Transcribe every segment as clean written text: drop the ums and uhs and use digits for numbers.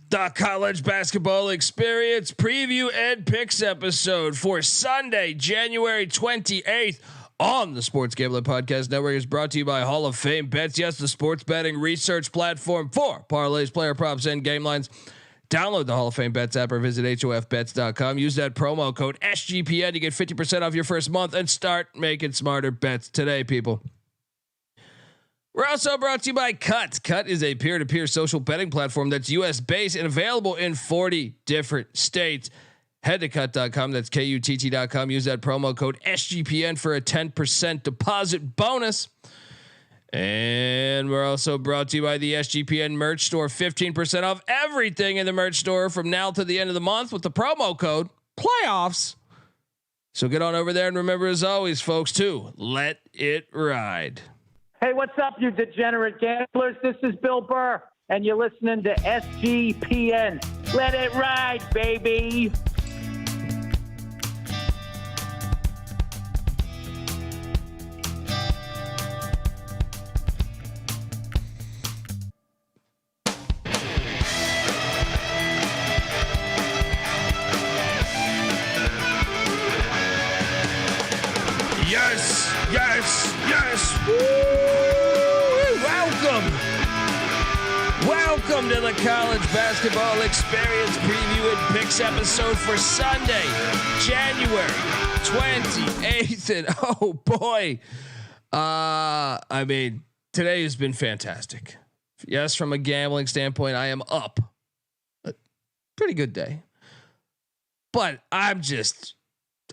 The college basketball experience preview and picks episode for Sunday, January 28th on the Sports Gambling Podcast Network is brought to you by Hall of Fame Bets. Yes, the sports betting research platform for parlays, player props, and game lines. Download the Hall of Fame Bets app or visit hofbets.com. Use that promo code SGPN to get 50% off your first month and start making smarter bets today, people. We're also brought to you by Cut. Cut is a peer-to-peer social betting platform that's US based and available in 40 different states. Head to cut.com. That's KUTT.com. Use that promo code SGPN for a 10% deposit bonus. And we're also brought to you by the SGPN merch store. 15% off everything in the merch store from now to the end of the month with the promo code playoffs. So get on over there and remember, as always, folks, to let it ride. Hey, what's up, you degenerate gamblers? This is Bill Burr, and you're listening to SGPN. Let it ride, baby. Yes, yes, yes. Woo! Welcome to the college basketball experience preview and picks episode for Sunday, January 28th. And oh boy, I mean, today has been fantastic. Yes, from a gambling standpoint, I am up. A pretty good day, but I'm just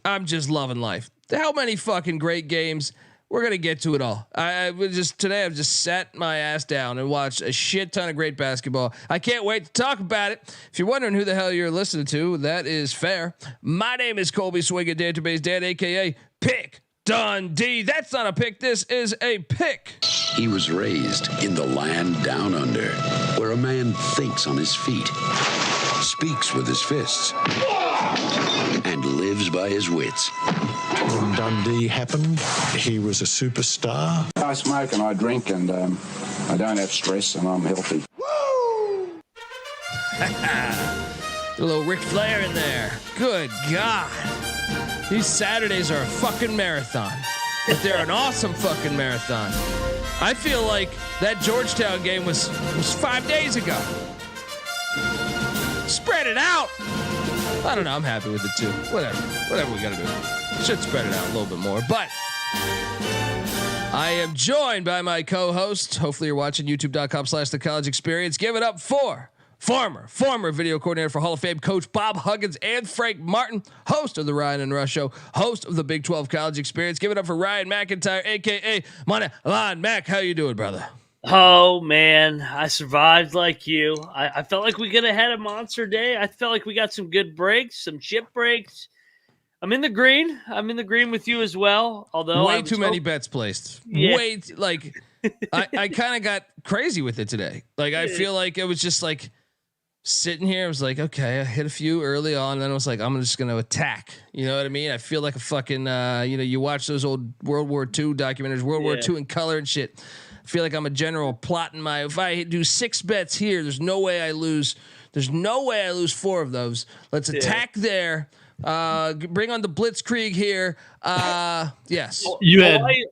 loving life. How many fucking great games. We're going to get to it all. I've just sat my ass down and watched a shit ton of great basketball. I can't wait to talk about it. If you're wondering who the hell you're listening to, that is fair. My name is Colby Database Dan, AKA Pick Dundee. That's not a pick. This is a pick. He was raised in the land down under, where a man thinks on his feet, speaks with his fists, and lives by his wits. When Dundee happened, he was a superstar. I smoke and I drink and I don't have stress and I'm healthy. Woo! A little Ric Flair in there. Good God. These Saturdays are a fucking marathon. But they're an awesome fucking marathon. I feel like that Georgetown game was 5 days ago. Spread it out. I don't know. I'm happy with it too. Whatever we gotta do. Should spread it out a little bit more, but I am joined by my co-host. Hopefully you're watching youtube.com/the college experience. Give it up for former video coordinator for Hall of Fame coach Bob Huggins and Frank Martin, host of the Ryan and Rush Show, host of the Big 12 College Experience. Give it up for Ryan McIntyre, aka Money Line Mac. How you doing, brother? Oh man, I survived like you. I felt like we could have had a monster day. I felt like we got some good breaks, some chip breaks. I'm in the green. I'm in the green with you as well. Although way too many bets placed. Yeah. I kind of got crazy with it today. Like I feel like it was just like sitting here. I was like, okay, I hit a few early on, and then I was like, I'm just going to attack. You know what I mean? I feel like a fucking you watch those old World War II documentaries, World War II in color and shit. I feel like I'm a general plotting if I do 6 bets here, there's no way I lose. There's no way I lose 4 of those. Let's attack there. Bring on the blitzkrieg here. Yes.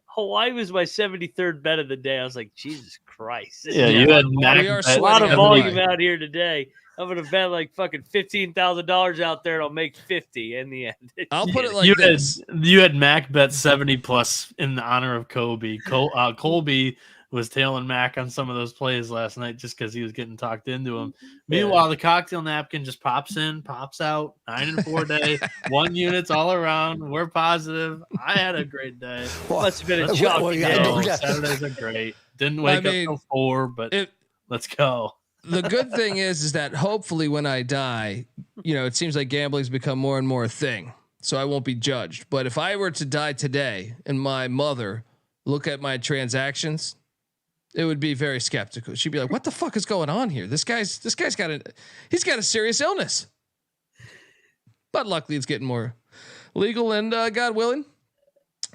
Hawaii was my 73rd bet of the day. I was like, Jesus Christ. Yeah, you had a lot of volume out here today. I'm gonna bet like fucking $15,000 out there, and I'll make 50 in the end. I'll put it like this: you had Mac bet 70+ in honor of Kobe. Colby was tailing Mac on some of those plays last night just because he was getting talked into him. Meanwhile, the cocktail napkin just pops in, pops out. 9-4 day, 1 units all around. We're positive. I had a great day. Must have been a shocking day. Saturdays are great. Didn't wake up till 4, but let's go. The good thing is that hopefully when I die, it seems like gambling's become more and more a thing, so I won't be judged. But if I were to die today and my mother look at my transactions, it would be very skeptical. She'd be like, "What the fuck is going on here? This guy's got a serious illness." But luckily, it's getting more legal, and God willing,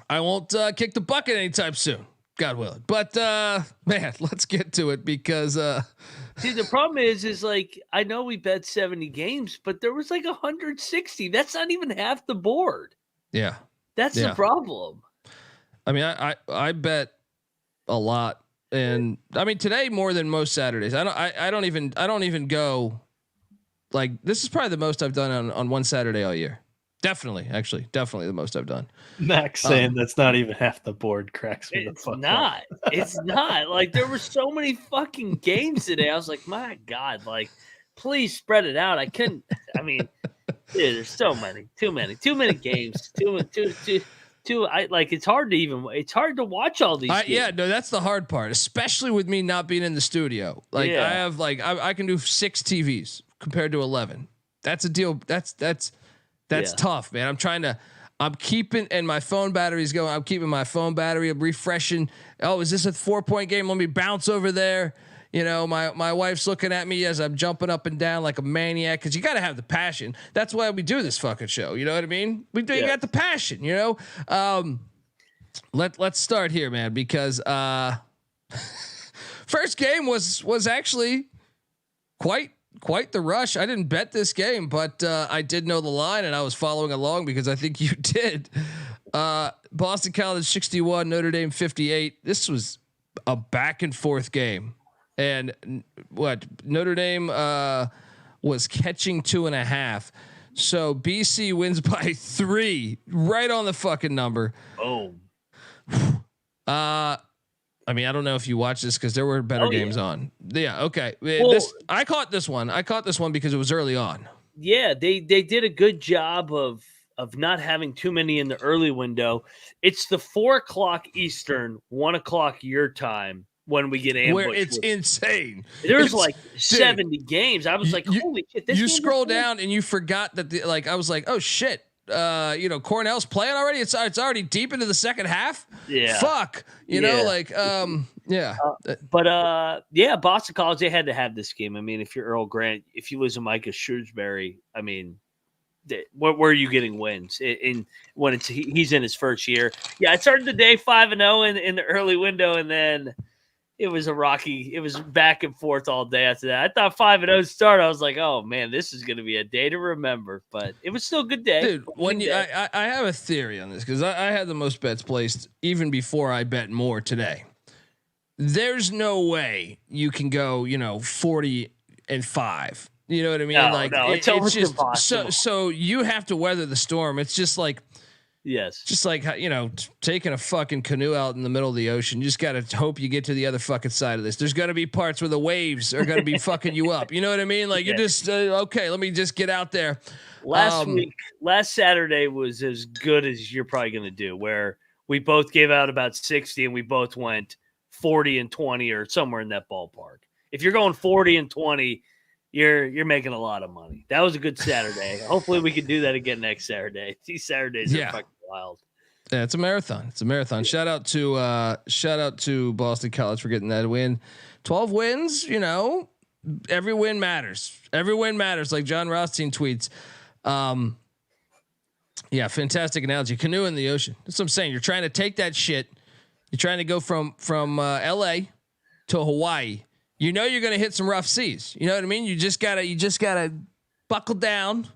I won't kick the bucket anytime soon. God willing. But man, let's get to it because See, the problem is like I know we bet 70 games, but there was like 160. That's not even half the board. Yeah, that's the problem. I mean, I bet a lot, and I mean today more than most Saturdays. I don't even go. Like this is probably the most I've done on one Saturday all year. Definitely the most I've done. Max saying that's not even half the board cracks me the fuck up. It's not. Like there were so many fucking games today. I was like, my God, like please spread it out. I couldn't. I mean, dude, there's so many, too many games. I like it's hard to watch all these. Yeah, no, that's the hard part, especially with me not being in the studio. Like I have like I can do 6 TVs compared to 11. That's a deal. That's tough, man. I'm keeping, and my phone battery's going. I'm keeping my phone battery. I'm refreshing. Oh, is this a 4-point game? Let me bounce over there. You know, my wife's looking at me as I'm jumping up and down like a maniac because you got to have the passion. That's why we do this fucking show. You know what I mean? You got the passion. You know. Let's start here, man, because first game was actually quite the rush. I didn't bet this game, but I did know the line and I was following along because I think you did. Boston College 61, Notre Dame 58. This was a back and forth game. And what Notre Dame was catching 2.5. So BC wins by 3 right on the fucking number. Oh, I mean, I don't know if you watched this because there were better games on. Yeah. Okay. Well, I caught this one. Because it was early on. Yeah. They did a good job of not having too many in the early window. It's the 4:00 Eastern, 1:00 your time when we get ambushed. Where it's insane. There's like 70 games. I was like, holy shit. You scroll down and you forgot that I was like, oh shit. Cornell's playing already. It's already deep into the second half. Yeah. Fuck. You know, like, yeah. But Boston College, they had to have this game. I mean, if you're Earl Grant, if you lose to Micah Shrewsbury, I mean, where are you getting wins in when he's in his first year? Yeah. It started the day 5-0 in the early window. And then it was it was back and forth all day after that. I thought 5-0 start. I was like, oh man, this is going to be a day to remember, but it was still a good day. Dude, I have a theory on this because I had the most bets placed even before I bet more today. There's no way you can go, 40-5. You know what I mean? No, it's almost just impossible. So you have to weather the storm. It's just like, yes, just like, taking a fucking canoe out in the middle of the ocean. You just got to hope you get to the other fucking side of this. There's going to be parts where the waves are going to be fucking you up. You know what I mean? Like you just, okay, let me just get out there. Last Saturday was as good as you're probably going to do, where we both gave out about 60 and we both went 40-20 or somewhere in that ballpark. If you're going 40-20, you're making a lot of money. That was a good Saturday. Hopefully we can do that again next Saturday. These Saturdays are fucking wild. Yeah, it's a marathon. Shout out to Boston College for getting that win. 12 wins, every win matters. Every win matters, like John Rothstein tweets. Yeah, fantastic analogy. Canoe in the ocean. That's what I'm saying. You're trying to take that shit. You're trying to go from LA to Hawaii. You're going to hit some rough seas. You know what I mean? You just gotta buckle down.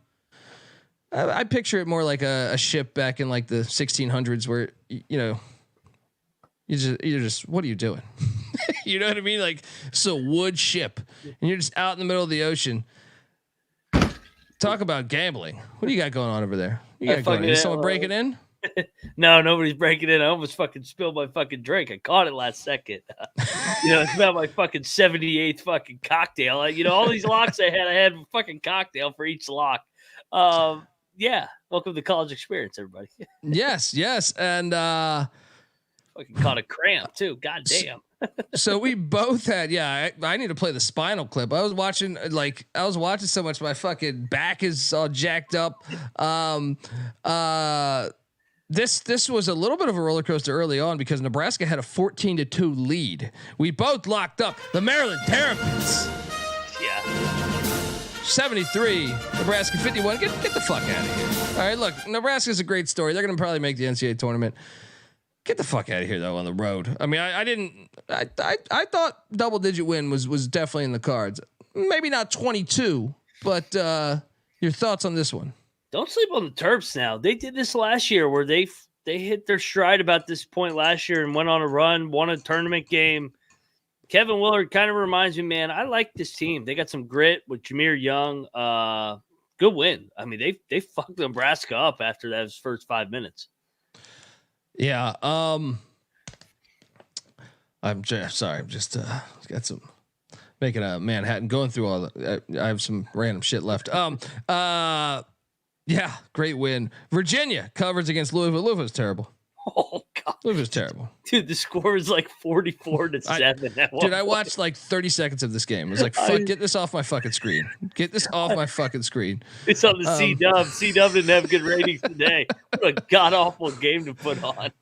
I picture it more like a ship back in like the 1600s where, you're just, what are you doing? You know what I mean? Like it's a wood ship and you're just out in the middle of the ocean. Talk about gambling. What do you got going on over there? Is someone breaking in? No, nobody's breaking in. I almost fucking spilled my fucking drink. I caught it last second. It's about my fucking 78th fucking cocktail. All these locks I had a fucking cocktail for each lock. Yeah. Welcome to college experience, everybody. Yes. And fucking caught a cramp too. God damn. So we both had, I need to play the spinal clip. I was watching so much. My fucking back is all jacked up. This was a little bit of a roller coaster early on because Nebraska had a 14-2 lead. We both locked up the Maryland Terrapins. Yeah. 73, Nebraska 51. Get the fuck out of here. All right, look, Nebraska's a great story. They're going to probably make the NCAA tournament. Get the fuck out of here though on the road. I mean, I thought double digit win was definitely in the cards. Maybe not 22, but your thoughts on this one? Don't sleep on the Terps now. They did this last year where they hit their stride about this point last year and went on a run, won a tournament game. Kevin Willard kind of reminds me, man, I like this team. They got some grit with Jameer Young. Good win. I mean, they fucked Nebraska up after those first 5 minutes. Yeah. I'm just sorry. I'm just got some making a Manhattan, going through all the, I have some random shit left. Yeah, great win. Virginia covers against Louisville. Louisville's terrible. Oh god, Louisville's terrible. Dude, the score was like 44-7. Dude, I watched like 30 seconds of this game. I was like, fuck, get this off my fucking screen. Get this off my fucking screen. It's on the C-Dub. C-Dub didn't have good ratings today. What a god-awful game to put on.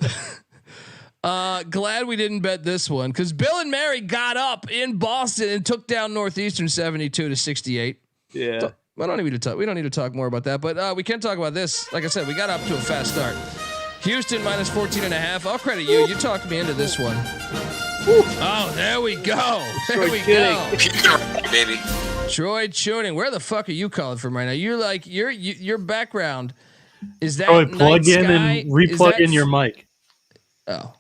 Glad we didn't bet this one because Bill and Mary got up in Boston and took down Northeastern 72-68. Yeah. So, we don't need to talk more about that, but we can talk about this. Like I said, we got up to a fast start. Houston minus 14.5. I'll credit you. You talked me into this one. Oh, there we go. There we go. Baby. Troy Chewning. Where the fuck are you calling from right now? You're like your background is that Troy, plug in sky? and replug in your mic. Oh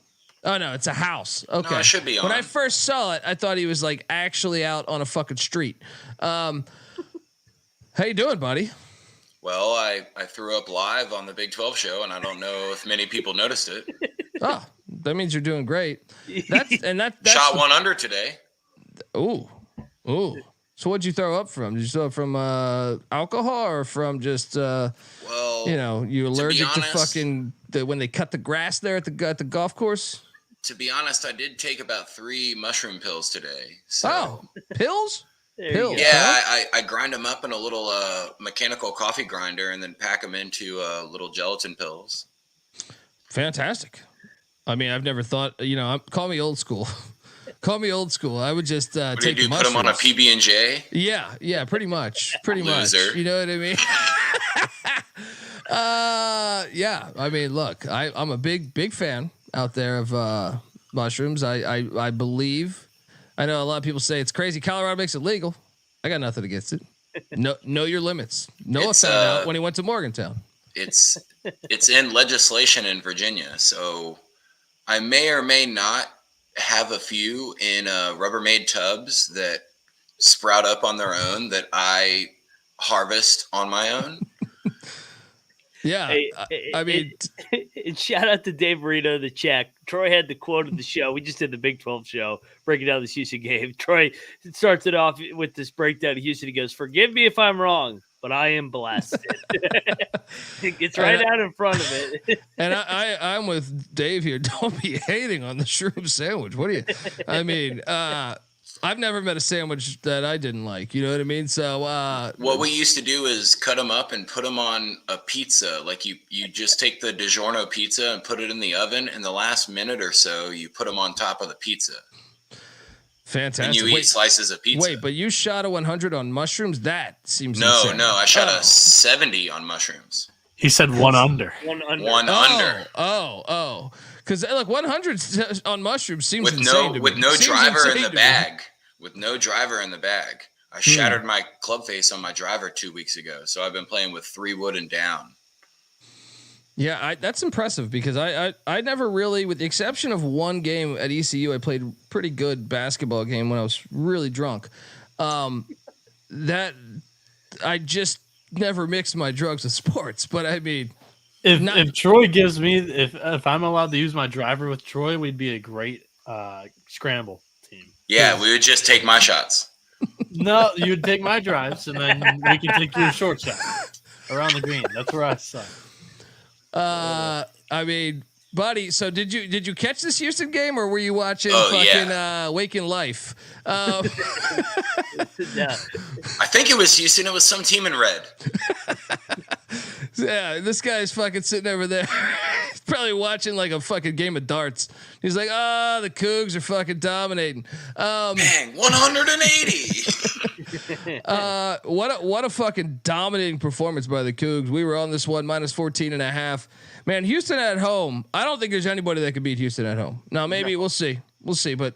no, it's a house. Okay. No, it should be on. When I first saw it, I thought he was like actually out on a fucking street. How you doing, buddy? Well, I threw up live on the Big 12 show, and I don't know if many people noticed it. Oh, that means you're doing great. That's Shot one under today. Ooh. So what'd you throw up from? Did you throw up from alcohol or from just you allergic to fucking when they cut the grass there at the golf course? To be honest, I did take about 3 mushroom pills today. So. Oh, pills? Pills. Yeah, I grind them up in a little mechanical coffee grinder and then pack them into little gelatin pills. Fantastic. I mean, I've never thought, call me old school. Call me old school. I would just take the mushrooms. Put them on a PB&J? Yeah, pretty much. Pretty Loser. much. You know what I mean? Yeah. I mean, look, I'm a big fan out there of mushrooms. I believe. I know a lot of people say it's crazy. Colorado makes it legal. I got nothing against it. Know your limits. Noah found out when he went to Morgantown. It's in legislation in Virginia, so I may or may not have a few in Rubbermaid tubs that sprout up on their own that I harvest on my own. Yeah, I mean, shout out to Dave Marino, the check. Troy had the quote of the show. We just did the Big 12 show, breaking down this Houston game. Troy starts it off with this breakdown of Houston. He goes, "Forgive me if I'm wrong, but I am blasted." It gets right out in front of it. And I'm with Dave here. Don't be hating on the shroom sandwich. What do you? I mean, I've never met a sandwich that I didn't like. You know what I mean? So what we used to do is cut them up and put them on a pizza. Like you just take the DiGiorno pizza and put it in the oven. In the last minute or so, you put them on top of the pizza. Fantastic. And you eat slices of pizza. Wait, but you shot a 100 on mushrooms? That seems insane. No, I shot a 70 on mushrooms. He said one under. One under. Oh. Because look, 100 on mushrooms seems with insane no driver in the bag. With no driver in the bag. I shattered my club face on my driver 2 weeks ago, so I've been playing with 3 wood and down. Yeah, that's impressive because I never really, with the exception of one game at ECU, I played pretty good basketball game when I was really drunk. That I just never mixed my drugs with sports, but I mean, if Troy gives me if I'm allowed to use my driver with Troy, we'd be a great scramble team. Yeah, we would just take my shots. No, you'd take my drives, and then we can take your short shot around the green. That's where I suck. I mean, buddy. So did you catch this Houston game, or were you watching Waking Life? I think it was Houston. It was some team in red. Yeah, this guy's fucking sitting over there. He's probably watching like a fucking game of darts. He's like, the Cougs are fucking dominating. Dang, 180. What a fucking dominating performance by the Cougs. We were on this one -14.5. Man, Houston at home. I don't think there's anybody that could beat Houston at home. Now maybe we'll see. But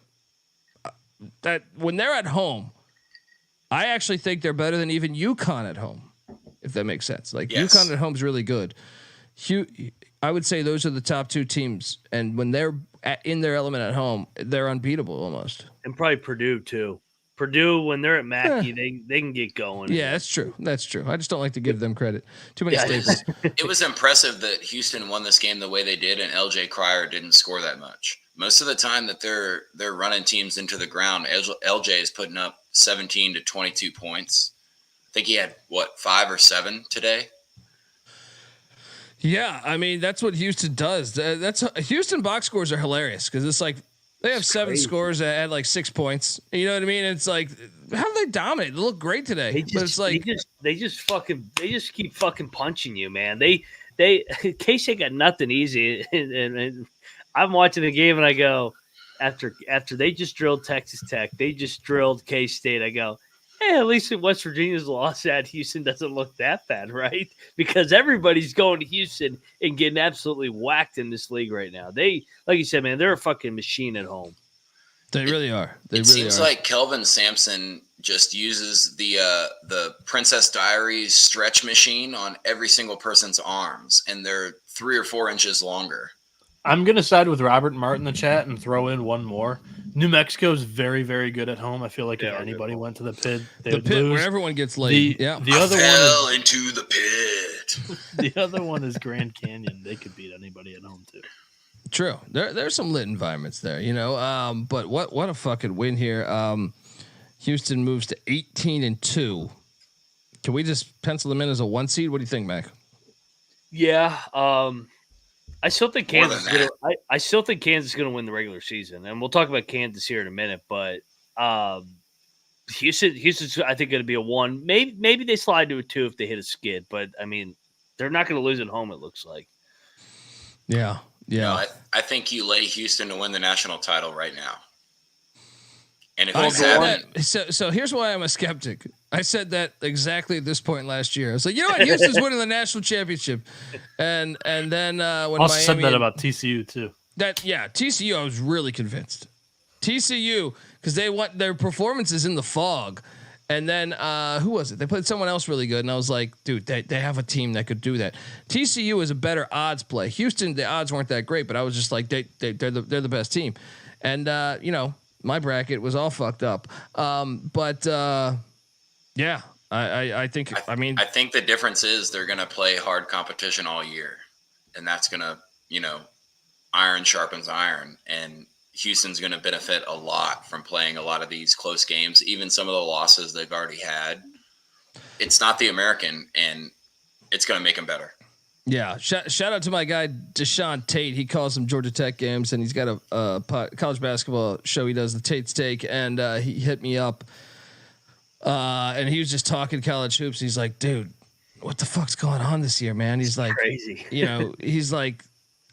that when they're at home, I actually think they're better than even UConn at home, if that makes sense. Like UConn at home is really good. I would say those are the top two teams, and when they're in their element at home, they're unbeatable almost. And probably Purdue too. Purdue, when they're at Mackey, they can get going. Yeah, that's true. I just don't like to give them credit. Too many staples. It was impressive that Houston won this game the way they did, and LJ Cryer didn't score that much. Most of the time that they're running teams into the ground, LJ is putting up 17 to 22 points. I think he had 5 or 7 today. Yeah, I mean that's what Houston does. That's Houston box scores are hilarious because it's like they have 7 scores at like 6 points. You know what I mean? It's like how do they dominate? They look great today, but it's like they just keep fucking punching you, man. They K-State got nothing easy, and I'm watching the game and I go after they just drilled Texas Tech, they just drilled K-State. I go, hey, at least in West Virginia's loss at Houston doesn't look that bad, right? Because everybody's going to Houston and getting absolutely whacked in this league right now. They, like you said, man, they're a fucking machine at home. They really are. It seems like Kelvin Sampson just uses the Princess Diaries stretch machine on every single person's arms, and they're 3 or 4 inches longer. I'm going to side with Robert and Martin in the chat and throw in one more. New Mexico is very, very good at home. I feel like if anybody went to the pit, they would lose. Where everyone gets laid. The other one into the pit. The other one is Grand Canyon. They could beat anybody at home too. True. There's some lit environments there, you know. But what a fucking win here. Houston moves to 18-2. Can we just pencil them in as a 1 seed? What do you think, Mac? Yeah. I still think Kansas. I still think Kansas is going to win the regular season, and we'll talk about Kansas here in a minute. But Houston's I think going to be a 1. Maybe they slide to a 2 if they hit a skid. But I mean, they're not going to lose at home. It looks like. Yeah. No, I think you lay Houston to win the national title right now. And if so here's why I'm a skeptic. I said that exactly at this point last year. I was like, you know what, Houston's winning the national championship, and then when I said that about TCU too. TCU I was really convinced. TCU because they want their performances in the fog, and then who was it? They played someone else really good, and I was like, dude, they have a team that could do that. TCU is a better odds play. Houston, the odds weren't that great, but I was just like, they're the best team, and you know. My bracket was all fucked up. Yeah, I think, I think the difference is they're going to play hard competition all year, and that's going to, iron sharpens iron, and Houston's going to benefit a lot from playing a lot of these close games, even some of the losses they've already had. It's not the American, and it's going to make them better. Yeah, shout out to my guy Deshaun Tate. He calls them Georgia Tech games, and he's got a college basketball show he does, the Tate's Take, and he hit me up, and he was just talking college hoops. He's like, dude, what the fuck's going on this year, man? He's like, crazy. He's like,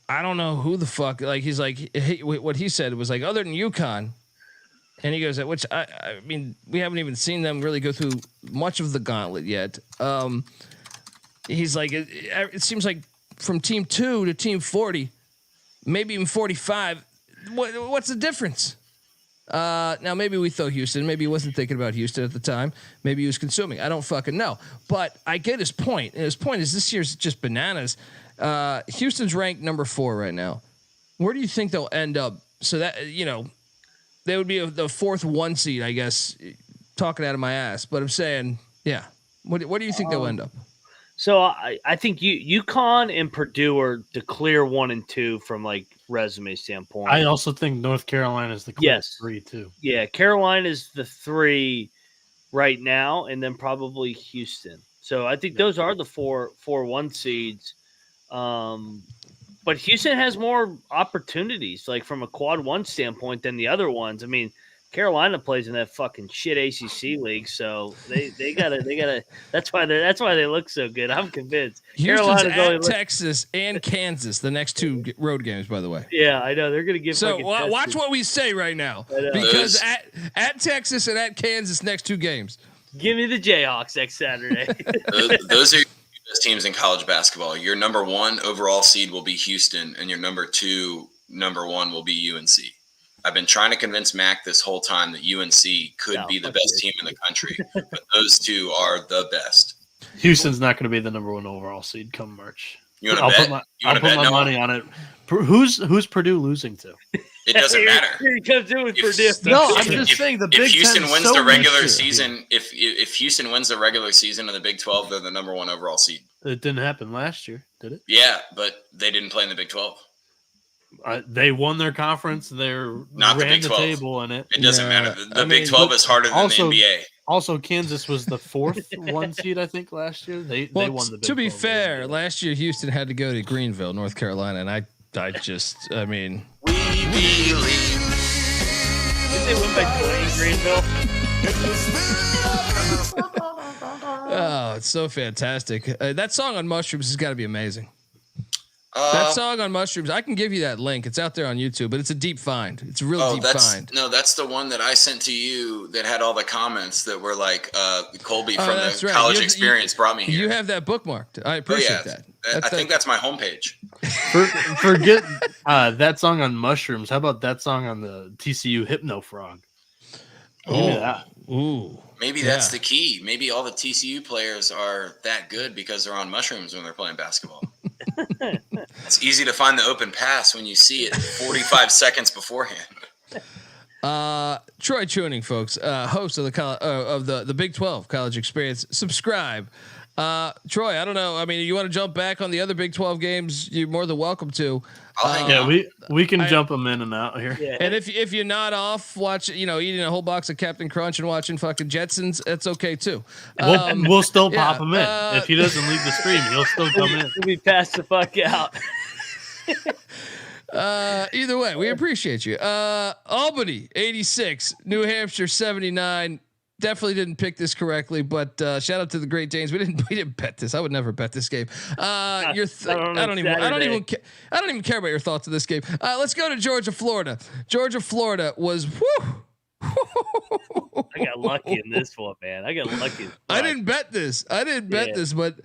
I don't know who the fuck. Like, he's like, what he said was like, other than UConn, and he goes, which I mean, we haven't even seen them really go through much of the gauntlet yet. He's like, it seems like from team 2 to team 40, maybe even 45. What's the difference? Now maybe we throw Houston. Maybe he wasn't thinking about Houston at the time. Maybe he was consuming. I don't fucking know. But I get his point. And his point is this year's just bananas. Houston's ranked number 4 right now. Where do you think they'll end up? So that, they would be the 4th 1 seed, I guess, talking out of my ass. But I'm saying, yeah. What do you think they'll end up? So I think UConn and Purdue are the clear 1 and 2 from like resume standpoint. I also think North Carolina is the clear 3 too. Yeah, Carolina is the 3 right now, and then probably Houston. So I think those are the 4 1 seeds. But Houston has more opportunities, like from a quad 1 standpoint, than the other ones. I mean, Carolina plays in that fucking shit ACC league, so they gotta. That's why they look so good. I'm convinced. Houston's at Texas and Kansas, the next 2 road games, by the way. Yeah, I know they're gonna give. So watch what we say right now, because at Texas and at Kansas, next 2 games. Give me the Jayhawks next Saturday. Those are your best teams in college basketball. Your number 1 overall seed will be Houston, and your number 1 will be UNC. I've been trying to convince Mac this whole time that UNC could be the best team in the country, but those two are the best. Houston's not going to be the number 1 overall seed come March. You want to bet? I'll put my money on it. Who's Purdue losing to? It doesn't matter. Here he comes in with Purdue. No, I'm just saying the Big If Houston Ten wins so the regular mixed season, if Houston wins the regular season of the Big 12, they're the number 1 overall seed. It didn't happen last year, did it? Yeah, but they didn't play in the Big 12. They won their conference. They're Not the ran Big the 12. table in it. It doesn't matter. The Big 12 is harder than also- the NBA. Also, Kansas was the 4th 1 seed, I think, last year. They won the Big to be 12 fair, game. last year Houston had to go to Greenville, North Carolina, and I mean, We believe. Did they win by 20 in Greenville? oh, it's so fantastic. That song on Mushrooms has got to be amazing. That song on Mushrooms, I can give you that link. It's out there on YouTube, but it's a deep find. It's a real deep find. No, that's the one that I sent to you that had all the comments that were like Colby from the right. college experience brought me here. You have that bookmarked. I appreciate that. I think that's my homepage. Forget that song on Mushrooms. How about that song on the TCU Hypno Frog? Give me that. Ooh. Maybe that's the key. Maybe all the TCU players are that good because they're on mushrooms when they're playing basketball. It's easy to find the open pass when you see it 45 seconds beforehand. Troy Chewning, folks, host of the Big 12 College Experience. Subscribe. Troy, I don't know. I mean, you want to jump back on the other Big 12 games? You're more than welcome to. We can jump them in and out here. Yeah. And if you're not off eating a whole box of Captain Crunch and watching fucking Jetsons, that's okay too. We'll still pop him in. If he doesn't leave the stream, he'll still come in. We'll be passed the fuck out. Either way, we appreciate you. Albany 86, New Hampshire 79. Definitely didn't pick this correctly, but shout out to the Great Danes. We didn't bet this. I would never bet this game. I don't even care about your thoughts of this game. Let's go to Georgia, Florida. Georgia, Florida was whew. I got lucky in this one, man. I got lucky. I didn't bet this. This, but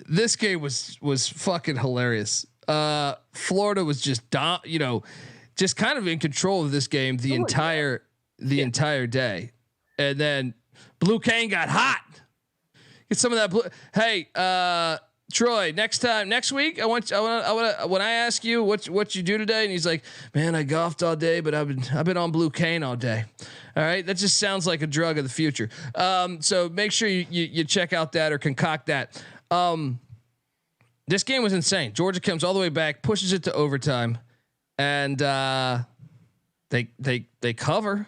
this game was fucking hilarious. Florida was just just kind of in control of this game the entire day. And then Blue Cane got hot. Get some of that blue. Hey, Troy, next week, I want when I ask you what you do today, and he's like, man, I golfed all day, but I've been on Blue Cane all day. All right. That just sounds like a drug of the future. So make sure you check out that or concoct that. This game was insane. Georgia comes all the way back, pushes it to overtime, and they cover.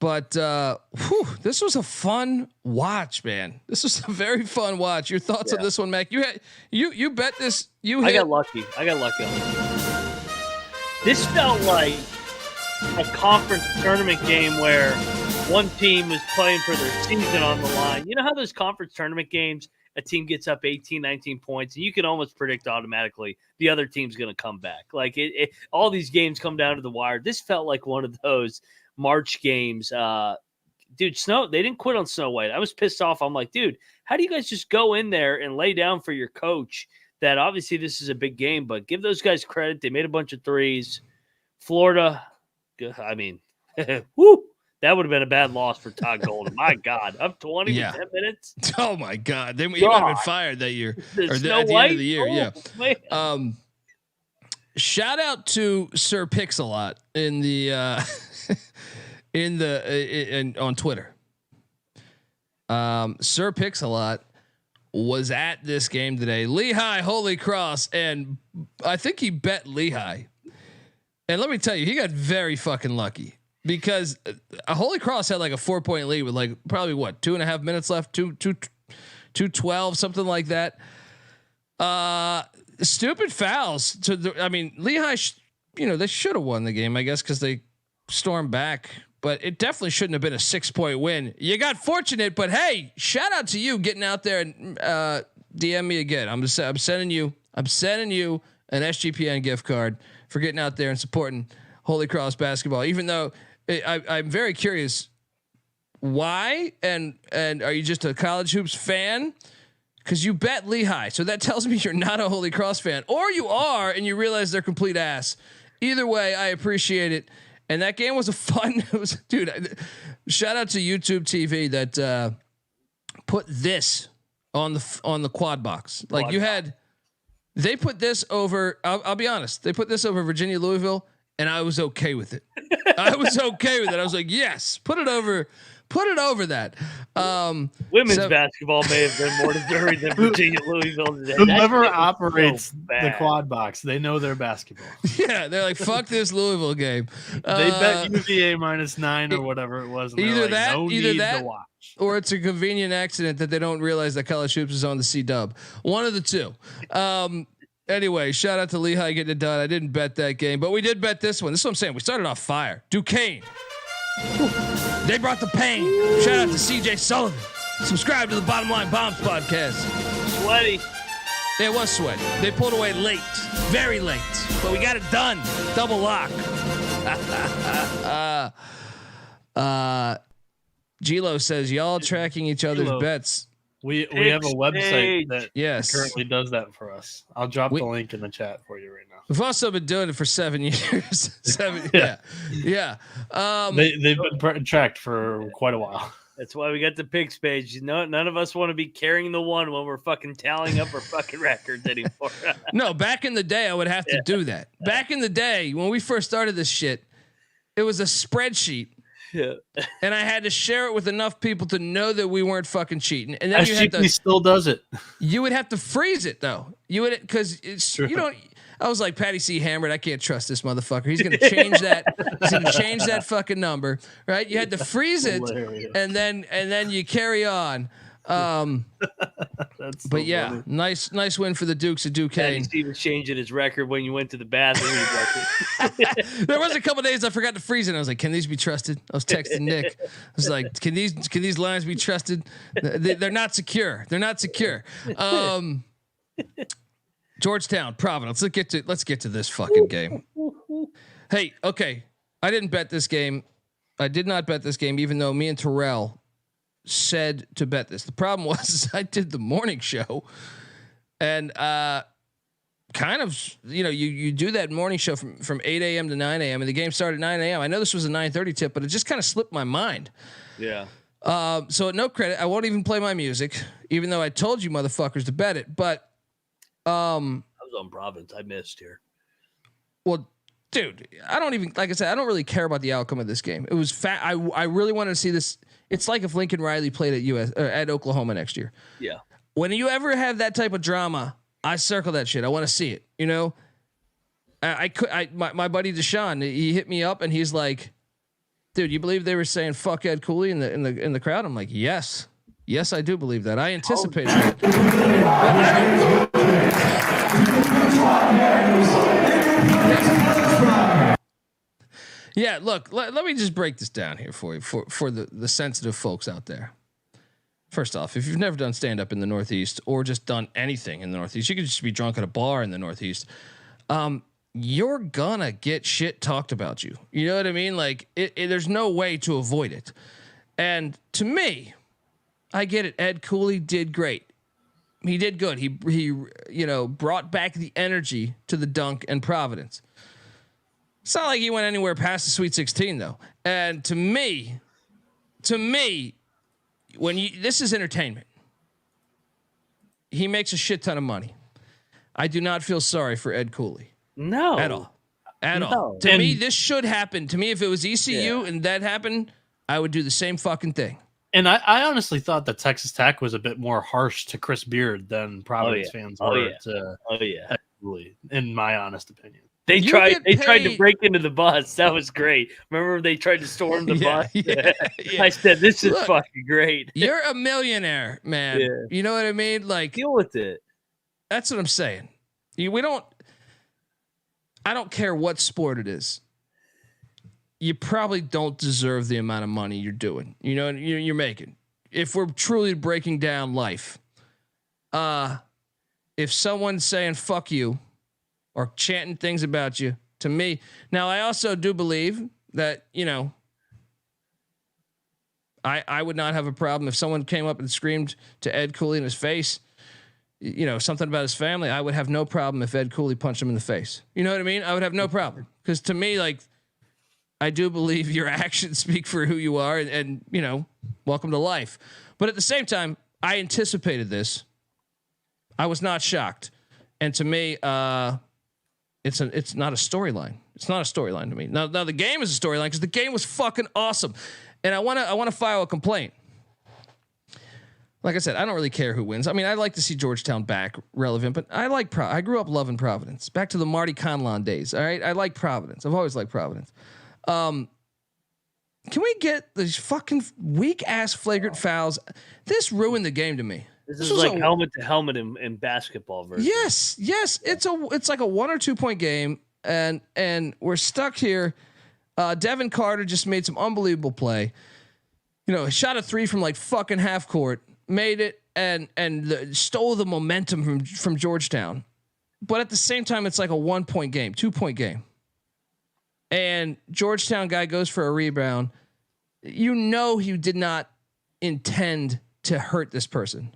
But this was a fun watch, man. This was a very fun watch. Your thoughts on this one, Mac? You bet this. I got lucky on this. This felt like a conference tournament game where one team was playing for their season on the line. You know how those conference tournament games, a team gets up 18, 19 points, and you can almost predict automatically the other team's going to come back. Like all these games come down to the wire. This felt like one of those March games. Dude, they didn't quit on Snow White. I was pissed off. I'm like, dude, how do you guys just go in there and lay down for your coach that obviously this is a big game, but give those guys credit. They made a bunch of threes. Florida, I mean, whoo, that would have been a bad loss for Todd Golden. My God, up 20 with 10 minutes. Oh my God. He might have been fired that year or at the end of the year. Man. Shout out to Sir Pix-a-Lot in the, on Twitter. Sir Pix-a-Lot was at this game today. Lehigh Holy Cross, and I think he bet Lehigh. And let me tell you, he got very fucking lucky because Holy Cross had like a 4-point lead with like probably 2.5 minutes left, 2:12, something like that. Stupid fouls Lehigh, they should have won the game, I guess, because they stormed back, but it definitely shouldn't have been a 6-point win. You got fortunate, but hey, shout out to you getting out there and DM me again. I'm sending you an SGPN gift card for getting out there and supporting Holy Cross basketball. Even though I'm very curious Why? And are you just a college hoops fan? Because you bet Lehigh, so that tells me you're not a Holy Cross fan, or you are and you realize they're complete ass. Either way, I appreciate it. And that game was a fun. It was, dude. Shout out to YouTube TV that put this on the quad box. Like they put this over. I'll be honest. They put this over Virginia Louisville, and I was okay with it. I was okay with it. I was like, yes, put it over that. Women's basketball may have been more deserving than Virginia Louisville today. Whoever operates the quad box, they know their basketball. Yeah, they're like, fuck this Louisville game. They bet UVA -9 or whatever it was. Either like, that, no either need that, to watch. or it's a convenient accident that they don't realize that college hoops is on the C-Dub. One of the two. Anyway, shout out to Lehigh getting it done. I didn't bet that game, but we did bet this one. This is what I'm saying. We started off fire. Duquesne. They brought the pain. Shout out to CJ Sullivan. Subscribe to the Bottom Line Bombs podcast. Sweaty. It was sweaty. They pulled away late, very late, but we got it done. Double lock. Gilo says y'all tracking each other's bets. We have a website that Yes. currently does that for us. I'll drop the link in the chat for you right now. We've also been doing it for 7 years. Yeah. They've been tracked for quite a while. That's why we got the picks page. None of us want to be carrying the one when we're fucking tallying up our fucking records anymore. No, back in the day, I would have to do that. Back in the day, when we first started this shit, it was a spreadsheet. Yeah. And I had to share it with enough people to know that we weren't fucking cheating. And then SGP still does it. You would have to freeze it though. You would, because it's True. you don't. I was like, Patty C. Hammered. I can't trust this motherfucker. He's gonna change that. He's gonna change that fucking number, right? You had to freeze it, and then you carry on. That's so but yeah, funny. nice win for the Dukes of Duquesne. He was changing his record when you went to the bathroom. There was a couple days I forgot to freeze it. I was like, "Can these be trusted?" I was texting Nick. I was like, "Can these lines be trusted? They're not secure. They're not secure." Georgetown, Providence. Let's get to this fucking game. Hey, okay, I didn't bet this game. I did not bet this game, even though me and Terrell said to bet this. The problem was I did the morning show, and kind of, you do that morning show from 8 a.m. to 9 a.m. and the game started at 9 a.m. I know this was a 9:30 tip, but it just kind of slipped my mind. Yeah. So at no credit, I won't even play my music, even though I told you motherfuckers to bet it. But I was on Providence. I missed here. Well, dude, I don't even, like I said, I don't really care about the outcome of this game. It was I really wanted to see this. It's like if Lincoln Riley played at Oklahoma next year. Yeah. When you ever have that type of drama, I circle that shit. I want to see it. My buddy Deshaun, he hit me up and he's like, "Dude, you believe they were saying fuck Ed Cooley in the crowd?" I'm like, "Yes, I do believe that. I anticipated that." Yeah, look, let me just break this down here for you, for the sensitive folks out there. First off, if you've never done stand up in the Northeast or just done anything in the Northeast, you could just be drunk at a bar in the Northeast. You're gonna get shit talked about you. You know what I mean? Like there's no way to avoid it. And to me, I get it. Ed Cooley did great. He did good. He brought back the energy to the dunk and Providence. It's not like he went anywhere past the Sweet 16 though. And to me, this is entertainment. He makes a shit ton of money. I do not feel sorry for Ed Cooley. No. At all. To me, this should happen. To me, if it was ECU and that happened, I would do the same fucking thing. And I honestly thought that Texas Tech was a bit more harsh to Chris Beard than Providence fans were to Ed Cooley, in my honest opinion. They tried to break into the bus. That was great. Remember they tried to storm the bus? Yeah. I said, "This is fucking great." You're a millionaire, man. Yeah. You know what I mean? Like, deal with it. That's what I'm saying. I don't care what sport it is. You probably don't deserve the amount of money you're doing. You're making. If we're truly breaking down life, if someone's saying "fuck you" or chanting things about you, to me, now I also do believe that I would not have a problem if someone came up and screamed to Ed Cooley in his face, something about his family. I would have no problem if Ed Cooley punched him in the face. You know what I mean? I would have no problem, because to me, like, I do believe your actions speak for who you are, and welcome to life. But at the same time, I anticipated this. I was not shocked, and to me, it's not a storyline. It's not a storyline to me. Now the game is a storyline because the game was fucking awesome, and I want to file a complaint. Like I said, I don't really care who wins. I mean, I'd like to see Georgetown back relevant, but I grew up loving Providence. Back to the Marty Conlon days. All right, I like Providence. I've always liked Providence. Can we get these fucking weak ass flagrant fouls? This ruined the game to me. This is like helmet to helmet in basketball version. Yes. It's like a 1 or 2 point game, and we're stuck here. Devin Carter just made some unbelievable play. Shot a 3 from like fucking half court, made it, and stole the momentum from Georgetown. But at the same time, it's like a 1 point game, 2 point game. And Georgetown guy goes for a rebound. He did not intend to hurt this person.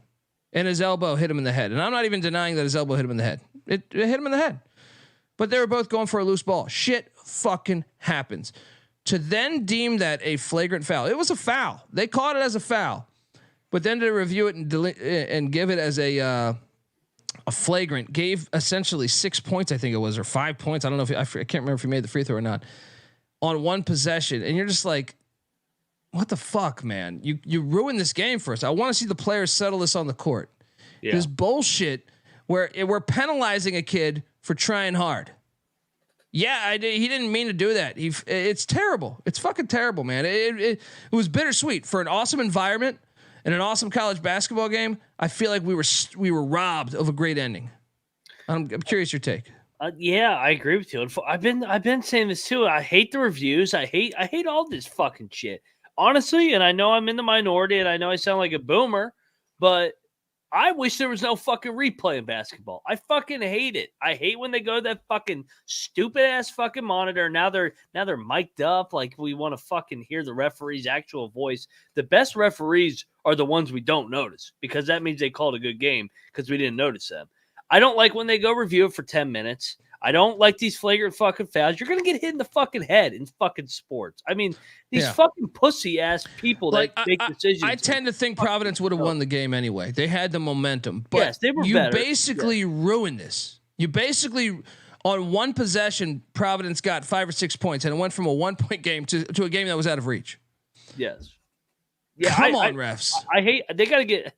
And his elbow hit him in the head. And I'm not even denying that his elbow hit him in the head. It hit him in the head. But they were both going for a loose ball. Shit fucking happens. To then deem that a flagrant foul. It was a foul. They caught it as a foul. But then to review it and give it as a flagrant, gave essentially 6 points, I think it was, or 5 points. I don't know I can't remember if he made the free throw or not, on one possession. And you're just like, what the fuck, man? You ruined this game for us. I want to see the players settle this on the court. Yeah. This bullshit where we're penalizing a kid for trying hard. Yeah, he didn't mean to do that. It's terrible. It's fucking terrible, man. It was bittersweet for an awesome environment and an awesome college basketball game. I feel like we were robbed of a great ending. I'm curious your take. Yeah, I agree with you. I've been saying this too. I hate the reviews. I hate all this fucking shit. Honestly, and I know I'm in the minority, and I know I sound like a boomer, but I wish there was no fucking replay in basketball. I fucking hate it. I hate when they go to that fucking stupid ass fucking monitor. Now they're mic'd up like we want to fucking hear the referee's actual voice. The best referees are the ones we don't notice, because that means they called a good game because we didn't notice them. I don't like when they go review it for 10 minutes. I don't like these flagrant fucking fouls. You're going to get hit in the fucking head in fucking sports. I mean, these fucking pussy ass people that make decisions. I tend to think Providence would have won the game anyway. They had the momentum, but yes, they were better. Basically ruined this. You basically, on one possession, Providence got 5 or 6 points, and it went from a 1 point game to a game that was out of reach. Yes. Yeah. Come on, refs. I hate, they got to get,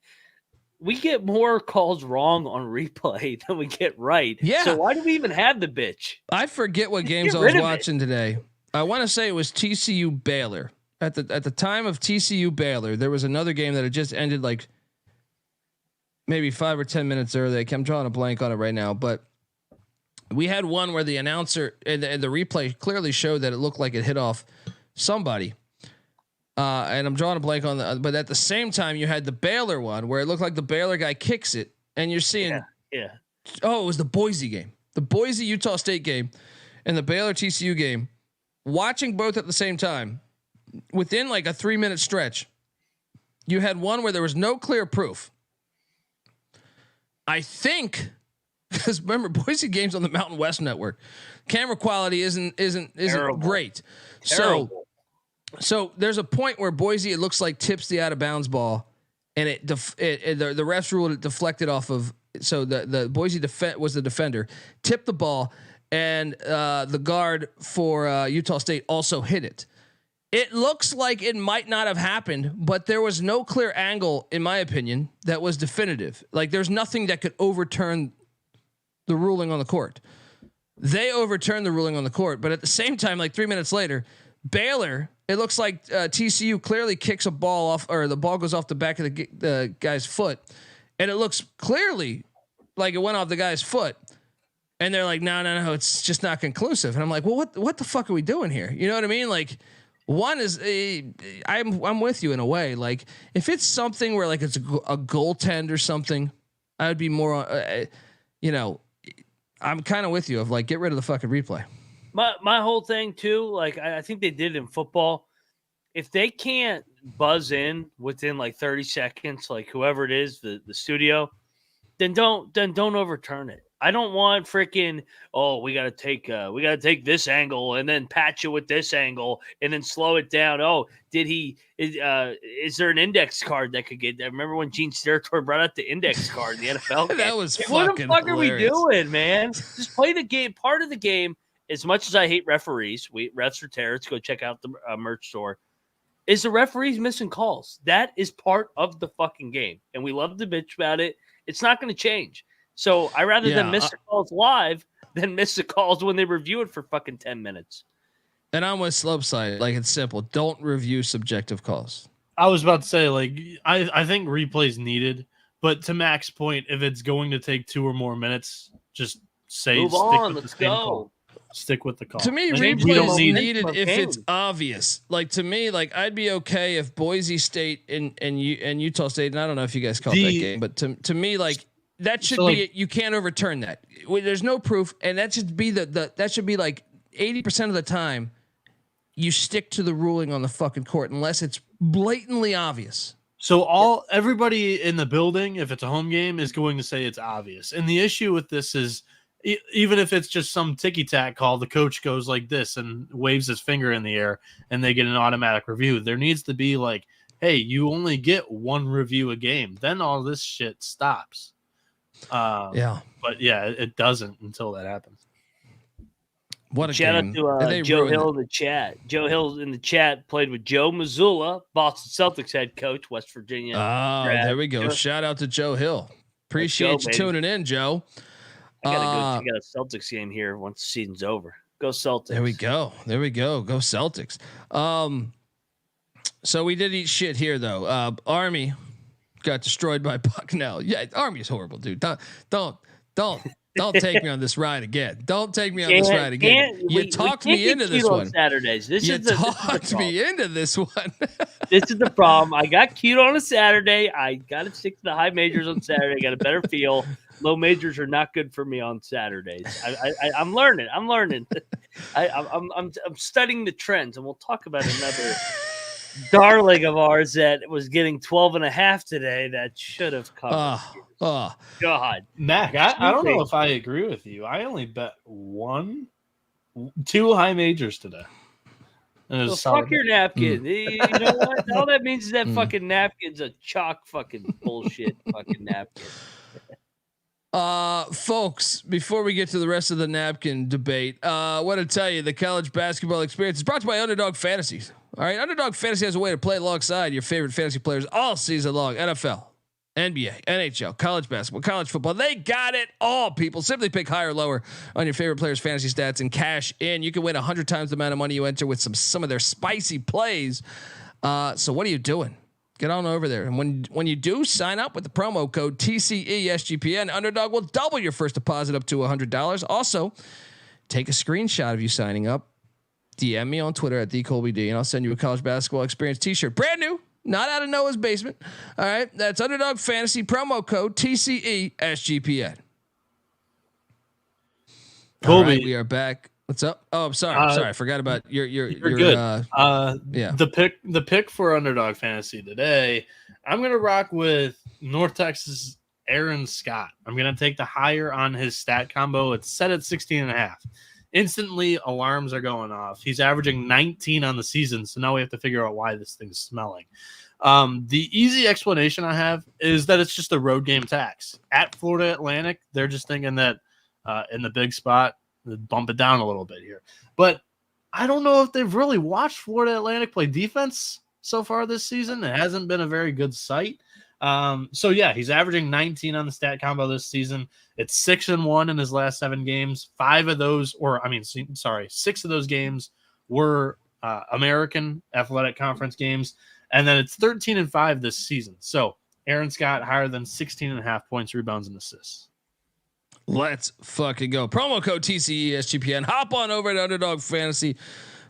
we get more calls wrong on replay than we get right. Yeah. So why do we even have the bitch? I forget what games I was watching today. I want to say it was TCU Baylor. At the time of TCU Baylor, there was another game that had just ended like maybe 5 or 10 minutes early. I'm drawing a blank on it right now, but we had one where the announcer and the replay clearly showed that it looked like it hit off somebody. And I'm drawing a blank on but at the same time, you had the Baylor one where it looked like the Baylor guy kicks it, and you're seeing, oh, it was the Boise game, the Boise Utah State game, and the Baylor TCU game. Watching both at the same time, within like a 3-minute stretch, you had one where there was no clear proof. I think, because remember, Boise games on the Mountain West Network, camera quality isn't great. Terrible. So there's a point where Boise, it looks like, tips the out of bounds ball, and the refs ruled it deflected off of. So the Boise was the defender, tipped the ball, and the guard for Utah State also hit it. It looks like it might not have happened, but there was no clear angle, in my opinion, that was definitive. Like, there's nothing that could overturn the ruling on the court. They overturned the ruling on the court, but at the same time, like 3 minutes later, Baylor, it looks like TCU clearly kicks a ball off, or the ball goes off the back of the guy's foot, and it looks clearly like it went off the guy's foot. And they're like, no, it's just not conclusive. And I'm like, well, what the fuck are we doing here? You know what I mean? Like, one is, I'm with you in a way. Like, if it's something where like it's a goaltend or something, I would be more, I'm kind of with you of like, get rid of the fucking replay. My whole thing too, like I think they did in football. if they can't buzz in within like 30 seconds, like whoever it is, the studio, then don't overturn it. I don't want freaking, we gotta take this angle and then patch it with this angle and then slow it down. Is there an index card that could get that? Remember when Gene Steratore brought out the index card in the NFL game? That was what the fuck hilarious. are we doing, man? Just play the game. Part of the game, as much as I hate referees, refs are terrorists. Go check out the merch store. Is the referees missing calls? That is part of the fucking game. And we love to bitch about it. It's not going to change. So I rather than miss the calls live than miss the calls when they review it for fucking 10 minutes. And I'm with Slopeside. Like, it's simple. Don't review subjective calls. I was about to say, like, I think replay's needed, but to Mac's point, if it's going to take 2 or more minutes, just say move stick on. with Let's the same go. call. Stick with the call. To me, replay is needed if it's obvious. Like, to me, like, I'd be okay if Boise State and Utah State, and I don't know if you guys called that game, but to me, like, that should be it. You can't overturn that. There's no proof, and that should be that should be like 80% of the time you stick to the ruling on the fucking court unless it's blatantly obvious. So everybody in the building, if it's a home game, is going to say it's obvious. And the issue with this is, even if it's just some ticky-tack call, the coach goes like this and waves his finger in the air and they get an automatic review. There needs to be like, hey, you only get 1 review a game. Then all this shit stops. But yeah, it doesn't until that happens. What a shout game. out to Joe Hill in the chat. Joe Hill in the chat played with Joe Mazzulla, Boston Celtics head coach, West Virginia. There we go. Shout out to Joe Hill. Appreciate you tuning in, Joe. I gotta go check out a Celtics game here once the season's over. Go Celtics. There we go. Go Celtics. So we did eat shit here though. Army got destroyed by Bucknell. Yeah, Army's horrible, dude. Don't take me on this ride again. Don't take me on this ride again. You talked me into this one. Saturdays. You talked me into this one. This is the problem. I got cute on a Saturday. I got to stick to the high majors on Saturday. I got a better feel. Low majors are not good for me on Saturdays. I'm learning. I'm studying the trends, and we'll talk about another darling of ours that was getting 12.5 today that should have covered. God, Mac, I don't know if I agree with you. I only bet 2 high majors today. So fuck your napkin. You know what? All that means is that fucking napkin's a chalk fucking bullshit fucking napkin. Folks, before we get to the rest of the napkin debate, I want to tell you the college basketball experience is brought to you by Underdog Fantasies. All right, Underdog Fantasy has a way to play alongside your favorite fantasy players all season long. NFL, NBA, NHL, college basketball, college football. They got it all, people. Simply pick higher or lower on your favorite players' fantasy stats and cash in. You can win 100 times the amount of money you enter with some of their spicy plays. So what are you doing? Get on over there. And when you do sign up with the promo code TCESGPN, Underdog will double your first deposit up to $100. Also, take a screenshot of you signing up. DM me on Twitter at @TheColbyD, and I'll send you a college basketball experience t-shirt. Brand new, not out of Noah's basement. All right. That's Underdog Fantasy promo code TCESGPN. Colby, right, we are back. What's up? Oh, I'm sorry. I forgot about your good. Yeah. The pick for Underdog Fantasy today, I'm gonna rock with North Texas Aaron Scott. I'm gonna take the higher on his stat combo. It's set at 16.5. Instantly, alarms are going off. He's averaging 19 on the season, so now we have to figure out why this thing's smelling. The easy explanation I have is that it's just a road game tax. At Florida Atlantic, they're just thinking that in the big spot, bump it down a little bit here. But I don't know if they've really watched Florida Atlantic play defense so far this season. It hasn't been a very good sight. So yeah, he's averaging 19 on the stat combo this season. It's 6-1 in his last 7 games. 6 of those games were American Athletic Conference games. And then it's 13-5 this season. So Aaron Scott higher than 16.5 points, rebounds, and assists. Let's fucking go. Promo code TCESGPN. Hop on over to Underdog Fantasy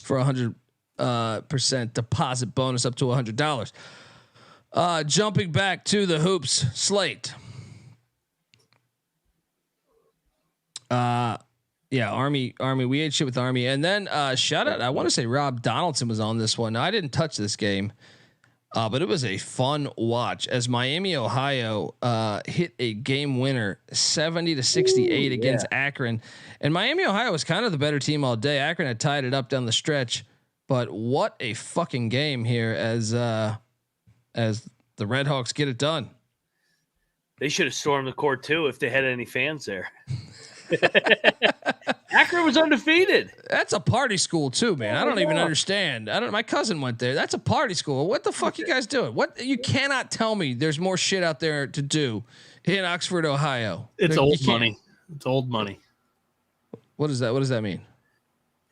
for 100% deposit bonus up to $100. Jumping back to the hoops slate. Yeah, Army. We ate shit with Army, and then shout out. I want to say Rob Donaldson was on this one. Now, I didn't touch this game, but it was a fun watch as Miami, Ohio, hit a game winner, 70-68 against Akron, and Miami, Ohio was kind of the better team all day. Akron had tied it up down the stretch, but what a fucking game here as the Redhawks get it done. They should have stormed the court too if they had any fans there. Akron was undefeated. That's a party school too, man. I don't even understand. My cousin went there. That's a party school. What the fuck you guys doing? What you cannot tell me there's more shit out there to do in Oxford, Ohio. It's old money. It's old money. What is that? What does that mean?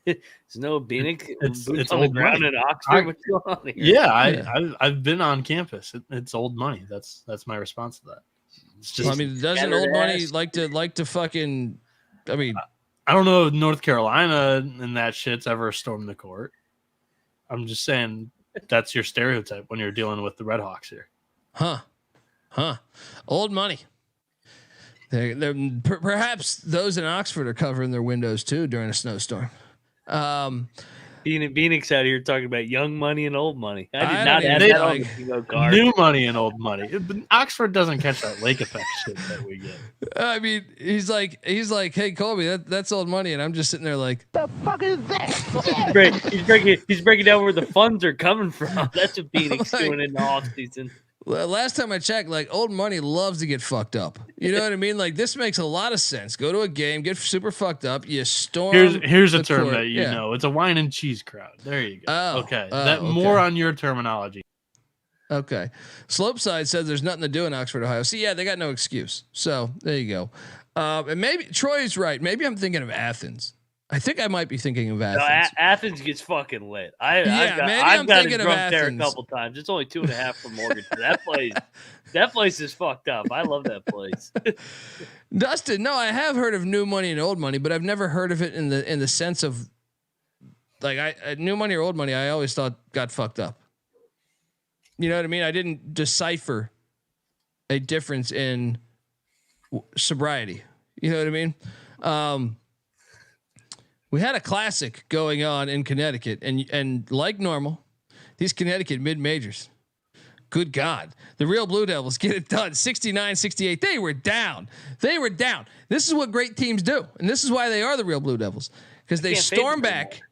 There's no Bieniek It's on the old ground money. in Oxford. What's going on here? Yeah, I've been on campus. It's old money. That's my response to that. It's just, I mean, doesn't old money like to fucking? I mean, I don't know if North Carolina and that shit's ever stormed the court. I'm just saying that's your stereotype when you're dealing with the Redhawks here. Huh? Old money. Perhaps those in Oxford are covering their windows too during a snowstorm. Bieniek's out here talking about young money and old money. I did not have they that on the bingo card. New money and old money. Oxford doesn't catch that lake effect shit that we get. I mean, he's like, hey Colby, that's old money, and I'm just sitting there like, The fuck is that? He's breaking down where the funds are coming from. That's what Bieniek's doing in the offseason. last time I checked, like old money loves to get fucked up. You know what I mean? Like this makes a lot of sense. Go to a game, get super fucked up. You storm. Here's a term court. that you know. It's a wine and cheese crowd. There you go. Oh, okay. okay. More on your terminology. Okay. Slopeside says there's nothing to do in Oxford, Ohio. See, yeah, they got no excuse. So there you go. And maybe Troy's right. Maybe I'm thinking of Athens. I think I might be thinking of Athens. No, Athens gets fucking lit. I've gotten drunk there a couple times. It's only 2.5 for Morganton. That place is fucked up. I love that place. Dustin, no, I have heard of new money and old money, but I've never heard of it in the sense of like new money or old money. I always thought got fucked up. You know what I mean? I didn't decipher a difference in sobriety. You know what I mean? We had a classic going on in Connecticut, and like normal, these Connecticut mid-majors, good God, the real Blue Devils get it done. 69-68. They were down. This is what great teams do, and this is why they are the real Blue Devils, because they storm back.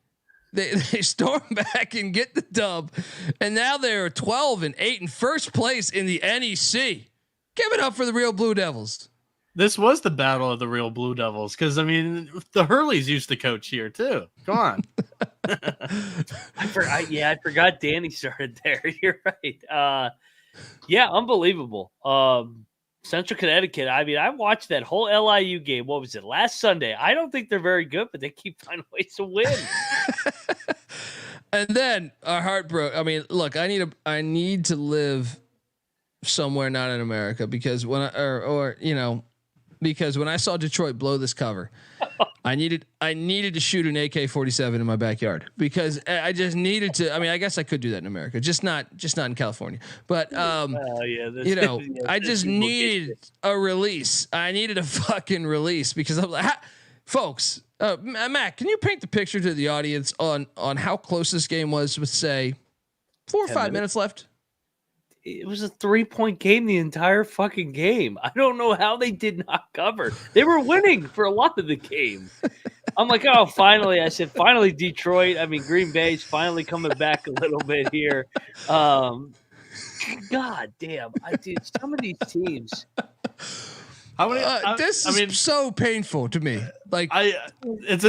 They storm back and get the dub, and now they're 12-8 in first place in the NEC. Give it up for the real Blue Devils. This was the battle of the real Blue Devils because, I mean, the Hurleys used to coach here, too. Come on. I forgot Danny started there. You're right. Unbelievable. Central Connecticut, I mean, I watched that whole LIU game. What was it, last Sunday? I don't think they're very good, but they keep finding ways to win. And then our heart broke. I mean, look, I need to live somewhere not in America because when because when I saw Detroit blow this cover, I needed to shoot an AK-47 in my backyard because I just needed to. I mean, I guess I could do that in America, just not in California. But I just needed a release. I needed a fucking release because I'm like, folks, Matt, can you paint the picture to the audience on how close this game was with say 4 or 5 minutes left? It was a 3-point game the entire fucking game. I don't know how they did not cover. They were winning for a lot of the game. I'm like, oh, finally. I said, finally, Detroit. I mean, Green Bay's finally coming back a little bit here. God damn. Some of these teams. How many? This is so painful to me. Like, it's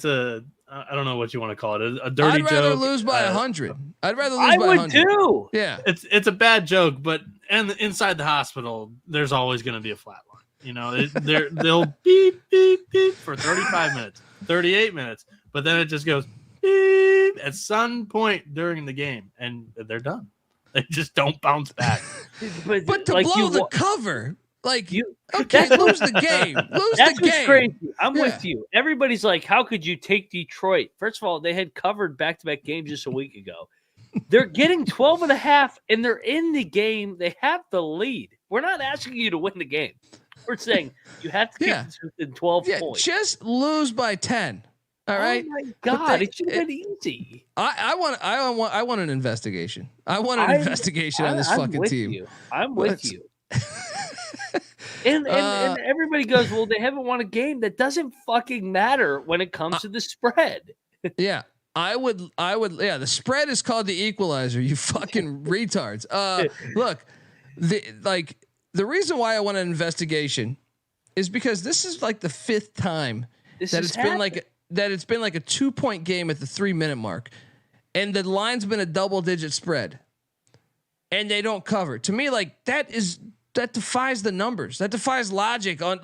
a. I don't know what you want to call it. A dirty joke. I'd rather lose by 100. I'd rather lose by 100. I would too. Yeah. It's a bad joke, but inside the hospital, there's always going to be a flat line. You know, they'll beep, beep, beep for 35 minutes, 38 minutes, but then it just goes beep at some point during the game, and they're done. They just don't bounce back. but to blow the cover. Like lose the game. That's what's crazy. I'm with you. Everybody's like, how could you take Detroit? First of all, they had covered back-to-back games just a week ago. They're getting 12.5, and they're in the game. They have the lead. We're not asking you to win the game. we're saying. You have to keep this within 12 points. Just lose by 10. All right. Oh my God, it should have been easy. I want an investigation. I want an investigation on this fucking team. I'm with you. And everybody goes, well, they haven't won a game. That doesn't fucking matter when it comes to the spread. Yeah. I would. Yeah. The spread is called the equalizer. You fucking retards. Look, the reason why I want an investigation is because this is like the 5th time that it's been like a 2-point game at the 3-minute mark, and the line's been a double-digit spread, and they don't cover. To me, like that defies the numbers. That defies logic. On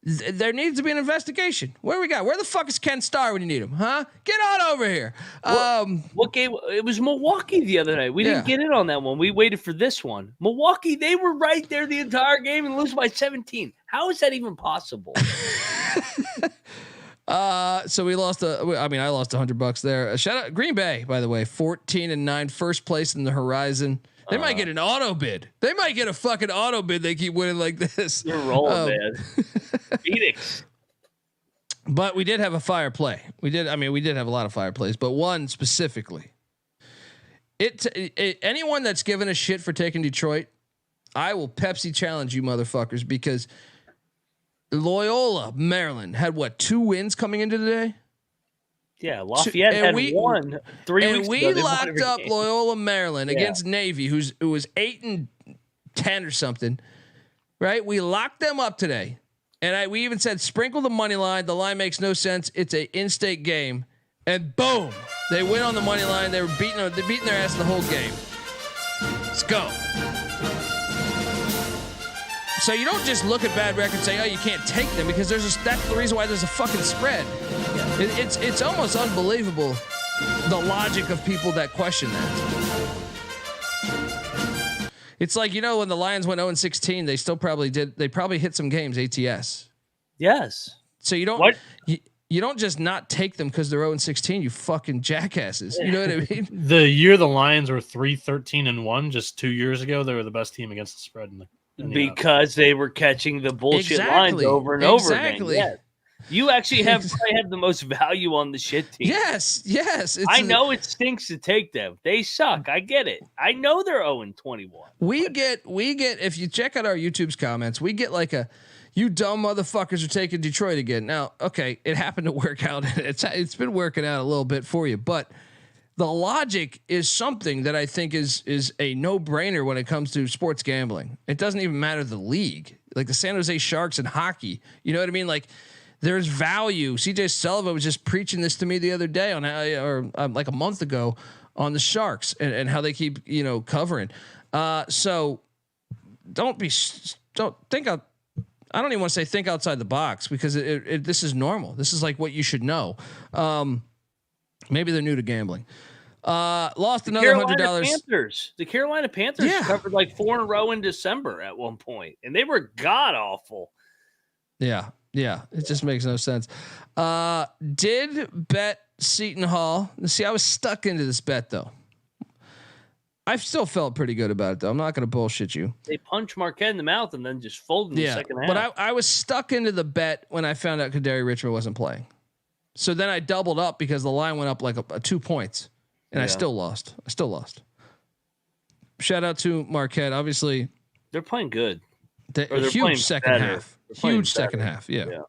there needs to be an investigation. Where the fuck is Ken Starr when you need him? Huh? Get on over here. What game? It was Milwaukee the other night. We didn't get in on that one. We waited for this one. Milwaukee, they were right there the entire game and lose by 17. How is that even possible? So we lost I lost $100 there. Shout out Green Bay, by the way, 14-9, first place in the Horizon. They might get an auto bid. They might get a fucking auto bid. They keep winning like this. You're rolling, man. Phoenix. But we did have a fire play. We did have a lot of fire plays, but one specifically. Anyone that's given a shit for taking Detroit, I will Pepsi challenge you motherfuckers, because Loyola, Maryland had 2 wins coming into today? Yeah, Lafayette had won 3 weeks ago. And we locked up Loyola, Maryland against Navy, who was 8-10 or something, right? We locked them up today, and we even said sprinkle the money line. The line makes no sense. It's a in-state game, and boom, they win on the money line. They were beating their ass the whole game. Let's go. So you don't just look at bad records and say, oh, you can't take them, because that's the reason why there's a fucking spread. It's almost unbelievable, the logic of people that question that. It's like, when the Lions went 0-16, they still probably did. They probably hit some games ATS. Yes. So you don't you don't just not take them because they're 0-16. You fucking jackasses. You know what I mean? The year the Lions were 3-13-1, just 2 years ago, they were the best team against the spread because they were catching the bullshit lines over and over again. Yes. You actually probably have the most value on the shit team. Yes. I know it stinks to take them. They suck. I get it. I know they're 0-21. We get if you check out our YouTube's comments, we get like you dumb motherfuckers are taking Detroit again. Now, okay, it happened to work out. It's been working out a little bit for you, but the logic is something that I think is a no-brainer when it comes to sports gambling. It doesn't even matter the league. Like the San Jose Sharks in hockey. You know what I mean? Like there's value. CJ Sullivan was just preaching this to me the other day like a month ago on the Sharks and how they keep, covering. So don't think out. I don't even want to say think outside the box, because this is normal. This is like what you should know. Maybe they're new to gambling. Lost another $100. The Carolina Panthers covered like 4 in a row in December at one point, and they were god awful. Yeah. It just makes no sense. Did bet Seton Hall. See, I was stuck into this bet though. I still felt pretty good about it though. I'm not going to bullshit you. They punched Marquette in the mouth and then just folded in the second half. But I was stuck into the bet when I found out Kadary Richmond wasn't playing. So then I doubled up because the line went up like a 2 points, and I still lost. Shout out to Marquette. Obviously, they're playing good. Huge second half. Huge second half. Yeah.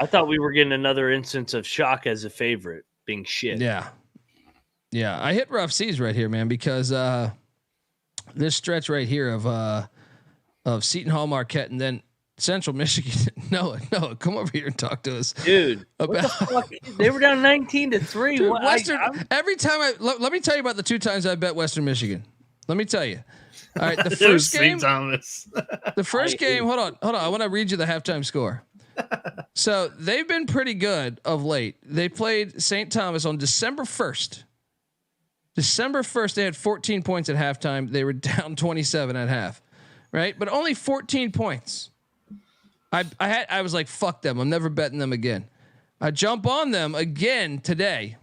I thought we were getting another instance of shock as a favorite being shit. Yeah. I hit rough seas right here, man, because this stretch right here of Seton Hall, Marquette, and then Central Michigan. Noah, come over here and talk to us, dude. What the fuck? They were down 19-3. Dude, every time let me tell you about the 2 times I bet Western Michigan. Let me tell you. All right, the first game. The first game. Hold on. I want to read you the halftime score. So they've been pretty good of late. They played St. Thomas on December 1st. They had 14 points at halftime. They were down 27 at half, right? But only 14 points. I was like, fuck them. I'm never betting them again. I jump on them again today.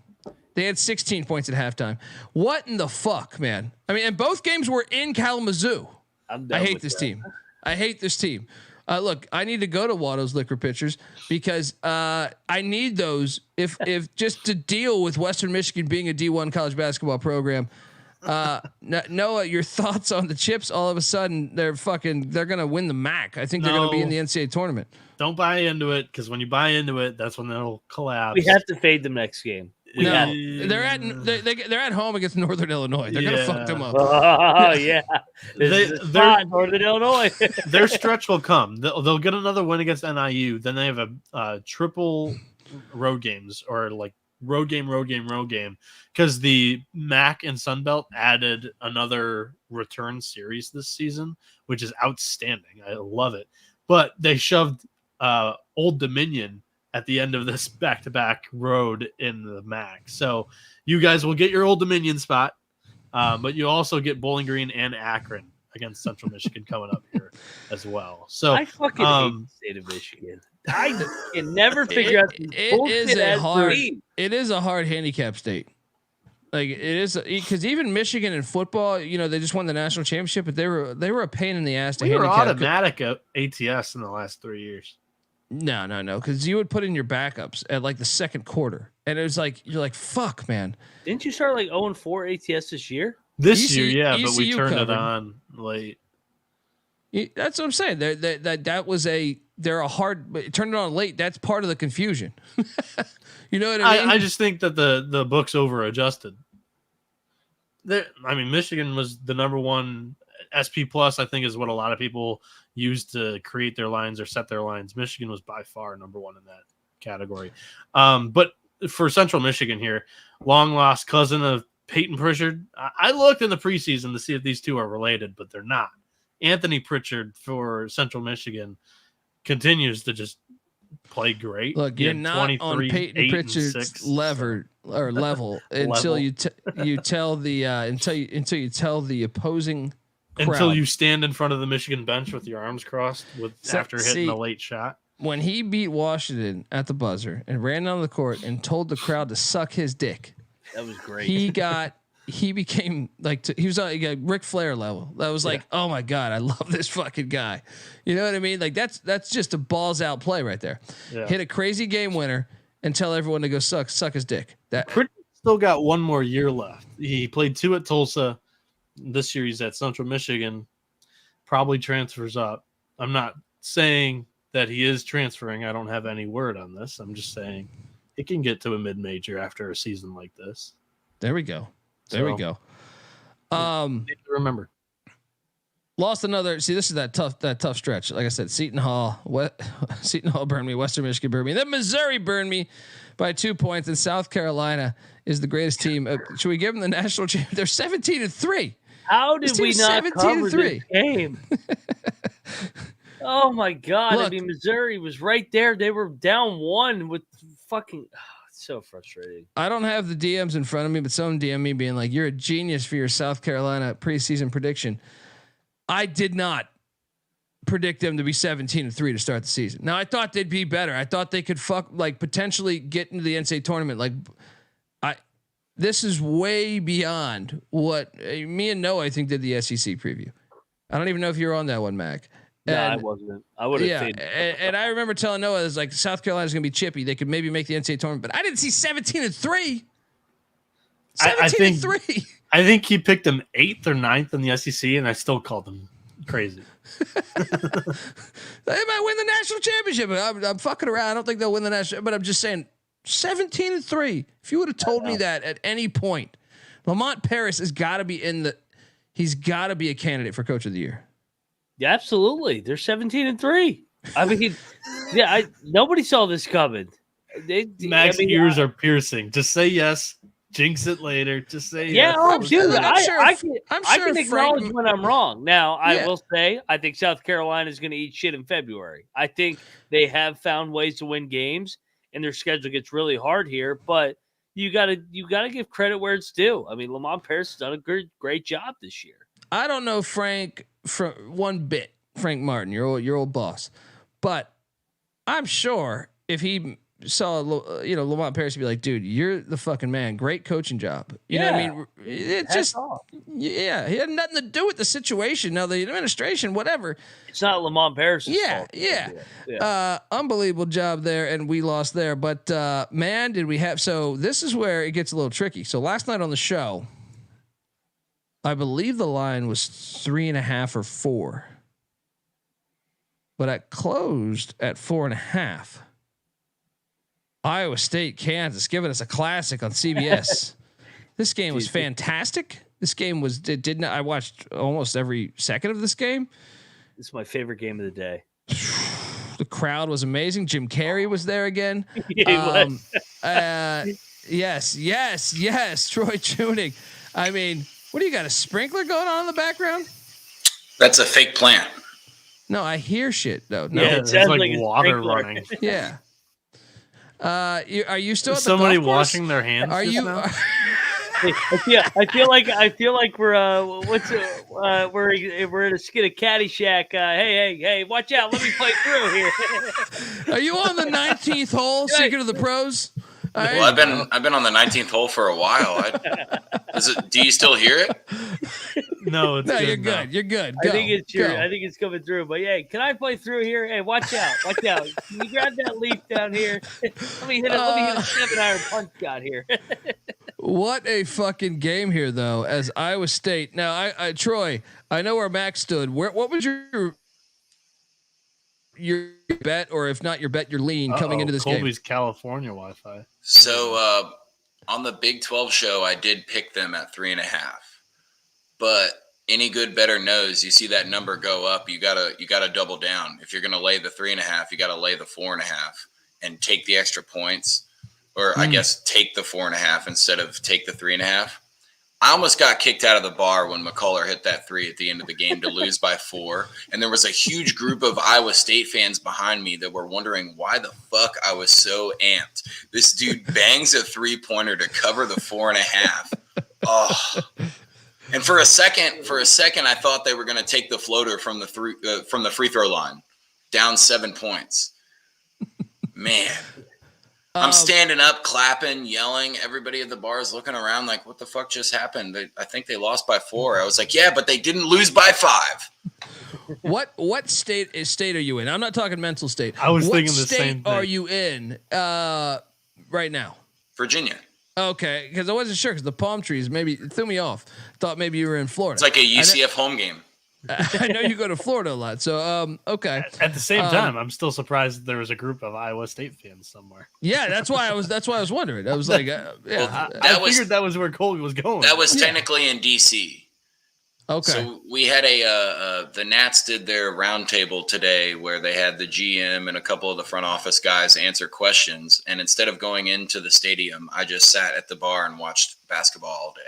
They had 16 points at halftime. What in the fuck, man? I mean, and both games were in Kalamazoo. I hate this team. Look, I need to go to Watto's Liquor Pitchers because I need those if just to deal with Western Michigan being a D1 college basketball program. Noah, your thoughts on the Chips? All of a sudden, they're gonna win the MAC. I think they're gonna be in the NCAA tournament. Don't buy into it, because when you buy into it, that's when they'll collapse. We have to fade them next game. They're at home against Northern Illinois. They're gonna fuck them up. Oh yeah, they're Northern Illinois. Their stretch will come. They'll get another win against NIU. Then they have a triple road games, or like road game, because the MAC and Sunbelt added another return series this season, which is outstanding. I love it. But they shoved Old Dominion at the end of this back-to-back road in the MAC. So you guys will get your Old Dominion spot, but you also get Bowling Green and Akron against Central Michigan coming up here as well. So I fucking hate the state of Michigan. I can never figure out it is a hard handicap state. Like it is, because even Michigan in football, they just won the national championship, but they were a pain in the ass to handicap. We were automatic ATS in the last 3 years. No, because you would put in your backups at like the second quarter, and it was like you're like, fuck, man. Didn't you start like 0-4 ATS this year? This year, yeah, but we turned it on late. That's what I'm saying. That was they're a hard. Turn it on late. That's part of the confusion. You know what I mean? I just think that the books over adjusted. Michigan was the number one SP plus. I think is what a lot of people use to create their lines or set their lines. Michigan was by far number one in that category. But for Central Michigan here, long lost cousin of Peyton Pritchard. I looked in the preseason to see if these two are related, but they're not. Anthony Pritchard for Central Michigan continues to just play great. Look, you're not on Peyton Pritchard's level until you tell the until you tell the opposing crowd. Until you stand in front of the Michigan bench with your arms crossed after hitting a late shot. When he beat Washington at the buzzer and ran down the court and told the crowd to suck his dick, that was great. He became like he was like a Ric Flair level. That was like, oh my God, I love this fucking guy. You know what I mean? Like that's just a balls out play right there. Yeah. Hit a crazy game winner and tell everyone to go suck his dick. That still got one more year left. He played 2 at Tulsa. This year he's at Central Michigan. Probably transfers up. I'm not saying that he is transferring. I don't have any word on this. I'm just saying it can get to a mid-major after a season like this. There we go. We go. Remember, lost another. See, this is that tough stretch. Like I said, Seton Hall burned me. Western Michigan burned me. Then Missouri burned me by 2 points. And South Carolina is the greatest team. Should we give them the national championship? They're 17-3. How did we not cover this game? Oh my God! Look, Missouri was right there. They were down 1 with fucking. So frustrating. I don't have the DMs in front of me, but someone DM me being like, "You're a genius for your South Carolina preseason prediction." I did not predict them to be 17-3 to start the season. Now I thought they'd be better. I thought they could potentially get into the NCAA tournament. This is way beyond what me and Noah I think did the SEC preview. I don't even know if you were on that one, Mac. No, I wasn't. I would have. Yeah, and I remember telling Noah, it was like South Carolina's going to be chippy. They could maybe make the NCAA tournament, but I didn't see 17-3. 17-3. I think he picked them 8th or 9th in the SEC, and I still called them crazy. They might win the national championship. I'm fucking around. I don't think they'll win the national, but I'm just saying 17-3. If you would have told me that at any point, Lamont Paris has got to be he's got to be a candidate for Coach of the Year. Yeah, absolutely. They're 17-3. I mean, nobody saw this coming. Mac's ears are piercing. Just say yes. Jinx it later. Just say yes. I can acknowledge when I'm wrong. Now, I will say, I think South Carolina is going to eat shit in February. I think they have found ways to win games, and their schedule gets really hard here. But you gotta give credit where it's due. I mean, Lamont Paris has done a great job this year. I don't know Frank from one bit, Frank Martin, your old boss, but I'm sure if he saw Lamont Paris be like, dude, you're the fucking man. Great coaching job. You know what I mean? It's just yeah, he had nothing to do with the situation. Now the administration, whatever. It's not Lamont Paris' fault. Yeah. Unbelievable job there, and we lost there. But man, did we have? So this is where it gets a little tricky. So last night on the show, I believe the line was 3.5 or 4, but it closed at 4.5. Iowa State, Kansas, giving us a classic on CBS. This game was fantastic. This game was I watched almost every second of this game. This is my favorite game of the day. The crowd was amazing. Jim Carrey was there again. Yes. Troy Chewning. I mean, what do you got? A sprinkler going on in the background? That's a fake plant. No, I hear shit though. No. Yeah, it sounds like a water sprinkler. running. Yeah. Are you still at the Somebody golf course? washing their hands? Are you? now? I feel like we're we're in a skit of Caddyshack. Hey, watch out! Let me play through here. Are you on the 19th hole, Secret of the Pros? Well, I've been on the 19th hole for a while. Do you still hear it? No, it's you're good. You're good. I think it's coming through. But hey, can I play through here? Hey, watch out! Can you grab that leaf down here? Let me hit a 7-iron punch shot here. What a fucking game here, though, as Iowa State. Now, Troy, I know where Max stood. What was your bet, or if not your bet, your lean coming into this Colby's game? California Wi-Fi. So on the Big 12 show, I did pick them at 3.5. But any good bettor knows, you see that number go up, you gotta double down. If you're gonna lay the 3.5, you gotta lay the 4.5 and take the extra points. Or I guess take the 4.5 instead of take the 3.5. I almost got kicked out of the bar when McCullough hit that 3 at the end of the game to lose by 4. And there was a huge group of Iowa State fans behind me that were wondering why the fuck I was so amped. This dude bangs a 3-pointer to cover the 4.5. Oh. And for a second, I thought they were going to take the floater from the free throw line, down 7 points. Man. I'm standing up, clapping, yelling. Everybody at the bar is looking around like, what the fuck just happened? I think they lost by 4. I was like, yeah, but they didn't lose by 5. What state are you in? I'm not talking mental state. I was thinking the state same thing. are you in right now? Virginia. Okay, because I wasn't sure because the palm trees maybe threw me off. Thought maybe you were in Florida. It's like a UCF home game. I know you go to Florida a lot, so okay. At the same time, I'm still surprised that there was a group of Iowa State fans somewhere. Yeah, that's why I was wondering. I was like, I figured that was where Colby was going. That was technically in DC. Okay. So we had the Nats did their roundtable today where they had the GM and a couple of the front office guys answer questions, and instead of going into the stadium, I just sat at the bar and watched basketball all day.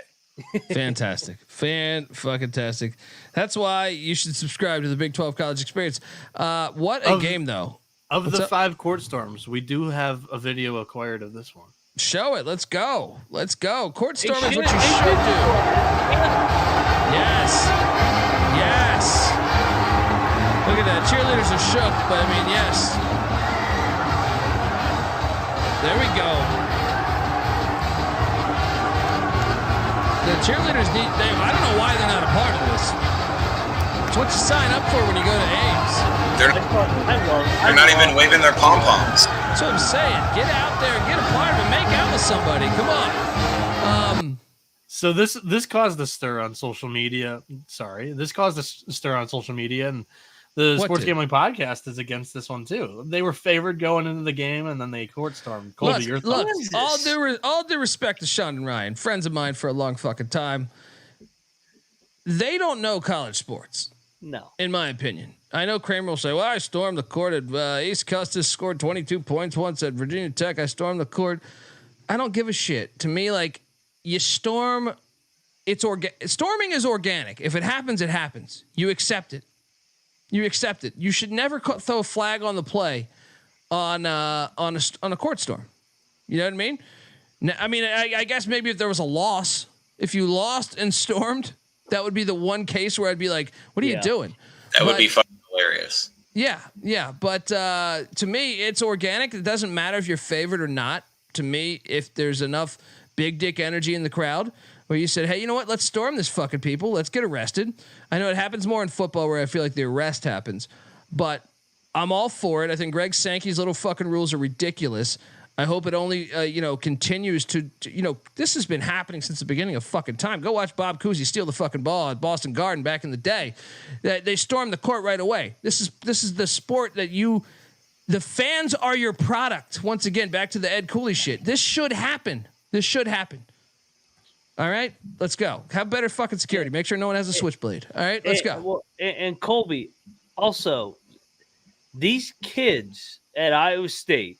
Fantastic. Fan-fucking-tastic. That's why you should subscribe to the Big 12 College Experience. What a game, though. Of the 5 court storms, we do have a video acquired of this one. Show it. Let's go. Court storm is what you should do. Yes. Look at that. Cheerleaders are shook, but I mean, yes. There we go. The cheerleaders I don't know why they're not a part of this. It's what you sign up for when you go to Ames. They're not even waving their pom-poms. That's what I'm saying. Get out there, get a part of it, make out with somebody. Come on. So this caused a stir on social media. This caused a stir on social media, and the Sports Gambling Podcast is against this one too. They were favored going into the game, and then they court stormed. Colby, your thoughts? All due respect to Sean and Ryan, friends of mine for a long fucking time. They don't know college sports. No, in my opinion. I know Kramer will say, "Well, I stormed the court at East Custis, scored 22 points once at Virginia Tech. I stormed the court." I don't give a shit. To me, like, you storm. Storming is organic. If it happens, it happens. You accept it. You should never throw a flag on the play on a court storm. You know what I mean? I guess maybe if there was a loss, if you lost and stormed, that would be the one case where I'd be like, "What are you doing?" That would be fucking hilarious. Yeah. But to me, it's organic. It doesn't matter if you're favored or not. To me, if there's enough big dick energy in the crowd where you said, hey, you know what? Let's storm this fucking people. Let's get arrested. I know it happens more in football where I feel like the arrest happens, but I'm all for it. I think Greg Sankey's little fucking rules are ridiculous. I hope it only, continues to, this has been happening since the beginning of fucking time. Go watch Bob Cousy steal the fucking ball at Boston Garden back in the day. They stormed the court right away. This is the sport that the fans are your product. Once again, back to the Ed Cooley shit. This should happen. All right, let's go. Have better fucking security. Make sure no one has a switchblade. All right, let's go. Well, and Colby, also, these kids at Iowa State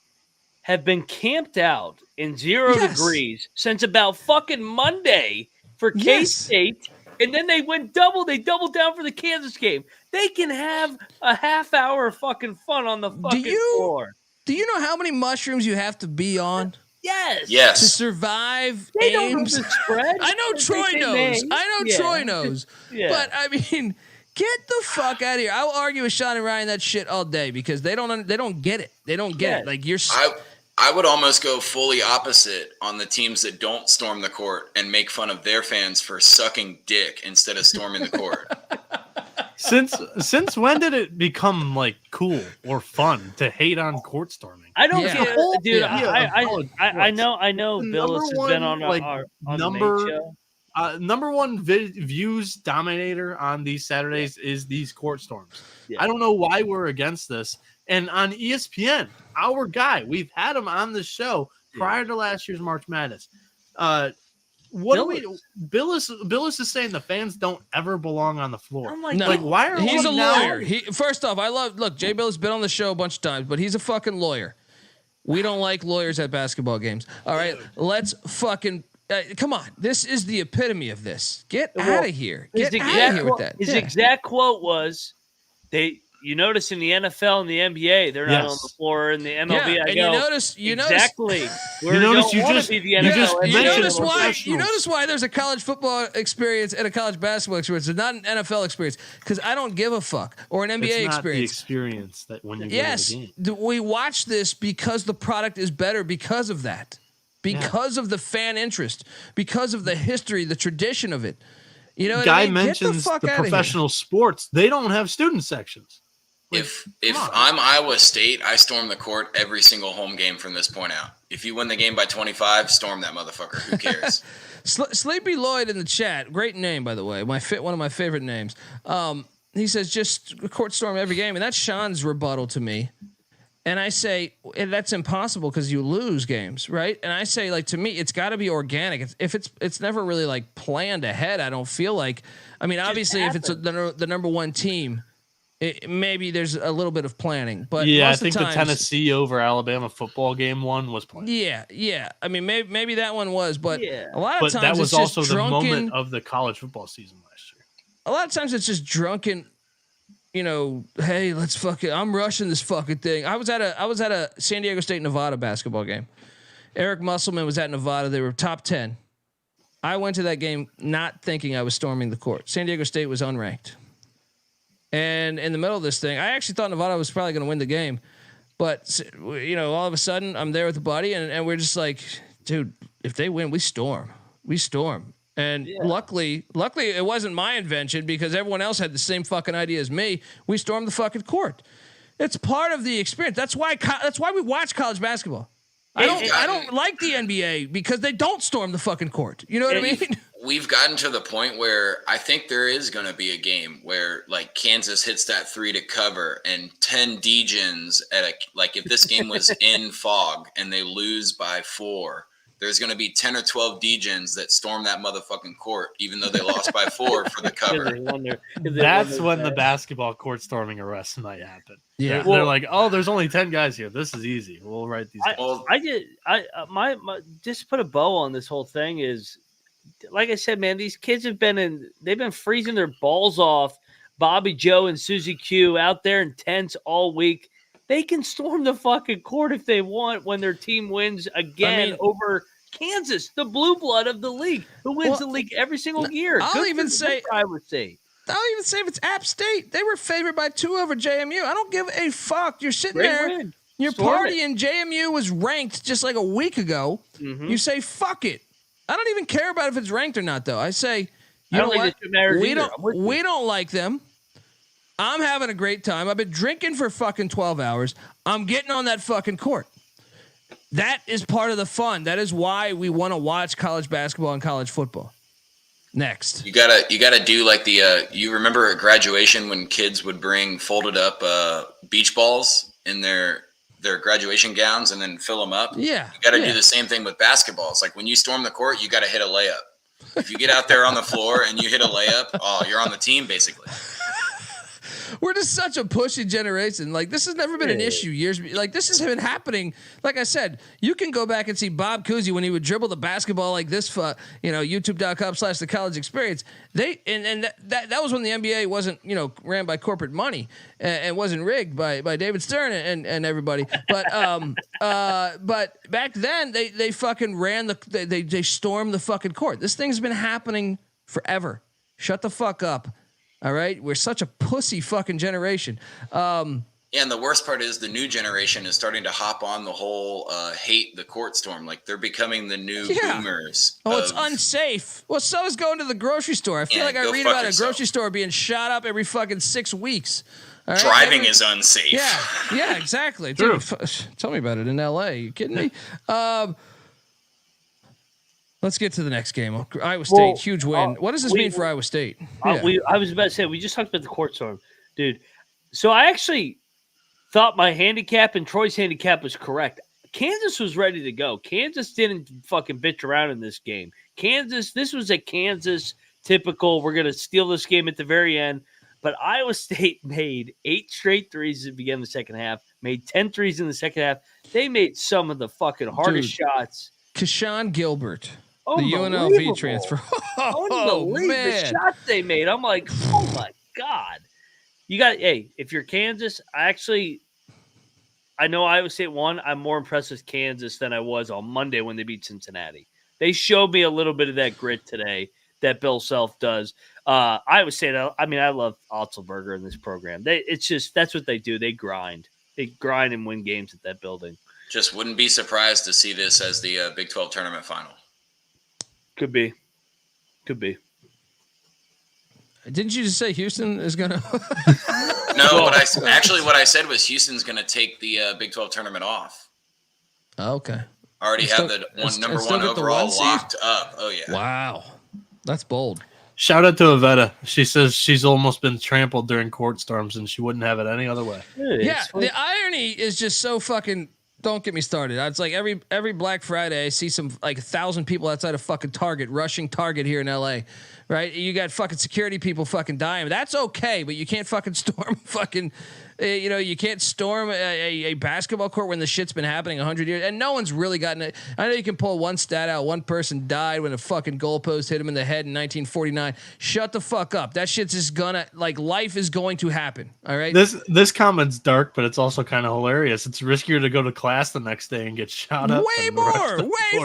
have been camped out in 0 degrees since about fucking Monday for K-State, and then they doubled down for the Kansas game. They can have a half hour of fucking fun on the fucking floor. Do you know how many mushrooms you have to be on? Yes. To survive they Ames. Don't know the spread. I know Troy knows. Troy knows. Yeah. But I mean, get the fuck out of here. I will argue with Sean and Ryan that shit all day because they don't get it. They don't get it. Like I would almost go fully opposite on the teams that don't storm the court and make fun of their fans for sucking dick instead of storming the court. Since when did it become like cool or fun to hate on court storming? I don't get it, dude. I know. Billis has been on on the main show. Number one views dominator on these Saturdays is these court storms. Yeah. I don't know why we're against this. And on ESPN, our guy, we've had him on the show prior to last year's March Madness. Billis is saying the fans don't ever belong on the floor. I'm like, why are he's a lawyer? First off, Jay Billis has been on the show a bunch of times, but he's a fucking lawyer. We don't like lawyers at basketball games. All right, let's fucking come on. This is the epitome of this. Get out of here. Get out of here with that. His exact quote was, You notice in the NFL and the NBA, they're not on the floor. In the MLB, you notice exactly. You notice why there's a college football experience and a college basketball experience, and not an NFL experience, because I don't give a fuck, or an NBA experience. The experience that when you go to the game. We watch this because the product is better because of that, because of the fan interest, because of the history, the tradition of it. You know, Guy mentions the professional sports; they don't have student sections. If I'm Iowa State, I storm the court every single home game from this point out. If you win the game by 25, storm that motherfucker. Who cares? Sleepy Lloyd in the chat, great name by the way, one of my favorite names. He says just court storm every game, and that's Sean's rebuttal to me. And I say that's impossible because you lose games, right? And I say, like, to me, it's got to be organic. It's never really like planned ahead. I don't feel like. I mean, obviously, if it's the number one team. Maybe there's a little bit of planning, but I think the Tennessee over Alabama football game one was planned. Yeah. I mean, maybe that one was, but a lot of times that was also the moment of the college football season last year. A lot of times it's just drunken. Hey, let's fucking. I'm rushing this fucking thing. I was at a San Diego State Nevada basketball game. Eric Musselman was at Nevada. They were top 10. I went to that game not thinking I was storming the court. San Diego State was unranked. And in the middle of this thing, I actually thought Nevada was probably going to win the game. But, all of a sudden, I'm there with a buddy, and we're just like, dude, if they win, we storm. And luckily, it wasn't my invention because everyone else had the same fucking idea as me. We stormed the fucking court. It's part of the experience. That's why we watch college basketball. I don't like the NBA because they don't storm the fucking court. You know what I mean? We've gotten to the point where I think there is going to be a game where like Kansas hits that 3 to cover and 10 Degens if this game was in fog and they lose by 4, there's going to be 10 or 12 Degens that storm that motherfucking court, even though they lost by 4 for the cover. That's when the basketball court storming arrests might happen. Yeah, they're like, oh, there's only 10 guys here. This is easy. We'll write these. My just put a bow on this whole thing is, like I said, man, these kids they've been freezing their balls off. Bobby Joe and Susie Q out there in tents all week. They can storm the fucking court if they want when their team wins again over Kansas, the blue blood of the league, who wins the league every single year. I'll even say, I would say, I'll even say if it's App State, they were favored by 2 over JMU. I don't give a fuck. You're sitting there, you're partying. JMU was ranked just like a week ago. Mm-hmm. You say fuck it. I don't even care about if it's ranked or not, though. I say, you know what? We don't like them. I'm having a great time. I've been drinking for fucking 12 hours. I'm getting on that fucking court. That is part of the fun. That is why we want to watch college basketball and college football. Next, you gotta do like the you remember at graduation when kids would bring folded up beach balls in their graduation gowns and then fill them up. Yeah, you gotta do the same thing with basketball. It's like when you storm the court, you gotta hit a layup. If you get out there on the floor and you hit a layup, you're on the team basically. We're just such a pushy generation. Like, this has never been an issue years. Like, this has been happening. Like I said, you can go back and see Bob Cousy when he would dribble the basketball like this for, youtube.com/the college experience. That was when the NBA wasn't, ran by corporate money and wasn't rigged by David Stern and everybody. But back then they fucking ran they stormed the fucking court. This thing's been happening forever. Shut the fuck up. All right, we're such a pussy fucking generation. And the worst part is the new generation is starting to hop on the whole hate the court storm. Like they're becoming the new boomers. Oh, it's unsafe. Well, so is going to the grocery store. I feel like I read about a grocery store being shot up every fucking 6 weeks. Right? Driving is unsafe. Yeah, exactly. Dude, tell me about it in LA. You kidding me? Let's get to the next game. Iowa State, huge win. What does this mean for Iowa State? I was about to say, we just talked about the court storm, dude. So I actually thought my handicap and Troy's handicap was correct. Kansas was ready to go. Kansas didn't fucking bitch around in this game. This was a Kansas typical, we're going to steal this game at the very end. But Iowa State made 8 straight threes at the beginning of the second half, made 10 threes in the second half. They made some of the fucking hardest shots. Keshawn Gilbert. The UNLV transfer. Unbelievable. The shots they made. I'm like, oh my God. If you're Kansas, I know Iowa State won. I'm more impressed with Kansas than I was on Monday when they beat Cincinnati. They showed me a little bit of that grit today that Bill Self does. Iowa State, I love Otzelberger in this program. That's what they do. They grind. They grind and win games at that building. Just wouldn't be surprised to see this as the Big 12 tournament final. Could be. Didn't you just say Houston is going to? No, what I said was Houston's going to take the Big 12 tournament off. Oh, okay. Already have the number one overall locked up. Oh, yeah. Wow. That's bold. Shout out to Avetta. She says she's almost been trampled during court storms and she wouldn't have it any other way. Yeah, the irony is just so fucking. Don't get me started. It's like every Black Friday, I see some 1,000 people outside of fucking Target, rushing Target here in LA, right? You got fucking security people fucking dying. That's okay, but you can't fucking storm fucking, you can't storm a basketball court when the shit's been happening 100 years. And no one's really gotten it. I know you can pull one stat out. One person died when a fucking goalpost hit him in the head in 1949. Shut the fuck up. That shit's just gonna, life is going to happen. All right. This comment's dark, but it's also kind of hilarious. It's riskier to go to class the next day and get shot up. Way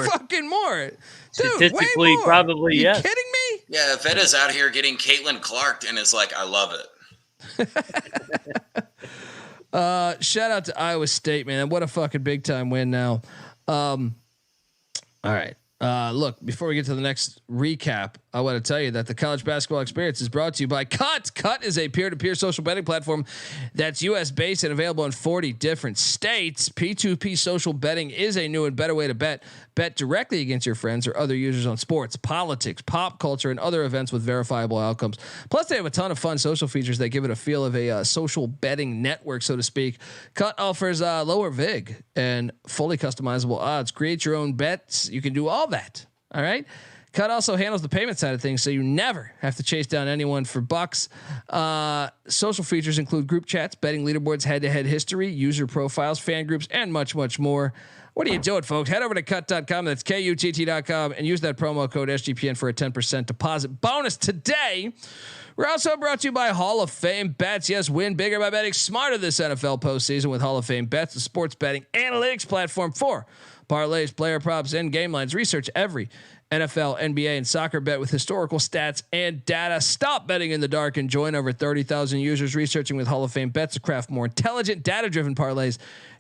fucking more. Dude, statistically, probably, yes. You kidding me? Yeah, Vetta's out here getting Caitlin Clark and is like, I love it. Shout out to Iowa State, man. What a fucking big time win now. All right. Look, before we get to the next recap, I want to tell you that the college basketball experience is brought to you by Cut. Cut is a peer-to-peer social betting platform that's U.S. based and available in 40 different states. P2P social betting is a new and better way to bet. Bet directly against your friends or other users on sports, politics, pop culture, and other events with verifiable outcomes. Plus, they have a ton of fun social features that give it a feel of a social betting network, so to speak. Cut offers lower VIG and fully customizable odds. Create your own bets. You can do all that. All right. Cut also handles the payment side of things, so you never have to chase down anyone for bucks. Social features include group chats, betting leaderboards, head-to-head history, user profiles, fan groups, and much, much more. What are you doing, folks? Head over to cut.com. That's KUTT.com and use that promo code SGPN for a 10% deposit bonus today. We're also brought to you by Hall of Fame Bets. Yes, win bigger by betting smarter this NFL postseason with Hall of Fame Bets, the sports betting analytics platform for parlays, player props, and game lines. Research every NFL, NBA, and soccer bet with historical stats and data. Stop betting in the dark and join over 30,000 users researching with Hall of Fame bets to craft more intelligent, data-driven parlays.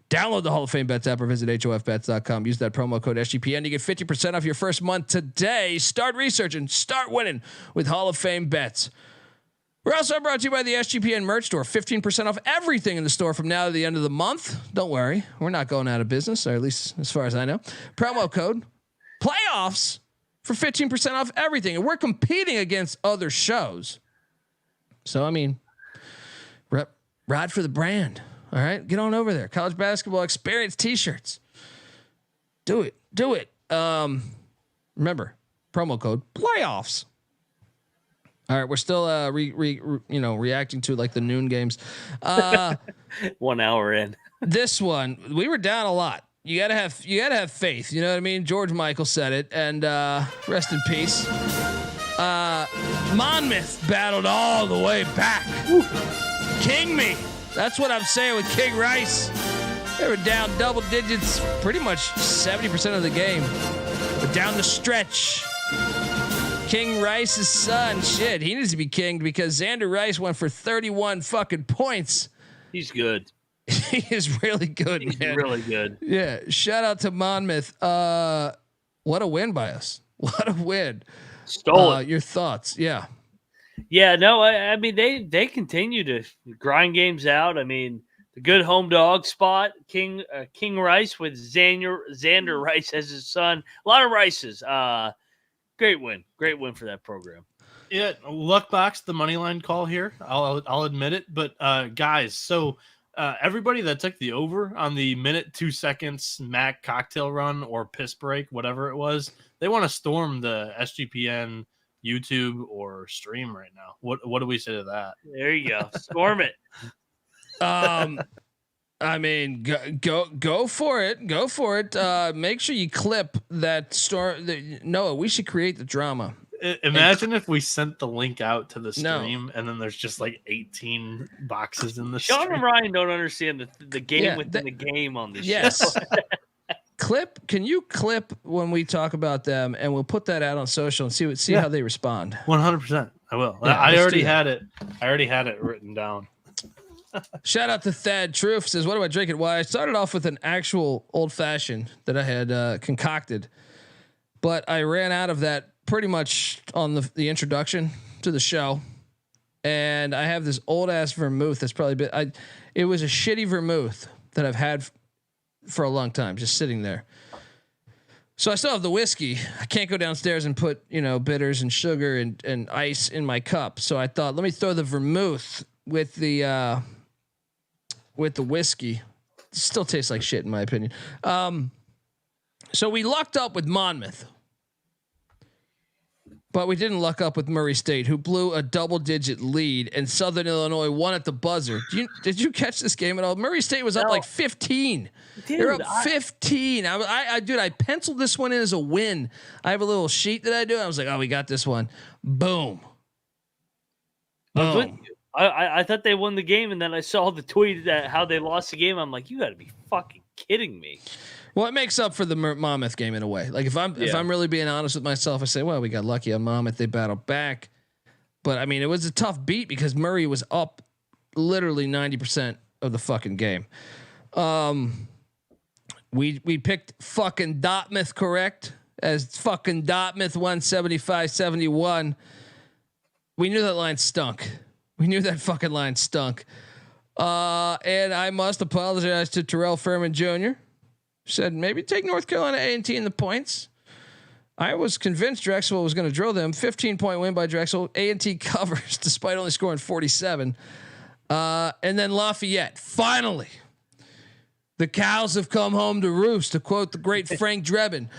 Download the Hall of Fame Bets app or visit HOFBets.com. Use that promo code SGPN to get 50% off your first month today. Start researching, start winning with Hall of Fame Bets. We're also brought to you by the SGPN merch store. 15% off everything in the store from now to the end of the month. Don't worry, we're not going out of business, or at least as far as I know. Promo code playoffs for 15% off everything. And we're competing against other shows. So, I mean, ride for the brand. All right. Get on over there. College basketball experience t-shirts. Do it. Do it. Remember, promo code playoffs. All right. We're still, reacting to like the noon games. 1 hour in. This one, we were down a lot. You gotta have faith. You know what I mean? George Michael said it, and rest in peace. Monmouth battled all the way back. Woo. King me. That's what I'm saying with King Rice. They were down double digits pretty much 70% of the game. But down the stretch, King Rice's son, shit, he needs to be kinged because Xander Rice went for 31 fucking points. He's good. He is really good, He's man. really good. Yeah. Shout out to Monmouth. What a win by us. What a win. Stole it. Your thoughts. Yeah. Yeah, no, I mean they continue to grind games out. I mean, the good home dog spot, King Rice with Xander Rice as his son. A lot of Rices. Great win for that program. Yeah, luck box the money line call here. I'll admit it, but guys, so everybody that took the over on the minute 2 seconds Mac cocktail run or piss break, whatever it was, they want to storm the SGPN YouTube or stream right now. What do we say to that? There you go. Storm it. I mean, go for it. Go for it. Make sure you clip that story. Noah, we should create the drama. Imagine if we sent the link out to the stream and then there's just like 18 boxes in the Sean stream. and Ryan don't understand the game within the game on this yes. show. Can you clip when we talk about them, and we'll put that out on social and see how they respond. 100%. I will. Yeah, I already had it. I already had it written down. Shout out to Thad Truth says, "What do I drink it? Why?" I started off with an actual old fashioned that I had concocted, but I ran out of that pretty much on the introduction to the show, and I have this old ass vermouth that's probably been. It was a shitty vermouth that I've had for a long time, just sitting there. So I still have the whiskey. I can't go downstairs and put, bitters and sugar and ice in my cup. So I thought, let me throw the vermouth with the whiskey. It still tastes like shit in my opinion. So we lucked up with Monmouth, but we didn't luck up with Murray State, who blew a double-digit lead, and Southern Illinois won at the buzzer. Did you catch this game at all? Murray State was up like 15. They're up 15. I penciled this one in as a win. I have a little sheet that I do. I was like, oh, we got this one. Boom. I thought they won the game, and then I saw the tweet that how they lost the game. I'm like, you got to be fucking kidding me. Well, it makes up for the Monmouth game in a way. Like if I'm really being honest with myself, I say, well, we got lucky on Monmouth. They battled back, but I mean, it was a tough beat because Murray was up literally 90% of the fucking game. We picked fucking Dartmouth correct as fucking Dartmouth 175-71. We knew that line stunk. We knew that fucking line stunk. And I must apologize to Terrell Furman Jr. Said maybe take North Carolina A&T in the points. I was convinced Drexel was going to drill them. 15-point win by Drexel. A&T covers despite only scoring 47. And then Lafayette. Finally, the cows have come home to roost, to quote the great Frank Drebin.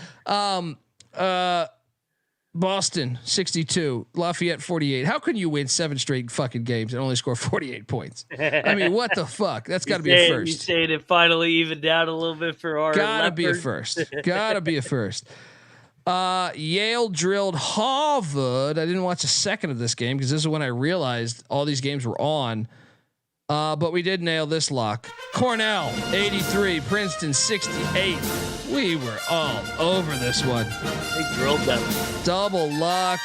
Boston 62, Lafayette 48. How can you win 7 straight fucking games and only score 48 points? I mean, what the fuck? That's got to be a first. You saying it finally evened out a little bit for our Gotta be a first. Gotta be a first. Yale drilled Harvard. I didn't watch a second of this game because this is when I realized all these games were on. But we did nail this lock. Cornell 83, Princeton 68. We were all over this one. They drilled them. Double lock.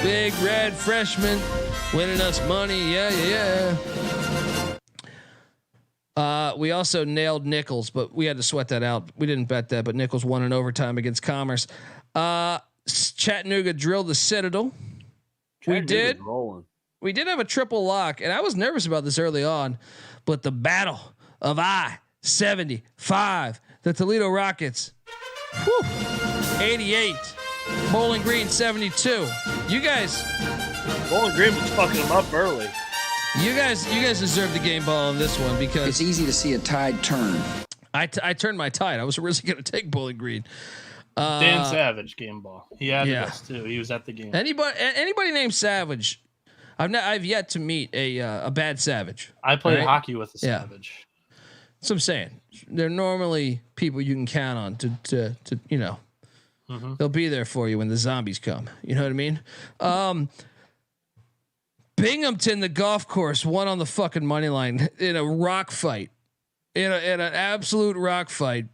Big red freshman winning us money. Yeah. We also nailed Nichols, but we had to sweat that out. We didn't bet that, but Nichols won in overtime against Commerce. Chattanooga drilled the Citadel. We did have a triple lock, and I was nervous about this early on, but the battle of I-75, the Toledo Rockets, 88, Bowling Green 72. You guys, Bowling Green was fucking them up early. You guys deserve the game ball on this one because it's easy to see a tide turn. I turned my tide. I was originally going to take Bowling Green. Dan Savage game ball. He had us too. He was at the game. Anybody named Savage? I've yet to meet a bad Savage. I played hockey with a Savage. That's what I'm saying. They're normally people you can count on to they'll be there for you when the zombies come. You know what I mean? Binghamton, the golf course, won on the fucking money line in a rock fight, in an absolute rock fight.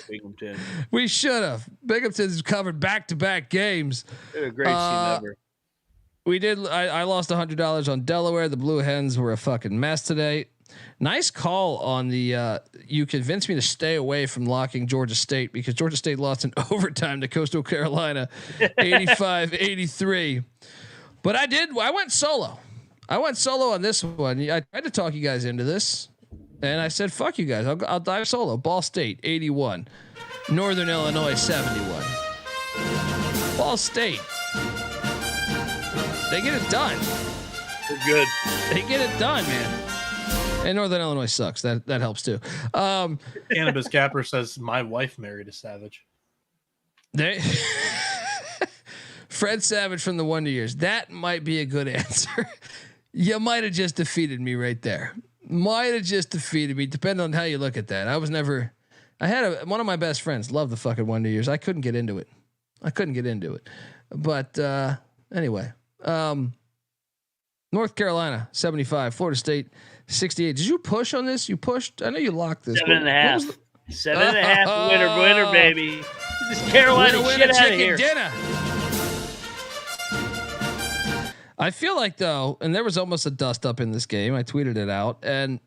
Binghamton. We should have. Binghamton's covered back-to-back games. They're a great team ever. We did. I lost $100 on Delaware. The Blue Hens were a fucking mess today. Nice call on the. You convinced me to stay away from locking Georgia State because Georgia State lost in overtime to Coastal Carolina, 85-83. But I went solo. I went solo on this one. I tried to talk you guys into this, and I said, "Fuck you guys. I'll dive solo." Ball State 81, Northern Illinois 71. Ball State. They get it done. They're good. They get it done, man. And Northern Illinois sucks. That helps too. Cannabis Capper says my wife married a Savage. Fred Savage from the Wonder Years. That might be a good answer. You might have just defeated me right there. Might have just defeated me, depending on how you look at that. I had one of my best friends loved the fucking Wonder Years. I couldn't get into it. But anyway, North Carolina 75, Florida State 68. Did you push on this? You pushed. I know you locked this. 7.5. 7.5 winner, baby. This Carolina winner, shit out of here. Dinner. I feel like though, and there was almost a dust up in this game. I tweeted it out, and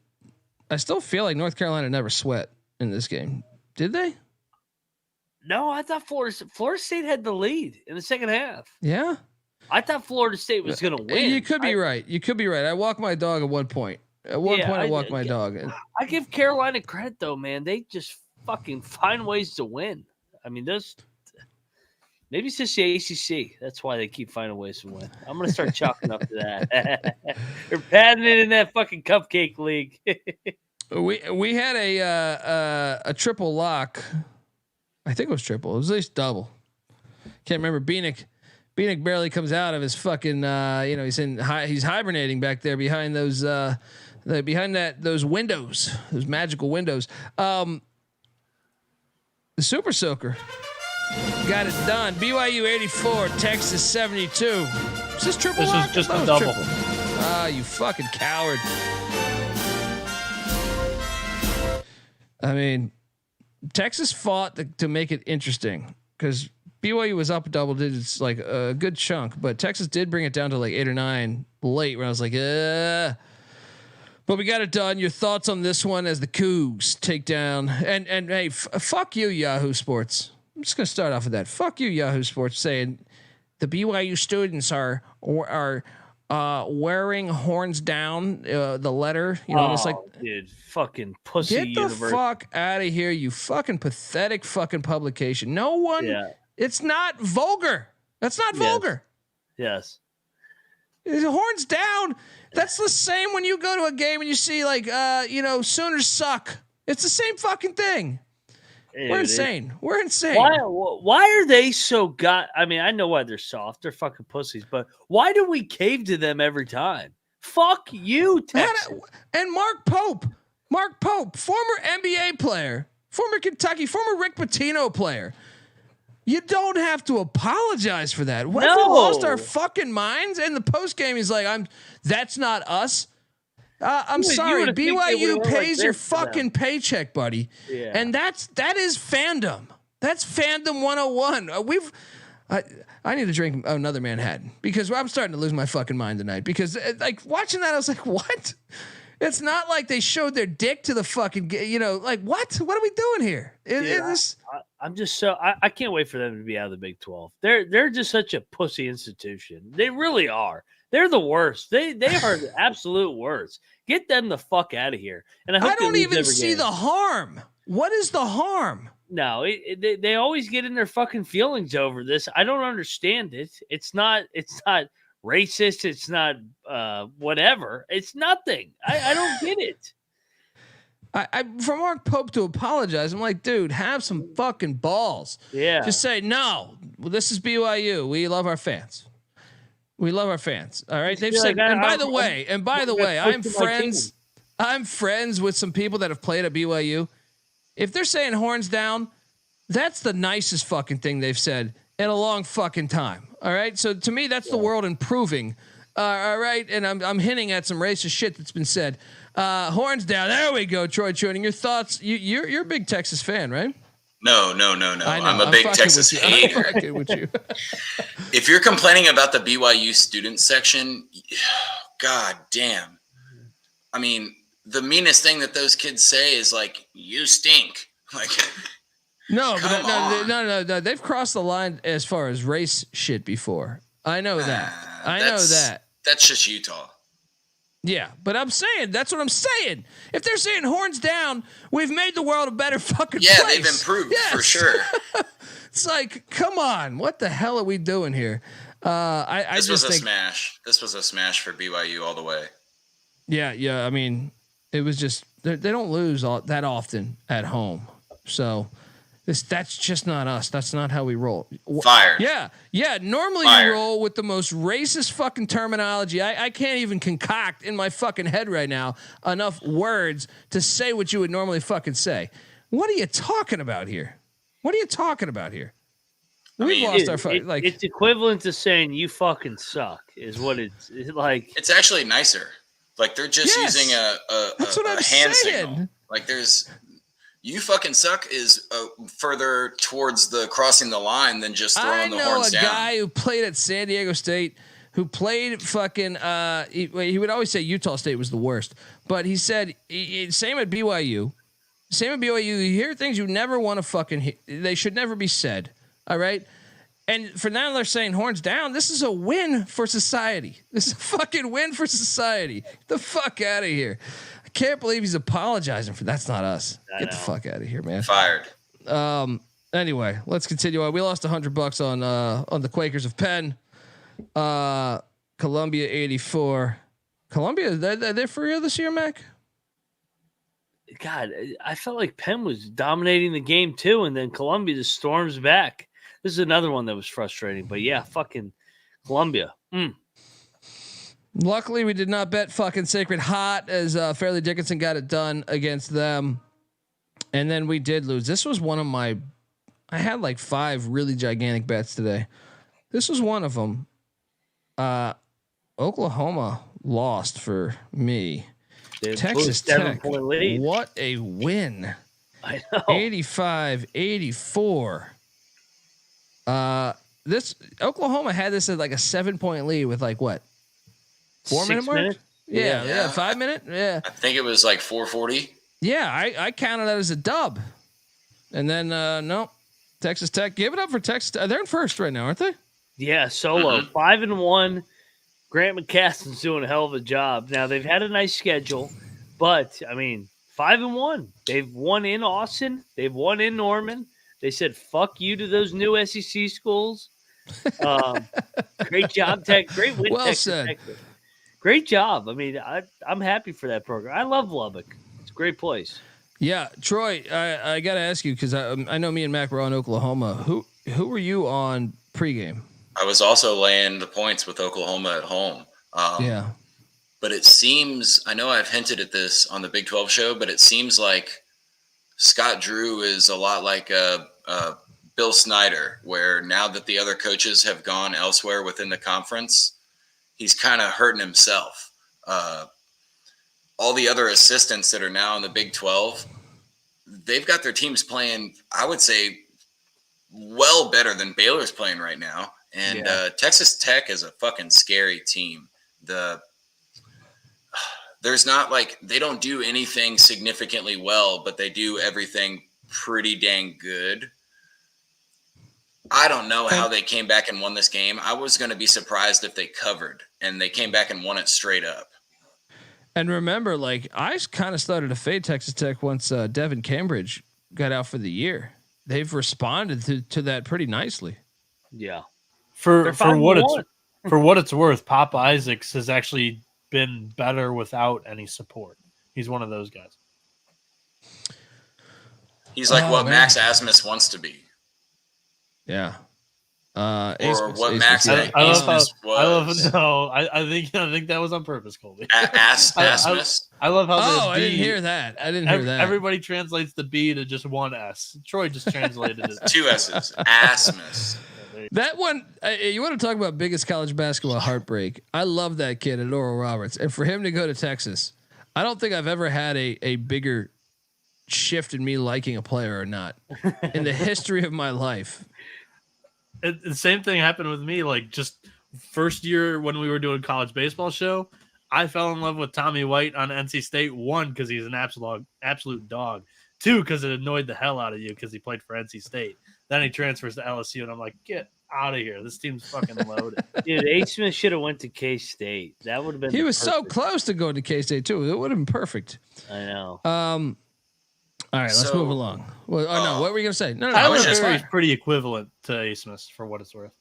I still feel like North Carolina never sweat in this game. Did they? No, I thought Florida State had the lead in the second half. Yeah. I thought Florida State was going to win. You could be right. I walked my dog at one point. At one point, I walked my dog. I give Carolina credit though, man. They just fucking find ways to win. I mean, maybe it's just the ACC. That's why they keep finding ways to win. I'm gonna start chalking up to that. They're patented in that fucking cupcake league. we had a triple lock. I think it was triple. It was at least double. Can't remember. Bieniek barely comes out of his fucking. He's hibernating back there behind those. Those windows, those magical windows. The Super Soaker got it done. BYU 84, Texas 72. Is this triple? This lock? is just a double. You fucking coward. I mean, Texas fought to make it interesting because BYU was up double digits like a good chunk, but Texas did bring it down to like 8 or 9 late when I was like, But we got it done. Your thoughts on this one as the Cougs take down and hey, fuck you, Yahoo Sports. I'm just gonna start off with that. Fuck you, Yahoo Sports, saying the BYU students are wearing horns down. The letter, it's like, dude, fucking pussy. Get the fuck out of here, you fucking pathetic fucking publication. No one. Yeah. It's not vulgar. That's not vulgar. Yes. Horns down. That's the same when you go to a game and you see like Sooners suck. It's the same fucking thing. We're insane. We're insane. Why are they so I mean, I know why they're soft. They're fucking pussies. But why do we cave to them every time? Fuck you, Texas. And Mark Pope, former NBA player, former Kentucky, former Rick Pitino player. You don't have to apologize for that. What, we lost our fucking minds? And the post game, he's like, that's not us. I'm sorry. BYU pays your fucking them. paycheck, buddy. Yeah. And that is fandom. That's fandom 101. I need to drink another Manhattan because I'm starting to lose my fucking mind tonight. Because like watching that, I was like, what? It's not like they showed their dick to the fucking, like what? What are we doing here? I'm just I can't wait for them to be out of the Big 12. They're just such a pussy institution. They really are. They're the worst. They are the absolute worst. Get them the fuck out of here. And I don't even see the harm. What is the harm? No, they always get in their fucking feelings over this. I don't understand it. It's not racist. It's not whatever. It's nothing. I don't get it. For Mark Pope to apologize, I'm like, dude, have some fucking balls. Yeah. Just say, no, well, this is BYU. We love our fans. We love our fans. All right. They've said, and by the way, I'm friends with some people that have played at BYU. If they're saying horns down, that's the nicest fucking thing they've said in a long fucking time. All right. So to me, that's the world improving. All right. And I'm hinting at some racist shit that's been said. Horns down. There we go. Troy Chewning. Your thoughts. You're a big Texas fan, right? No. I'm a big Texas hater. I'm with you. If you're complaining about the BYU student section, god damn. I mean, the meanest thing that those kids say is like, "You stink." Like, no. They've crossed the line as far as race shit before. I know that. I know that. That's just Utah. Yeah, but I'm saying that's what I'm saying. If they're saying horns down, we've made the world a better fucking place. Yeah, they've improved for sure. It's like, come on, what the hell are we doing here? This was a smash. This was a smash for BYU all the way. Yeah. I mean, it was just they don't lose that often at home, so. That's just not us. That's not how we roll. Fired. Yeah. Normally you roll with the most racist fucking terminology. I can't even concoct in my fucking head right now enough words to say what you would normally fucking say. What are you talking about here? We've lost our fucking like. It's equivalent to saying you fucking suck. Is what it's like. It's actually nicer. Like they're just using a hand signal. Like there's. You fucking suck is further towards the crossing the line than just throwing the horns down. I know a guy who played at San Diego State, who played fucking. He would always say Utah State was the worst, but he said same at BYU. You hear things you never want to fucking hear. They should never be said. All right. And for now they're saying horns down. This is a win for society. This is a fucking win for society. Get the fuck out of here. I can't believe he's apologizing for that's not us. Get the fuck out of here, man. Fired. Anyway, let's continue on. We lost $100 on the Quakers of Penn. Columbia 84. Columbia, they're for real this year, Mac? God, I felt like Penn was dominating the game too, and then Columbia just storms back. This is another one that was frustrating, but yeah, fucking Columbia. Luckily, we did not bet fucking Sacred Hot as Fairleigh Dickinson got it done against them. And then we did lose. This was one of I had like 5 really gigantic bets today. This was one of them. Oklahoma lost for me. Texas Tech. What a win. I know. 85-84. This Oklahoma had this at like a 7-point lead with like what? 4-minute mark? Minutes? Yeah. 5 minute. Yeah. I think it was like 4:40. Yeah. I counted that as a dub. And then, no, Texas Tech, give it up for Texas. They're in first right now, aren't they? Yeah. Solo 5-1. Grant McCaston's doing a hell of a job. Now they've had a nice schedule, but I mean, 5-1. They've won in Austin. They've won in Norman. They said, fuck you to those new SEC schools. Great job, Tech. Great win, well Texas said. Tech. Great job. I mean, I'm happy for that program. I love Lubbock. It's a great place. Yeah, Troy, I got to ask you because I know me and Mac were on Oklahoma. Who were you on pregame? I was also laying the points with Oklahoma at home. Yeah. But it seems, I know I've hinted at this on the Big 12 show, but it seems like Scott Drew is a lot like Bill Snyder, where now that the other coaches have gone elsewhere within the conference, he's kind of hurting himself. all the other assistants that are now in the Big 12, they've got their teams playing, I would say, well better than Baylor's playing right now. And Texas Tech is a fucking scary team. There's not like, they don't do anything significantly well, but they do everything pretty dang good. I don't know how they came back and won this game. I was going to be surprised if they covered, and they came back and won it straight up. And remember, like, I kind of started to fade Texas Tech once Devin Cambridge got out for the year. They've responded to that pretty nicely. Yeah. For what it's worth, Pop Isaacs has actually been better without any support. He's one of those guys. He's like what Max Asmus wants to be. Yeah. Or what Max Asmus was. I think that was on purpose, Colby. Asmus. I love how I didn't hear that. Everybody translates the B to just one S. Troy just translated it. 2 S's. Asmus. That one, you want to talk about biggest college basketball heartbreak. I love that kid at Oral Roberts. And for him to go to Texas, I don't think I've ever had a bigger shift in me liking a player or not in the history of my life. The same thing happened with me. Like, just first year when we were doing college baseball show, I fell in love with Tommy White on NC State. 1, because he's an absolute dog. 2, because it annoyed the hell out of you because he played for NC State. Then he transfers to LSU, and I'm like, get out of here. This team's fucking loaded. Dude, A. Smith should have went to K-State. That would have been. He was so close to going to K-State too. It would have been perfect. I know. All right, let's move along. Well, no, what were you gonna say? No, Tyler Perry's pretty equivalent to A. Smith for what it's worth.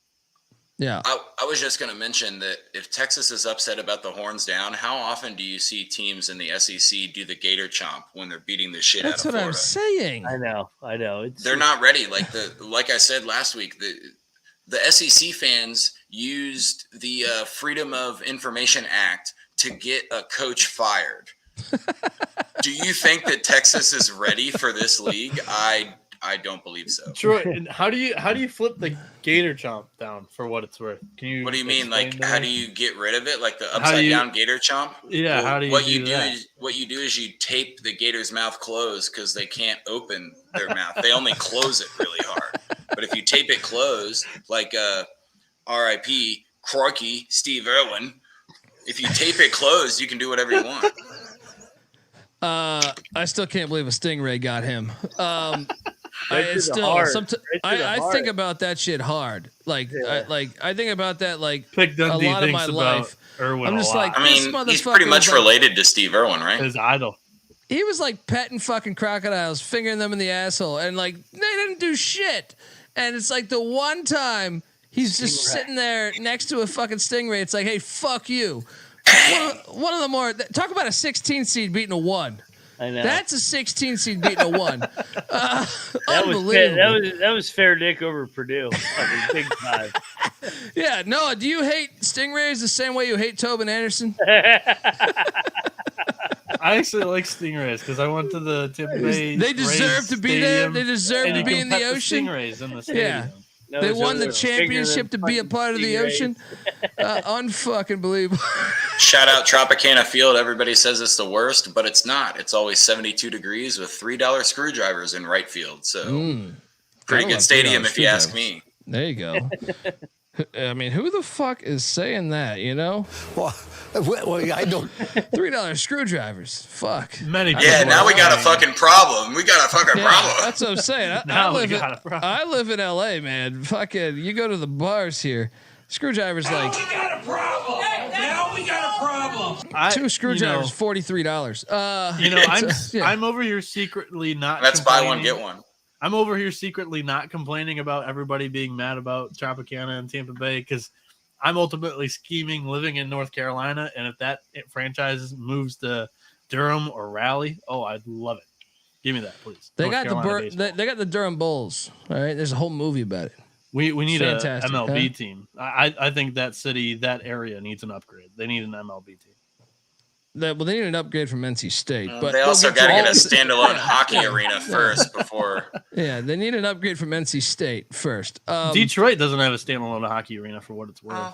Yeah. I was just going to mention that if Texas is upset about the horns down, how often do you see teams in the SEC do the gator chomp when they're beating the shit out of Florida? That's what I'm saying. I know. They're not ready. Like I said last week, the SEC fans used the Freedom of Information Act to get a coach fired. Do you think that Texas is ready for this league? I don't believe so. Troy, and how do you flip the gator chomp down for what it's worth? Can you? What do you mean? Like, how do you get rid of it? Like the upside down gator chomp? Yeah. Well, how do you? What you do is you tape the gator's mouth closed because they can't open their mouth. They only close it really hard. But if you tape it closed, like R.I.P. Croaky Steve Irwin, if you tape it closed, you can do whatever you want. I still can't believe a stingray got him. I think about that shit hard. Like, I think about that like Pick a lot of my life. Irwin I'm just like, I mean, he's pretty much related to Steve Irwin, right? His idol. He was like petting fucking crocodiles, fingering them in the asshole, and like they didn't do shit. And it's like the one time he's just sitting there next to a fucking stingray. It's like, hey, fuck you. One of the more talk about a 16 seed beating a 1. I know. That's a 16 seed beating a 1. That was fair dick over Purdue. I mean, big time. Yeah, Noah, do you hate stingrays the same way you hate Tobin Anderson? I actually like stingrays because I went to the Tampa Bay. They deserve to be there. They deserve to be in the ocean. Stingrays in the stadium. Yeah. They won the championship to be a part of the ocean. Unfucking believable. Shout out Tropicana Field. Everybody says it's the worst, but it's not. It's always 72 degrees with $3 screwdrivers in right field. So pretty good stadium if you ask me. There you go. I mean, who the fuck is saying that, you know? Well, I don't. $3 screwdrivers. Fuck. Yeah, now we got a fucking problem. We got a fucking problem. That's what I'm saying. I live in LA, man. Fucking, you go to the bars here. Screwdrivers like. Now we got a problem. Now we got a problem. 2 screwdrivers, $43. I'm over here secretly not. Let's buy one, get one. I'm over here secretly not complaining about everybody being mad about Tropicana and Tampa Bay because I'm ultimately scheming living in North Carolina, and if that franchise moves to Durham or Raleigh, I'd love it. Give me that, please. They got the Durham Bulls. All right, there's a whole movie about it. We need an MLB team. I think that city, that area needs an upgrade. They need an MLB team. They need an upgrade from NC State, but they also got to get a standalone hockey arena first before. Yeah, they need an upgrade from NC State first. Detroit doesn't have a standalone hockey arena for what it's worth.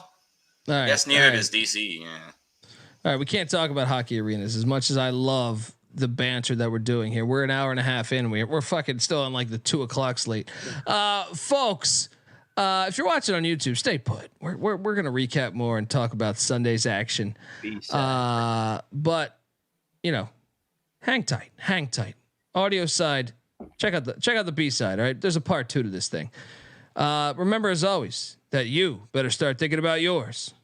Yes, neither does DC. Yeah. All right, we can't talk about hockey arenas as much as I love the banter that we're doing here. We're an hour and a half in. We're fucking still on like the 2:00 slate, folks. If you're watching on YouTube, stay put. We're gonna recap more and talk about Sunday's action. But hang tight. Audio side, check out the B side. All right, there's a part 2 to this thing. Remember, as always, that you better start thinking about yours.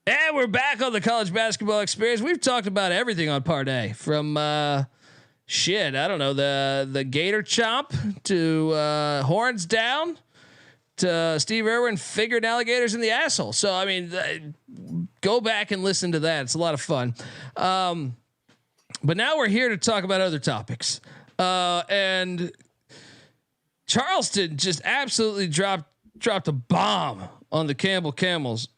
And we're back on the college basketball experience. We've talked about everything on part A, from I don't know, the Gator Chomp to horns down to Steve Irwin figured alligators in the asshole. So I mean, go back and listen to that. It's a lot of fun. But now we're here to talk about other topics. And Charleston just absolutely dropped a bomb on the Campbell Camels,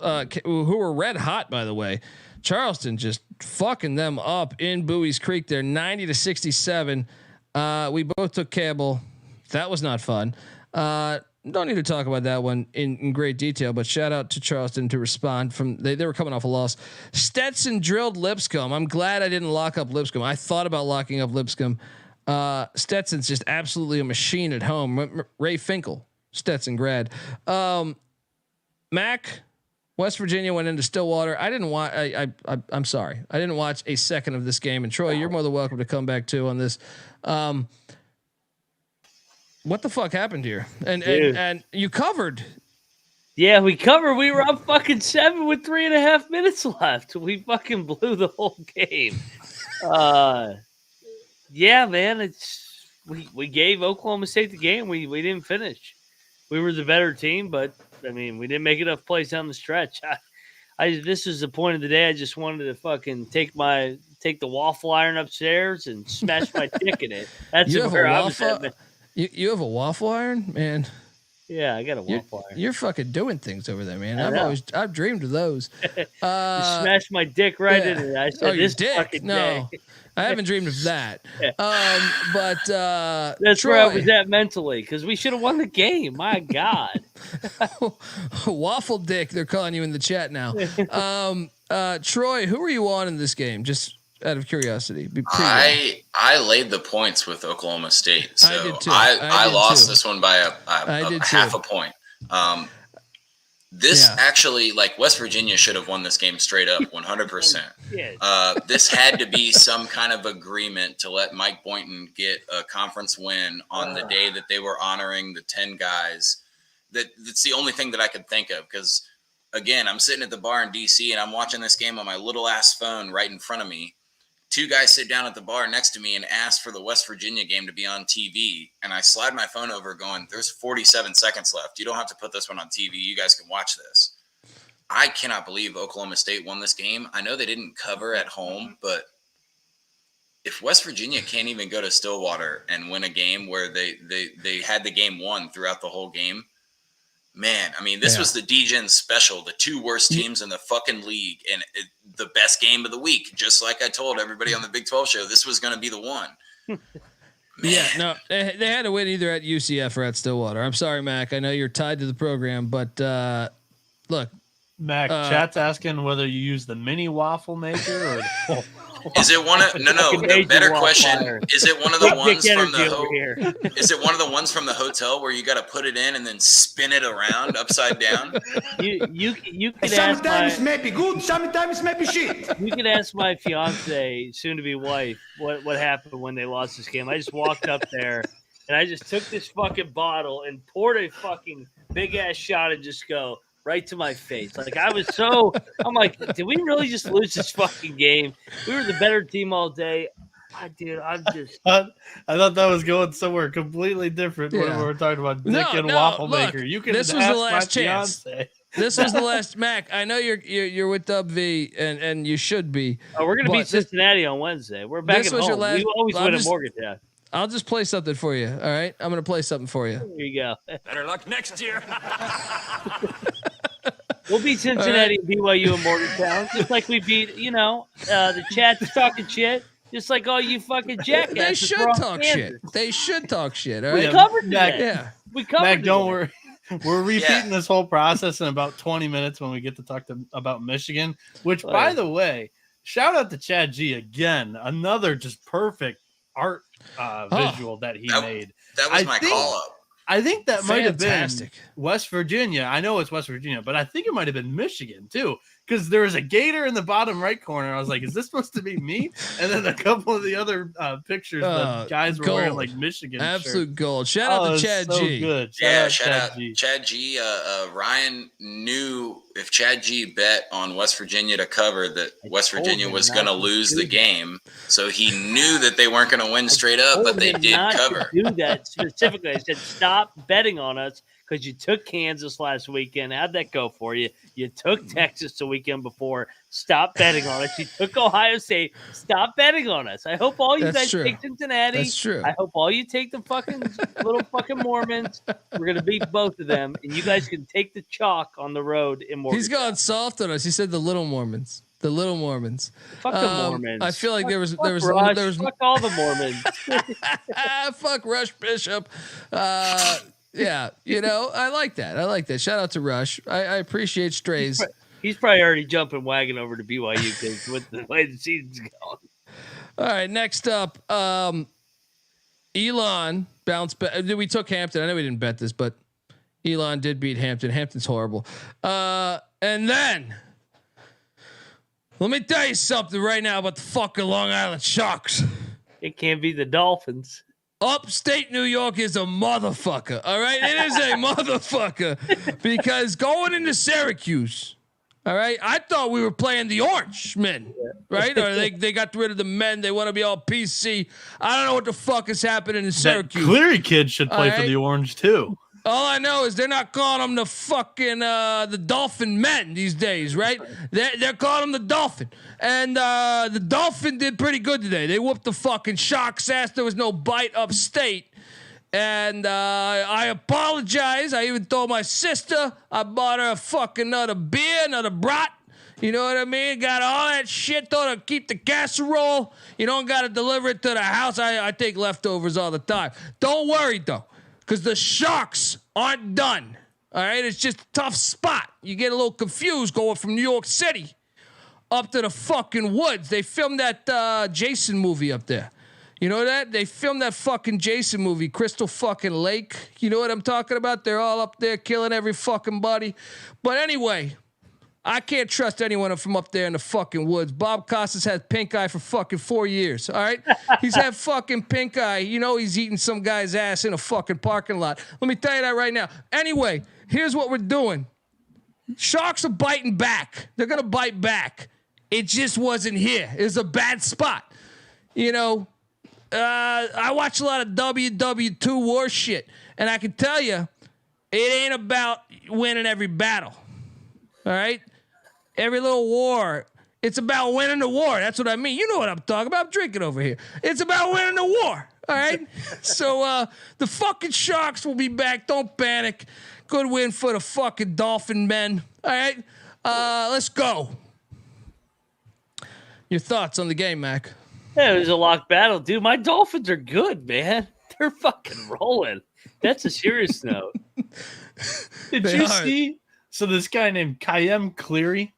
who were red hot, by the way. Charleston just fucking them up in Bowie's Creek. They're 90-67. We both took Campbell. That was not fun. Don't need to talk about that one in great detail, but shout out to Charleston to respond from they were coming off a loss. Stetson drilled Lipscomb. I'm glad I didn't lock up Lipscomb. I thought about locking up Lipscomb. Stetson's just absolutely a machine at home. Ray Finkel, Stetson grad. Mac, West Virginia went into Stillwater. I didn't watch. I'm sorry. I didn't watch a second of this game. And Troy, you're more than welcome to come back too on this. What the fuck happened here? And you covered. Yeah, we covered. We were up fucking 7 with 3.5 minutes left. We fucking blew the whole game. Yeah, man. We gave Oklahoma State the game. We didn't finish. We were the better team, but I mean, we didn't make enough plays down the stretch. This is the point of the day. I just wanted to fucking take the waffle iron upstairs and smash my dick in it. That's where I was at. You have a waffle iron, man. Yeah, I got a waffle iron. You're fucking doing things over there, man. I've dreamed of those. You smashed my dick right in it. I said, "This fucking day." I haven't dreamed of that. But that's Troy, where I was at mentally, because we should have won the game. My God. Waffle dick, they're calling you in the chat now. Troy, who were you on in this game? Just out of curiosity. I laid the points with Oklahoma State, so I did too. I lost this one by a half a point. Actually, like, West Virginia should have won this game straight up, 100%. This had to be some kind of agreement to let Mike Boynton get a conference win on the day that they were honoring the 10 guys. That's the only thing that I could think of, because, again, I'm sitting at the bar in DC and I'm watching this game on my little ass phone right in front of me. 2 guys sit down at the bar next to me and ask for the West Virginia game to be on TV. And I slide my phone over going, there's 47 seconds left. You don't have to put this one on TV. You guys can watch this. I cannot believe Oklahoma State won this game. I know they didn't cover at home, but if West Virginia can't even go to Stillwater and win a game where they had the game won throughout the whole game, man, I mean, this was the D-Gen special, the 2 worst teams in the fucking league, and the best game of the week. Just like I told everybody on the Big 12 show, this was going to be the one. Yeah, no, they had to win either at UCF or at Stillwater. I'm sorry, Mac. I know you're tied to the program, but look. Mac, chat's asking whether you use the mini waffle maker or Is it one of the better question? Is it one of the ones from the Is it one of the ones from the hotel where you got to put it in and then spin it around upside down? You could sometimes maybe good, sometimes maybe shit. You could ask my fiance, soon to be wife, what happened when they lost this game. I just walked up there and I just took this fucking bottle and poured a fucking big ass shot and just go right to my face. Like, I'm like, did we really just lose this fucking game? We were the better team all day. I thought that was going somewhere completely different when we were talking about Dick and Waffle Maker. You can this was the last chance. This was the last. Mac, I know you're with Dub V and you should be. Oh, we're gonna beat Cincinnati on Wednesday. We're back at home. We always win at Morgantown. I'll just play something for you. All right, I'm gonna play something for you. There you go. Better luck next year. We'll beat Cincinnati, BYU, and Morgantown, just like we beat, the chat's talking shit, just like all you fucking jackasses. They should talk shit. They should talk shit. All right? We covered that. Yeah. We covered Mac, don't worry. We're repeating this whole process in about 20 minutes when we get to talk about Michigan, which, by the way, shout out to Chad G again. Another just perfect art visual that he made. That was my call-up. I think that might have been Fantastic. West Virginia. I know it's West Virginia, but I think it might have been Michigan, too, because there was a gator in the bottom right corner. I was like, is this supposed to be me? And then a couple of the other pictures, the guys were wearing, like, Michigan Absolute shirts. gold. Shout out to Chad G. Good. Shout out Chad G. Ryan knew if Chad G bet on West Virginia to cover that West Virginia was going to lose the game. So he knew that they weren't going to win straight up, but they did cover. Do that specifically. I said, stop betting on us because you took Kansas last weekend. How'd that go for you? You took Texas the weekend before. Stop betting on us. You took Ohio State. Stop betting on us. I hope all you guys take Cincinnati. That's true. I hope all you take the fucking little fucking Mormons. We're going to beat both of them, and you guys can take the chalk on the road in Mormon. He's gone soft on us. He said the little Mormons. The little Mormons. Fuck the Mormons. I feel like there was fuck all the Mormons. Fuck Rush Bishop. Yeah, I like that. Shout out to Rush. I appreciate strays. He's probably already jumping wagon over to BYU because with the way the season's going. All right, next up, Elon bounced back. We took Hampton. I know we didn't bet this, but Elon did beat Hampton. Hampton's horrible. And then let me tell you something right now about the fucking Long Island Sharks. It can't be the Dolphins. Upstate New York is a motherfucker. All right, it is a motherfucker because going into Syracuse. All right, I thought we were playing the Orange men, right? Or they got rid of the men. They want to be all PC. I don't know what the fuck is happening in Syracuse. That Cleary kid should play for the Orange too. All I know is they're not calling them the fucking the Dolphin men these days, right? They're calling them the Dolphin, and the Dolphin did pretty good today. They whooped the fucking Sharks' ass. There was no bite upstate. And I apologize. I even told my sister I bought her a fucking another beer, another brat. You know what I mean? Got all that shit. Told her to keep the casserole. You don't got to deliver it to the house. I take leftovers all the time. Don't worry, though, because the Sharks aren't done. All right? It's just a tough spot. You get a little confused going from New York City up to the fucking woods. They filmed that Jason movie up there. You know that? They filmed that fucking Jason movie, Crystal fucking Lake. You know what I'm talking about? They're all up there killing every fucking buddy. But anyway, I can't trust anyone from up there in the fucking woods. Bob Costas had pink eye for fucking 4 years, all right? He's had fucking pink eye. You know he's eating some guy's ass in a fucking parking lot. Let me tell you that right now. Anyway, here's what we're doing. Sharks are biting back. They're going to bite back. It just wasn't here. It was a bad spot. You know, I watch a lot of WW2 war shit, and I can tell you, it ain't about winning every battle. All right? Every little war, it's about winning the war. That's what I mean. You know what I'm talking about. I'm drinking over here. It's about winning the war. All right? So the fucking Sharks will be back. Don't panic. Good win for the fucking Dolphin men. All right? Let's go. Your thoughts on the game, Mac? Yeah, it was a locked battle, dude. My Dolphins are good, man. They're fucking rolling. That's a serious note. Did you see? So this guy named Kayem Cleary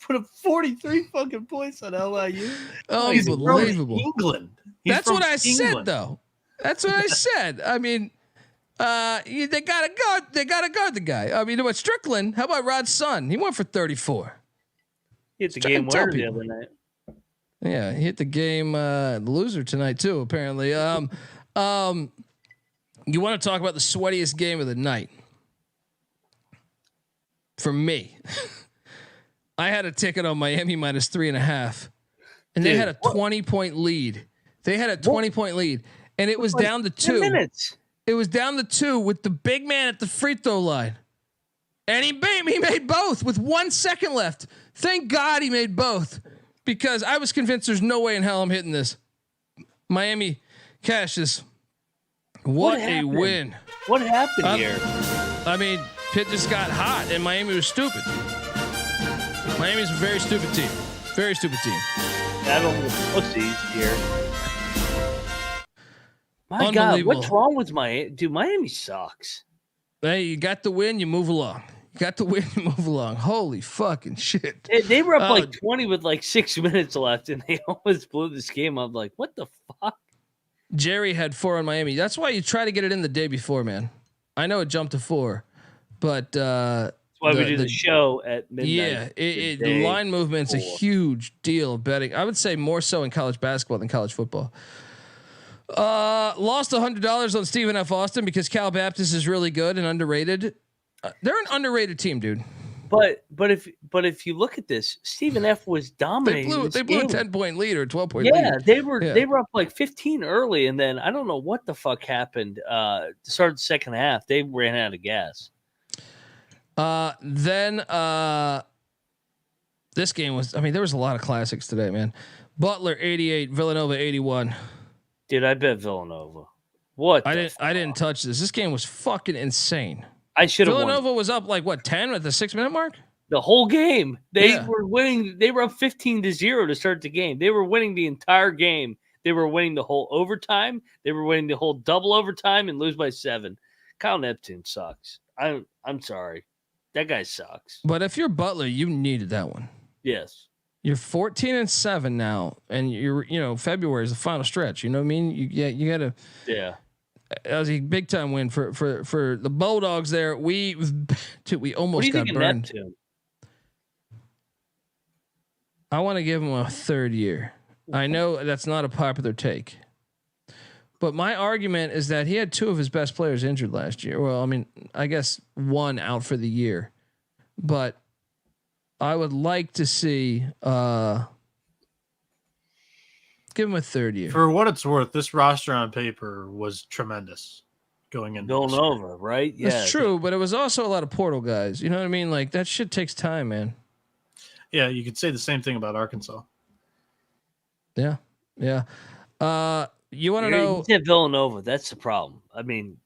put up 43 fucking points on LIU. Unbelievable. England. That's what I said, though. That's what I said. I mean, they gotta guard. They gotta guard the guy. I mean, what Strickland? How about Rod's son? He went for 34. He hit the game winner the other night. Yeah, he hit the game loser tonight too. Apparently, you want to talk about the sweatiest game of the night? For me, I had a ticket on Miami minus 3.5, and they had a 20-point lead. They had a 20-point lead, and it was down to 2 minutes. It was down to 2 with the big man at the free throw line, and he made both with 1 second left. Thank God he made both. Because I was convinced there's no way in hell I'm hitting this. Miami cashes. What a win. What happened here? I mean, Pitt just got hot and Miami was stupid. Miami's a very stupid team. Very stupid team. Battle of the pussies here. My God, what's wrong with Miami? Dude, Miami sucks. Hey, you got the win, you move along. You got the win, you move along. Holy fucking shit. They were up like 20 with like 6 minutes left, and they almost blew this game. I'm like, what the fuck? Jerry had 4 on Miami. That's why you try to get it in the day before, man. I know it jumped to 4, but that's why we do the show at midnight. Yeah, the line movement's a huge deal of betting. I would say more so in college basketball than college football. Lost $100 on Stephen F. Austin because Cal Baptist is really good and underrated. They're an underrated team, dude. But if you look at this, Stephen F. was dominating. They blew a 10-point lead or a 12-point lead. Yeah, they were up like 15 early, and then I don't know what the fuck happened. To start the second half, they ran out of gas. Then this game was. I mean, there was a lot of classics today, man. Butler 88, Villanova 81. Dude, I bet Villanova. What? I didn't touch this. This game was fucking insane. I should have. Villanova was up like what 10 at the 6-minute mark. The whole game, they were winning. They were up 15-0 to start the game. They were winning the entire game. They were winning the whole overtime. They were winning the whole double overtime and lose by 7. Kyle Neptune sucks. I'm sorry, that guy sucks. But if you're Butler, you needed that one. Yes. You're 14-7 now, and February is the final stretch. You know what I mean? You gotta. Yeah. That was a big time win for the Bulldogs there. We almost got burned. I want to give him a 3rd year. I know that's not a popular take, but my argument is that he had 2 of his best players injured last year. Well, I mean, I guess 1 out for the year, but I would like to see give him a 3rd year. For what it's worth, this roster on paper was tremendous going into Villanova, right? Yeah, that's true, but it was also a lot of portal guys. You know what I mean? Like that shit takes time, man. Yeah, you could say the same thing about Arkansas. Yeah. You want to know? You said Villanova. That's the problem. I mean,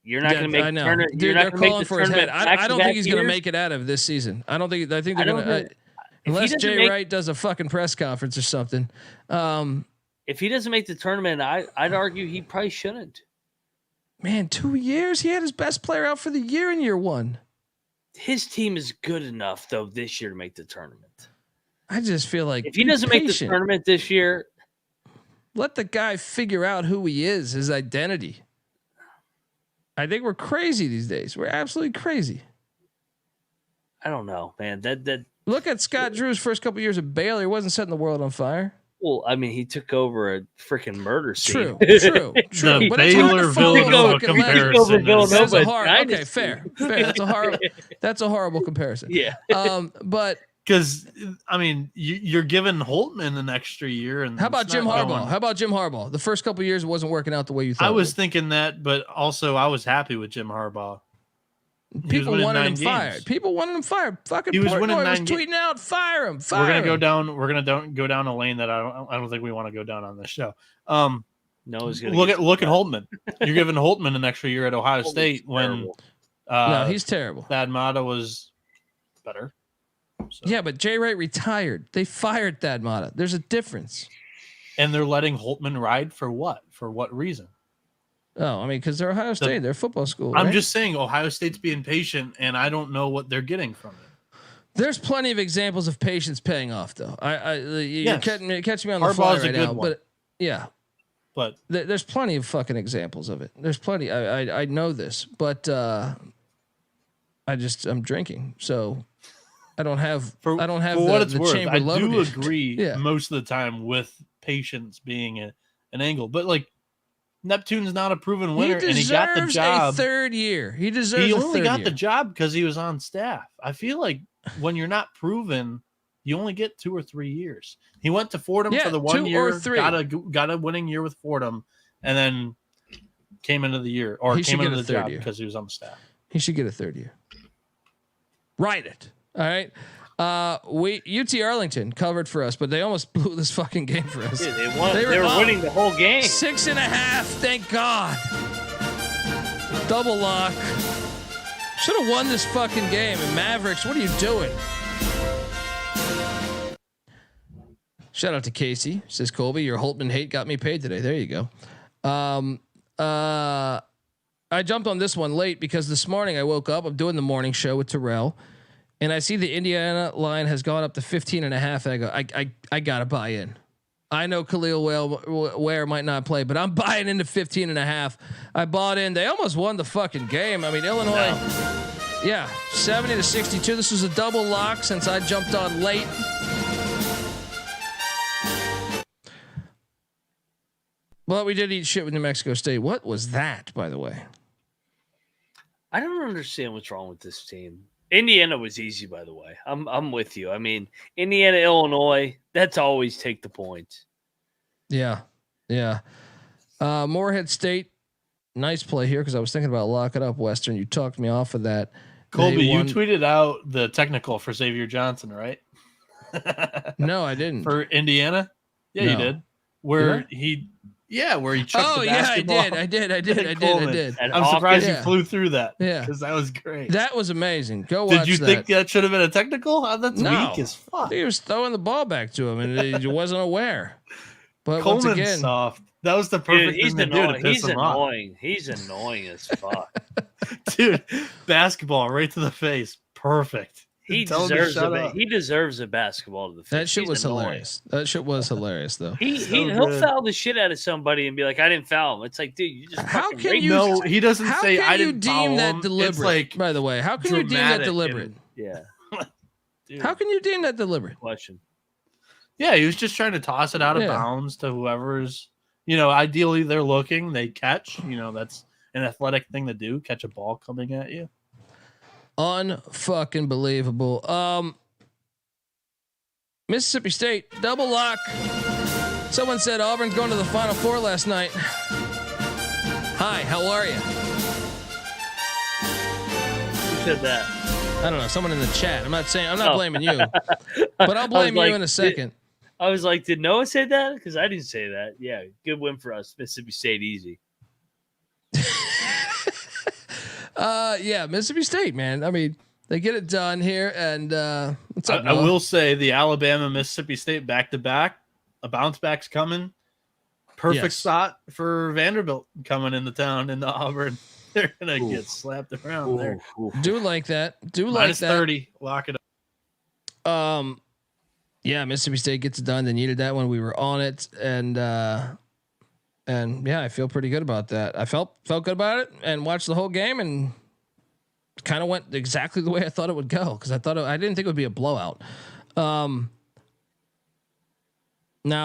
you're not going to make the tournament. Dude, they're calling for his head. I don't think he's going to make it out of this season. I think they're going to. Unless Jay Wright does a fucking press conference or something. If he doesn't make the tournament, I'd argue he probably shouldn't. Man, 2 years. He had his best player out for the year in year 1. His team is good enough though this year to make the tournament. I just feel like if he doesn't make the tournament this year, let the guy figure out who he is, his identity. I think we're crazy these days. We're absolutely crazy. I don't know, man. That look at Scott Drew's first couple years at Baylor. He wasn't setting the world on fire. Well, I mean, he took over a freaking murder scene. True. The but Baylor Villanova comparison. Okay, fair. That's a horrible comparison. Yeah. But because I mean, you're giving Holtman an extra year, and how about Jim Harbaugh? The first couple of years it wasn't working out the way you thought. I was thinking that, but also I was happy with Jim Harbaugh. People wanted him fired. Fucking he was winning 9 games. Tweeting out, fire him. We're gonna go down. We're gonna go down a lane that I don't think we want to go down on this show. No, look at Holtman. You're giving Holtman an extra year at Ohio State when no, he's terrible. Thad Matta was better. So. Yeah, but Jay Wright retired. They fired Thad Matta. There's a difference. And they're letting Holtman ride for what? For what reason? Oh, I mean, because they're Ohio State. They're a football school. I'm right? just saying Ohio State's being patient, and I don't know what they're getting from it. There's plenty of examples of patience paying off, though. You're catching me on the Harbaugh's fly right now, one. but yeah. But there's plenty of fucking examples of it. There's plenty. I know this, but I'm drinking, so I don't have for what it's worth. I do agree most of the time with patience being an angle, but like Neptune's not a proven winner, and he got the job. A 3rd year. He deserves. He only got the job because he was on staff. I feel like when you're not proven, you only get 2 or 3 years. He went to Fordham for the 1 year, got a winning year with Fordham, and then came into the year or came into the job because he was on the staff. He should get a 3rd year. Write it. All right. UT Arlington covered for us, but they almost blew this fucking game for us. Yeah, they were winning the whole game. 6.5. Thank God. Double lock. Should have won this fucking game. And Mavericks, what are you doing? Shout out to Casey. Says Colby, your Holtman hate got me paid today. There you go. I jumped on this one late because this morning I woke up. I'm doing the morning show with Terrell, and I see the Indiana line has gone up to 15.5. I go, I gotta buy in. I know Khalil Ware might not play, but I'm buying into 15.5. I bought in. They almost won the fucking game. I mean, Illinois, 70-62. This was a double lock since I jumped on late. Well, we did eat shit with New Mexico State. What was that, by the way? I don't understand what's wrong with this team. Indiana was easy, by the way. I'm with you. I mean, Indiana, Illinois, that's always take the points. Yeah. Morehead State, nice play here because I was thinking about lock it up, Western. You talked me off of that. Colby, you tweeted out the technical for Xavier Johnson, right? No, I didn't. For Indiana? Yeah, No. you did. Where he chucked the basketball. I did. I'm surprised you flew through that. Yeah. Because that was great. That was amazing. Go watch that. Did you think that should have been a technical? That's weak as fuck. He was throwing the ball back to him and he wasn't aware. But Coleman's once again, soft. That was the perfect thing to do to piss him off. He's annoying as fuck. Dude, basketball right to the face. Perfect. He deserves a basketball to the face. That shit was hilarious. That shit was hilarious, though. He'll foul the shit out of somebody and be like, "I didn't foul him." It's like, dude, you just how can you? No, he doesn't say I didn't foul him. How can you deem that deliberate? Like, by the way, how can you deem that deliberate? Yeah. Dude. How can you deem that deliberate? Question. Yeah, he was just trying to toss it out of bounds to whoever's. Ideally they're looking, they catch. That's an athletic thing to do. Catch a ball coming at you. Unfucking believable. Mississippi State double lock. Someone said Auburn's going to the Final Four last night. Hi, how are you? Who said that? I don't know. Someone in the chat. I'm not blaming you, but I'll blame you in a second. I was like, did Noah say that? Because I didn't say that. Yeah, good win for us. Mississippi State easy. Mississippi State, man. I mean, they get it done here, and what's up, I will say the Alabama Mississippi State back-to-back, a bounce back's coming. Perfect spot for Vanderbilt coming into town into Auburn. They're gonna get slapped around there. Do like that. Minus 30. Lock it up. Mississippi State gets it done. They needed that when we were on it, and I feel pretty good about that. I felt good about it and watched the whole game and kind of went exactly the way I thought it would go because I didn't think it would be a blowout. Now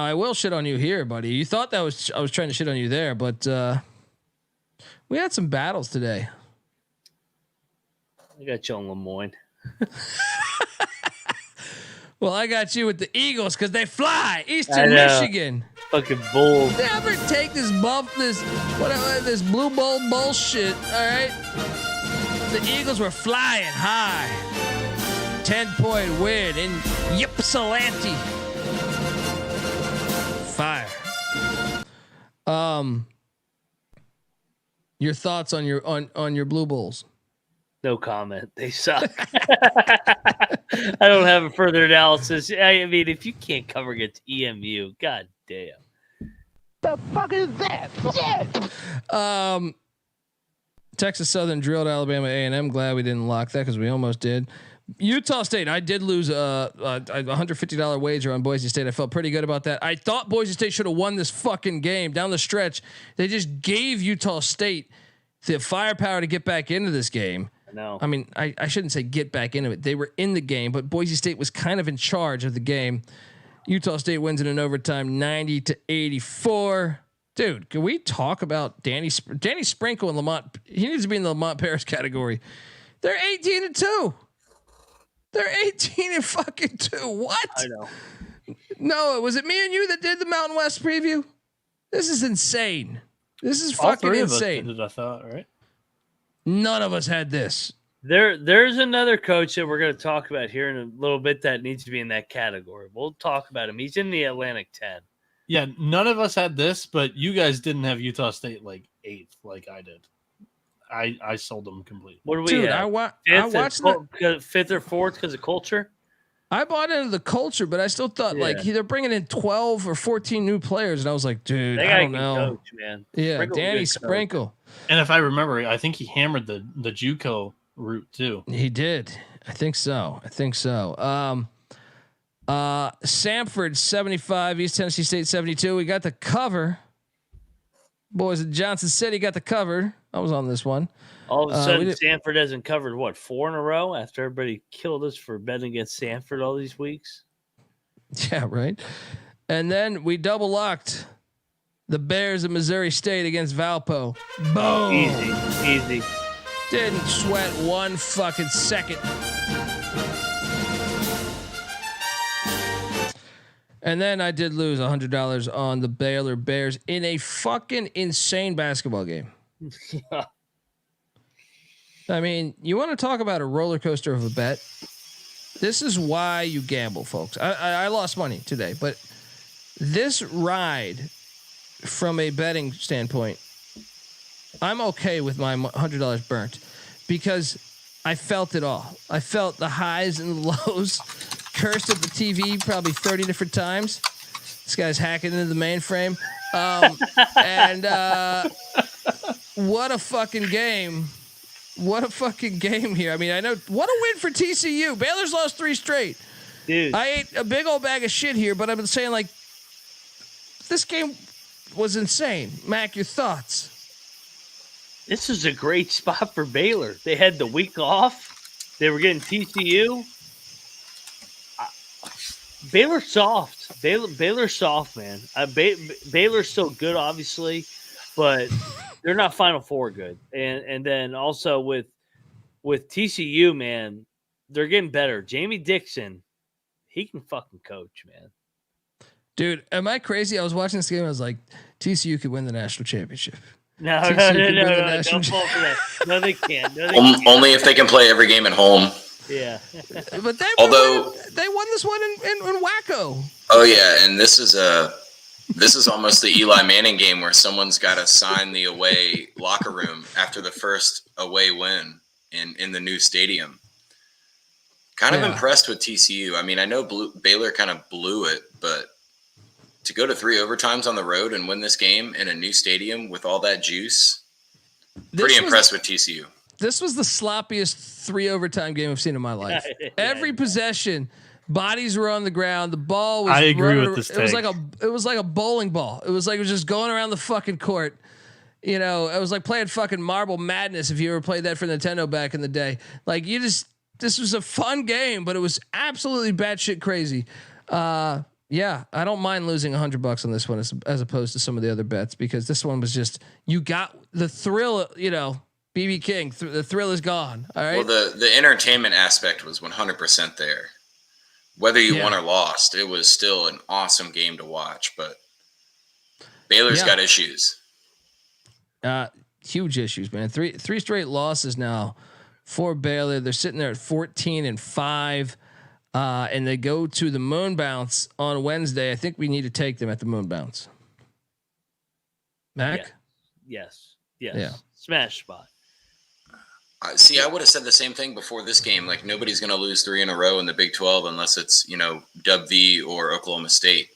I will shit on you here, buddy. You thought I was trying to shit on you there, but we had some battles today. I got you on Lemoyne. Well, I got you with the Eagles because they fly. Eastern Michigan. Fucking bull. Never take this blue bowl bullshit. All right. The Eagles were flying high. 10-point win in Ypsilanti. Fire. Your thoughts on your Blue Bulls? No comment. They suck. I don't have a further analysis. I mean, if you can't cover against EMU, god damn. The fuck is that? Shit. Texas Southern drilled Alabama A&M. Glad we didn't lock that because we almost did. Utah State. I did lose a $150 wager on Boise State. I felt pretty good about that. I thought Boise State should have won this fucking game down the stretch. They just gave Utah State the firepower to get back into this game. No. I mean, I shouldn't say get back into it. They were in the game, but Boise State was kind of in charge of the game. Utah State wins it in overtime, 90-84. Dude, can we talk about Danny Sprinkle and Lamont? He needs to be in the Lamont Paris category. They're 18-2. They're 18-2. What? I know. No, was it me and you that did the Mountain West preview? This is insane. This is fucking insane. I thought, right? None of us had this. There's another coach that we're going to talk about here in a little bit that needs to be in that category. We'll talk about him. He's in the Atlantic 10. Yeah, none of us had this, but you guys didn't have Utah State like 8th like I did. I sold them completely. What do we have? I watched 5th or 4th because of culture. I bought into the culture, but I still thought like they're bringing in 12 or 14 new players, and I was like, dude, I don't know, coach, man. Yeah, Sprinkle's Danny Sprinkle. And if I remember, I think he hammered the JUCO route too. He did. I think so. Samford 75, East Tennessee State 72. We got the cover. Boys at Johnson City got the cover. I was on this one. All of a sudden, Sanford hasn't covered, 4 in a row after everybody killed us for betting against Sanford all these weeks? Yeah, right. And then we double locked the Bears of Missouri State against Valpo. Boom. Easy. Didn't sweat one fucking second. And then I did lose $100 on the Baylor Bears in a fucking insane basketball game. I mean, you want to talk about a roller coaster of a bet? This is why you gamble, folks. I lost money today, but this ride, from a betting standpoint, I'm okay with my $100 burnt because I felt it all. I felt the highs and the lows. Cursed at the TV probably 30 different times. This guy's hacking into the mainframe. And what a fucking game. What a fucking game here. I mean, I know, what a win for TCU. Baylor's lost 3 straight. Dude. I ate a big old bag of shit here, but I've been saying, like, this game was insane. Mac, your thoughts? This is a great spot for Baylor. They had the week off. They were getting TCU. Baylor's soft. Baylor's soft, man. Baylor's still good, obviously, but they're not Final Four good. And then also with TCU, man, they're getting better. Jamie Dixon, he can fucking coach, man. Dude, am I crazy? I was watching this game. I was like, TCU could win the national championship. No, don't fall for that. No, they can't. Only if they can play every game at home. Yeah. But they won this one in Waco. Oh yeah, and this is almost the Eli Manning game where someone's got to sign the away locker room after the first away win in the new stadium. Kind of impressed with TCU. I mean, I know Baylor kind of blew it, but to go to 3 overtimes on the road and win this game in a new stadium with all that juice, pretty impressed with TCU. This was the sloppiest 3 overtime game I've seen in my life. Every possession, bodies were on the ground. The ball was. I agree with this. It was like a bowling ball. It was just going around the fucking court. You know, it was like playing fucking Marble Madness if you ever played that for Nintendo back in the day. Like this was a fun game, but it was absolutely batshit crazy. Yeah, I don't mind losing $100 on this one as opposed to some of the other bets because this one was just, you got the thrill, you know. BB King, the thrill is gone. All right. Well, the entertainment aspect was 100% there. Whether you won or lost, it was still an awesome game to watch. But Baylor's got issues. Huge issues, man. Three straight losses now for Baylor. They're sitting there at 14-5, and they go to the Moon Bounce on Wednesday. I think we need to take them at the Moon Bounce. Mac? Yes. Yeah. Smash spot. See, I would have said the same thing before this game. Like, nobody's going to lose 3 in a row in the Big 12 unless it's, Dub V or Oklahoma State.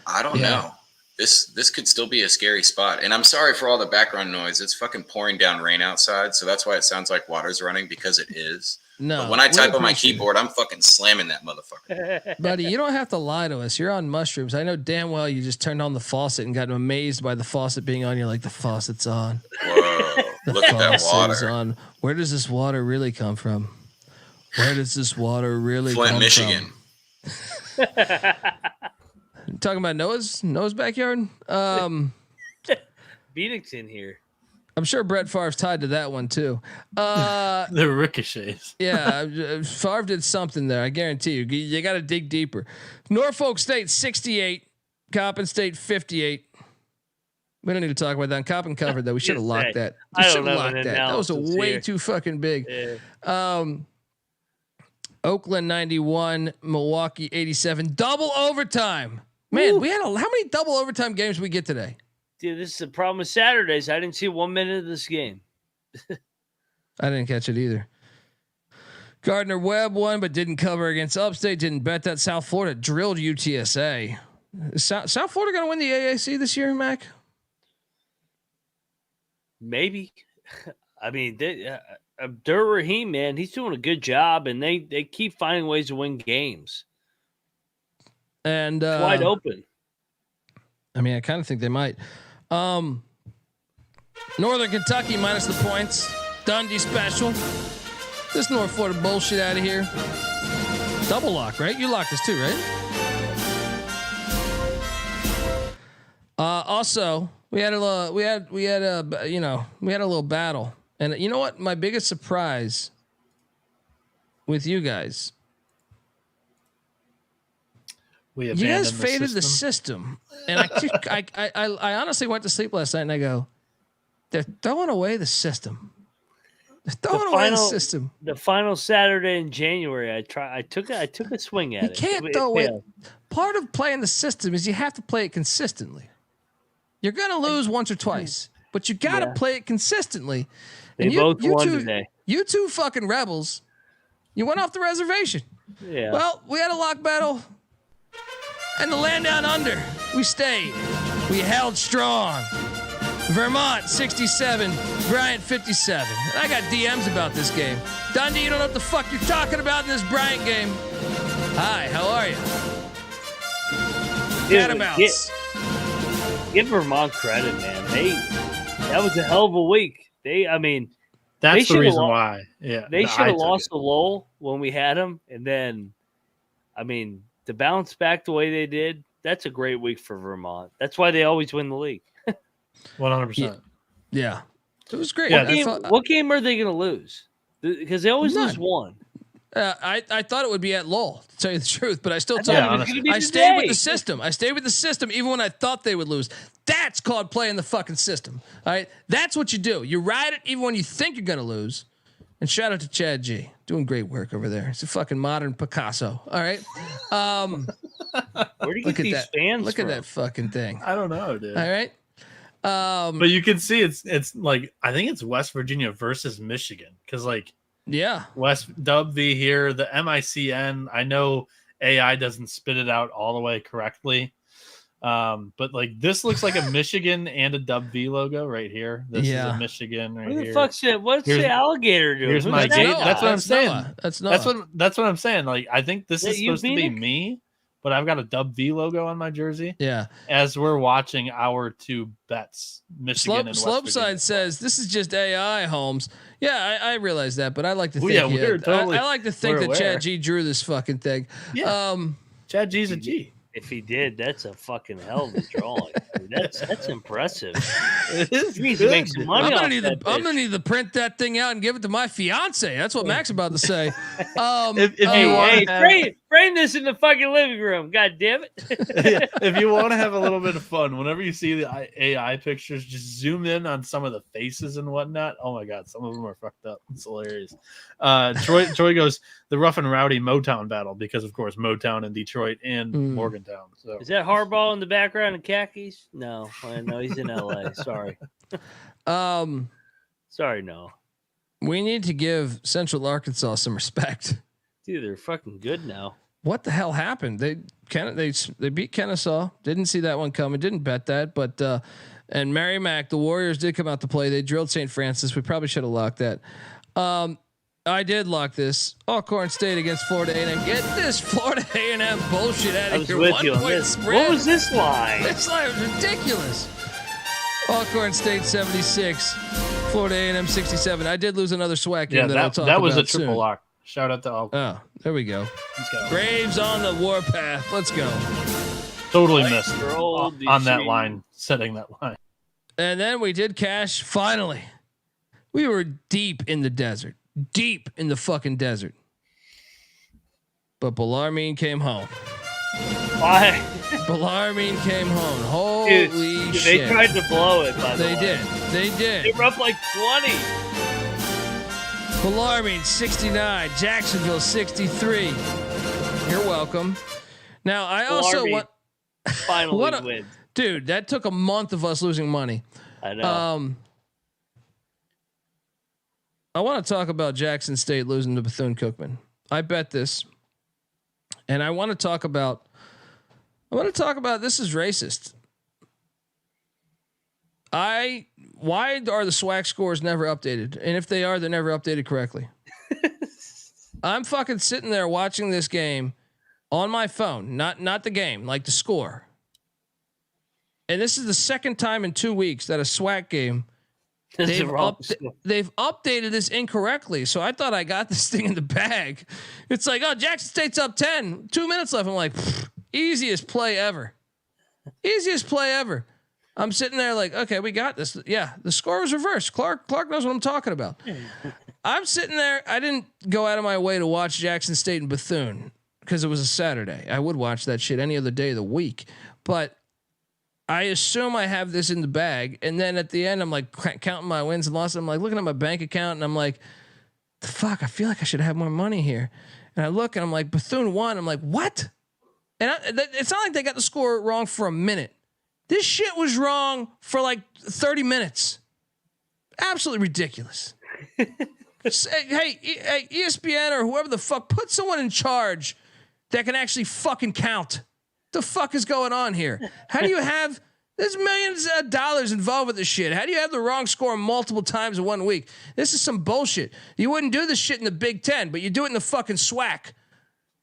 I don't know. This could still be a scary spot. And I'm sorry for all the background noise. It's fucking pouring down rain outside, so that's why it sounds like water's running, because it is. No. But when I type on my keyboard, I'm fucking slamming that motherfucker. Buddy, you don't have to lie to us. You're on mushrooms. I know damn well you just turned on the faucet and got amazed by the faucet being on. You're like, the faucet's on. Whoa. Look at that water. On. Where does this water really come from? Where does this water really Flint, come Michigan. from? Talking about Noah's backyard? Bieniek's in here. I'm sure Brett Favre's tied to that one too. The ricochets. Yeah, Favre did something there. I guarantee you. You got to dig deeper. Norfolk State 68, Coppin State 58. We don't need to talk about that. Coppin covered that. We should have locked that. We should have locked that. That was way too fucking big. Yeah. Oakland 91, Milwaukee 87. Double overtime. Man, we had how many double overtime games did we get today? Dude, this is the problem with Saturdays. I didn't see 1 minute of this game. I didn't catch it either. Gardner-Webb won, but didn't cover against Upstate. Didn't bet that. South Florida drilled UTSA. Is South Florida going to win the AAC this year, Mac? Maybe. I mean, Abdur Rahim, man, he's doing a good job, and they keep finding ways to win games. And it's wide open. I mean, I kind of think they might. Northern Kentucky minus the points. Dundee special. This North Florida bullshit out of here. Double lock, right? You locked this too, right? Also, we had a little battle, and you know what? My biggest surprise with you guys. You guys faded the system, and I honestly went to sleep last night and I go, they're throwing away the system. They're throwing away the system. The final Saturday in January, I took a swing at it. You can't throw away. Part of playing the system is you have to play it consistently. You're gonna lose once or twice, but you got to play it consistently. They both won today. You two fucking rebels. You went off the reservation. Yeah. Well, we had a lock battle. And the land down under, we stayed. We held strong. Vermont 67, Bryant 57. And I got DMs about this game. Dundee, you don't know what the fuck you're talking about in this Bryant game. Hi, how are you? Catamounts. Give Vermont credit, man. That was a hell of a week. That's the reason why. Yeah, they should have lost to Lowell when we had them, and then, to bounce back the way they did, that's a great week for Vermont. That's why they always win the league. 100%. Yeah. It was great. What game are they going to lose? Because they always lose one. I thought it would be at Lowell, to tell you the truth, but I still stayed with the system. I stayed with the system even when I thought they would lose. That's called playing the fucking system. All right? That's what you do. You ride it even when you think you're going to lose. And shout out to Chad G. Doing great work over there. He's a fucking modern Picasso. All right. Where do you get these fans Look from? at that fucking thing. I don't know, dude. All right. But you can see it's like, I think it's West Virginia versus Michigan. Cause West Dub V here, the MICN, I know AI doesn't spit it out all the way correctly. But this looks like a Michigan and a Dub V logo right here. This is a Michigan right here. What's the alligator doing? Here's my gate. That's what I'm saying. Noah. That's Noah. That's what I'm saying. I think this is supposed to be me, but I've got a Dub V logo on my jersey. Yeah. As we're watching our two bets, Michigan and West Virginia. Slopeside says this is just AI, Holmes. Yeah, I realize that, but I like to think I like to think that Chad G drew this fucking thing. Yeah. Chad G's a G. If he did, that's a fucking hell of a drawing. That's impressive. It is. He needs to make some money. I'm gonna need to print that thing out and give it to my fiance. That's what Mac's about to say. Frame this in the fucking living room. God damn it! If you want to have a little bit of fun, whenever you see the AI pictures, just zoom in on some of the faces and whatnot. Oh my god, some of them are fucked up. It's hilarious. Troy goes the rough and rowdy Motown battle because of course Motown in Detroit and Morgantown. So is that Harbaugh in the background in khakis? No, he's in LA. Sorry. Sorry, no. We need to give Central Arkansas some respect. Dude, they're fucking good now. What the hell happened? They beat Kennesaw. Didn't see that one coming. Didn't bet that, but and Merrimack, the Warriors did come out to play. They drilled St. Francis. We probably should have locked that. I did lock this. Alcorn State against Florida A&M. Get this Florida A&M bullshit out of here. With you on this. What was this line? This line was ridiculous. Alcorn State 76, Florida A&M 67. I did lose another SWAC game that I'll talk about that was a triple soon. lock. Shout out to Alcorn. Oh, there we go. Let's go. Braves on the warpath. Let's go. Totally missed on that line, setting that line. And then we did cash. Finally, we were deep in the desert. Deep in the fucking desert. But Bellarmine came home. Why? Bellarmine came home. Holy shit. They tried to blow it, by the way. They did. They were up like 20. Bellarmine 69, Jacksonville 63. You're welcome. Now I also want finally win. Dude, that took a month of us losing money. I know. I want to talk about Jackson State losing to Bethune-Cookman. I bet this, and I want to talk about this is racist. Why are the SWAC scores never updated? And if they are, they're never updated correctly. I'm fucking sitting there watching this game on my phone, not the game, like the score. And this is the second time in 2 weeks that a SWAC game they've updated this incorrectly. So I thought I got this thing in the bag. It's like, oh, Jackson State's up 10, 2 minutes left. I'm like, easiest play ever. Easiest play ever. I'm sitting there like, okay, we got this. Yeah, the score was reversed. Clark knows what I'm talking about. I'm sitting there. I didn't go out of my way to watch Jackson State and Bethune because it was a Saturday. I would watch that shit any other day of the week. But I assume I have this in the bag. And then at the end, I'm like counting my wins and losses. I'm like looking at my bank account and I'm like, the fuck, I feel like I should have more money here. And I look and I'm like, Bethune won. I'm like, what? And it's not like they got the score wrong for a minute. This shit was wrong for like 30 minutes. Absolutely ridiculous. Hey, ESPN or whoever the fuck, put someone in charge that can actually fucking count. The fuck is going on here? How do you have, there's millions of dollars involved with this shit. How do you have the wrong score multiple times in 1 week? This is some bullshit. You wouldn't do this shit in the Big Ten, but you do it in the fucking SWAC.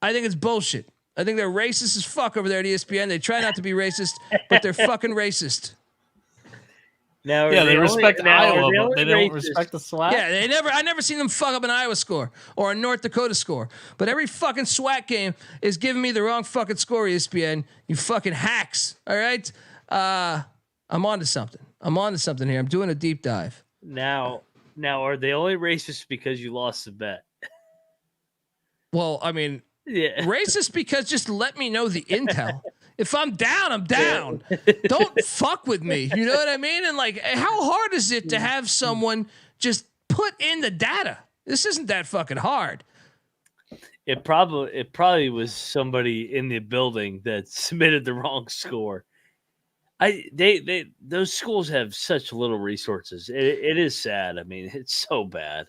I think it's bullshit. I think they're racist as fuck over there at ESPN. They try not to be racist, but they're fucking racist. Now, yeah, they respect Iowa, but they don't respect the SWAC. Yeah, I never seen them fuck up an Iowa score or a North Dakota score. But every fucking SWAC game is giving me the wrong fucking score, ESPN. You fucking hacks. All right? I'm on to something. Here. I'm doing a deep dive. Now, are they only racist because you lost the bet? Well, I mean, yeah. Racist because just let me know the intel. If I'm down, I'm down. Don't fuck with me. You know what I mean? And like, how hard is it to have someone just put in the data? This isn't that fucking hard. It probably was somebody in the building that submitted the wrong score. Those schools have such little resources. It is sad. I mean, it's so bad.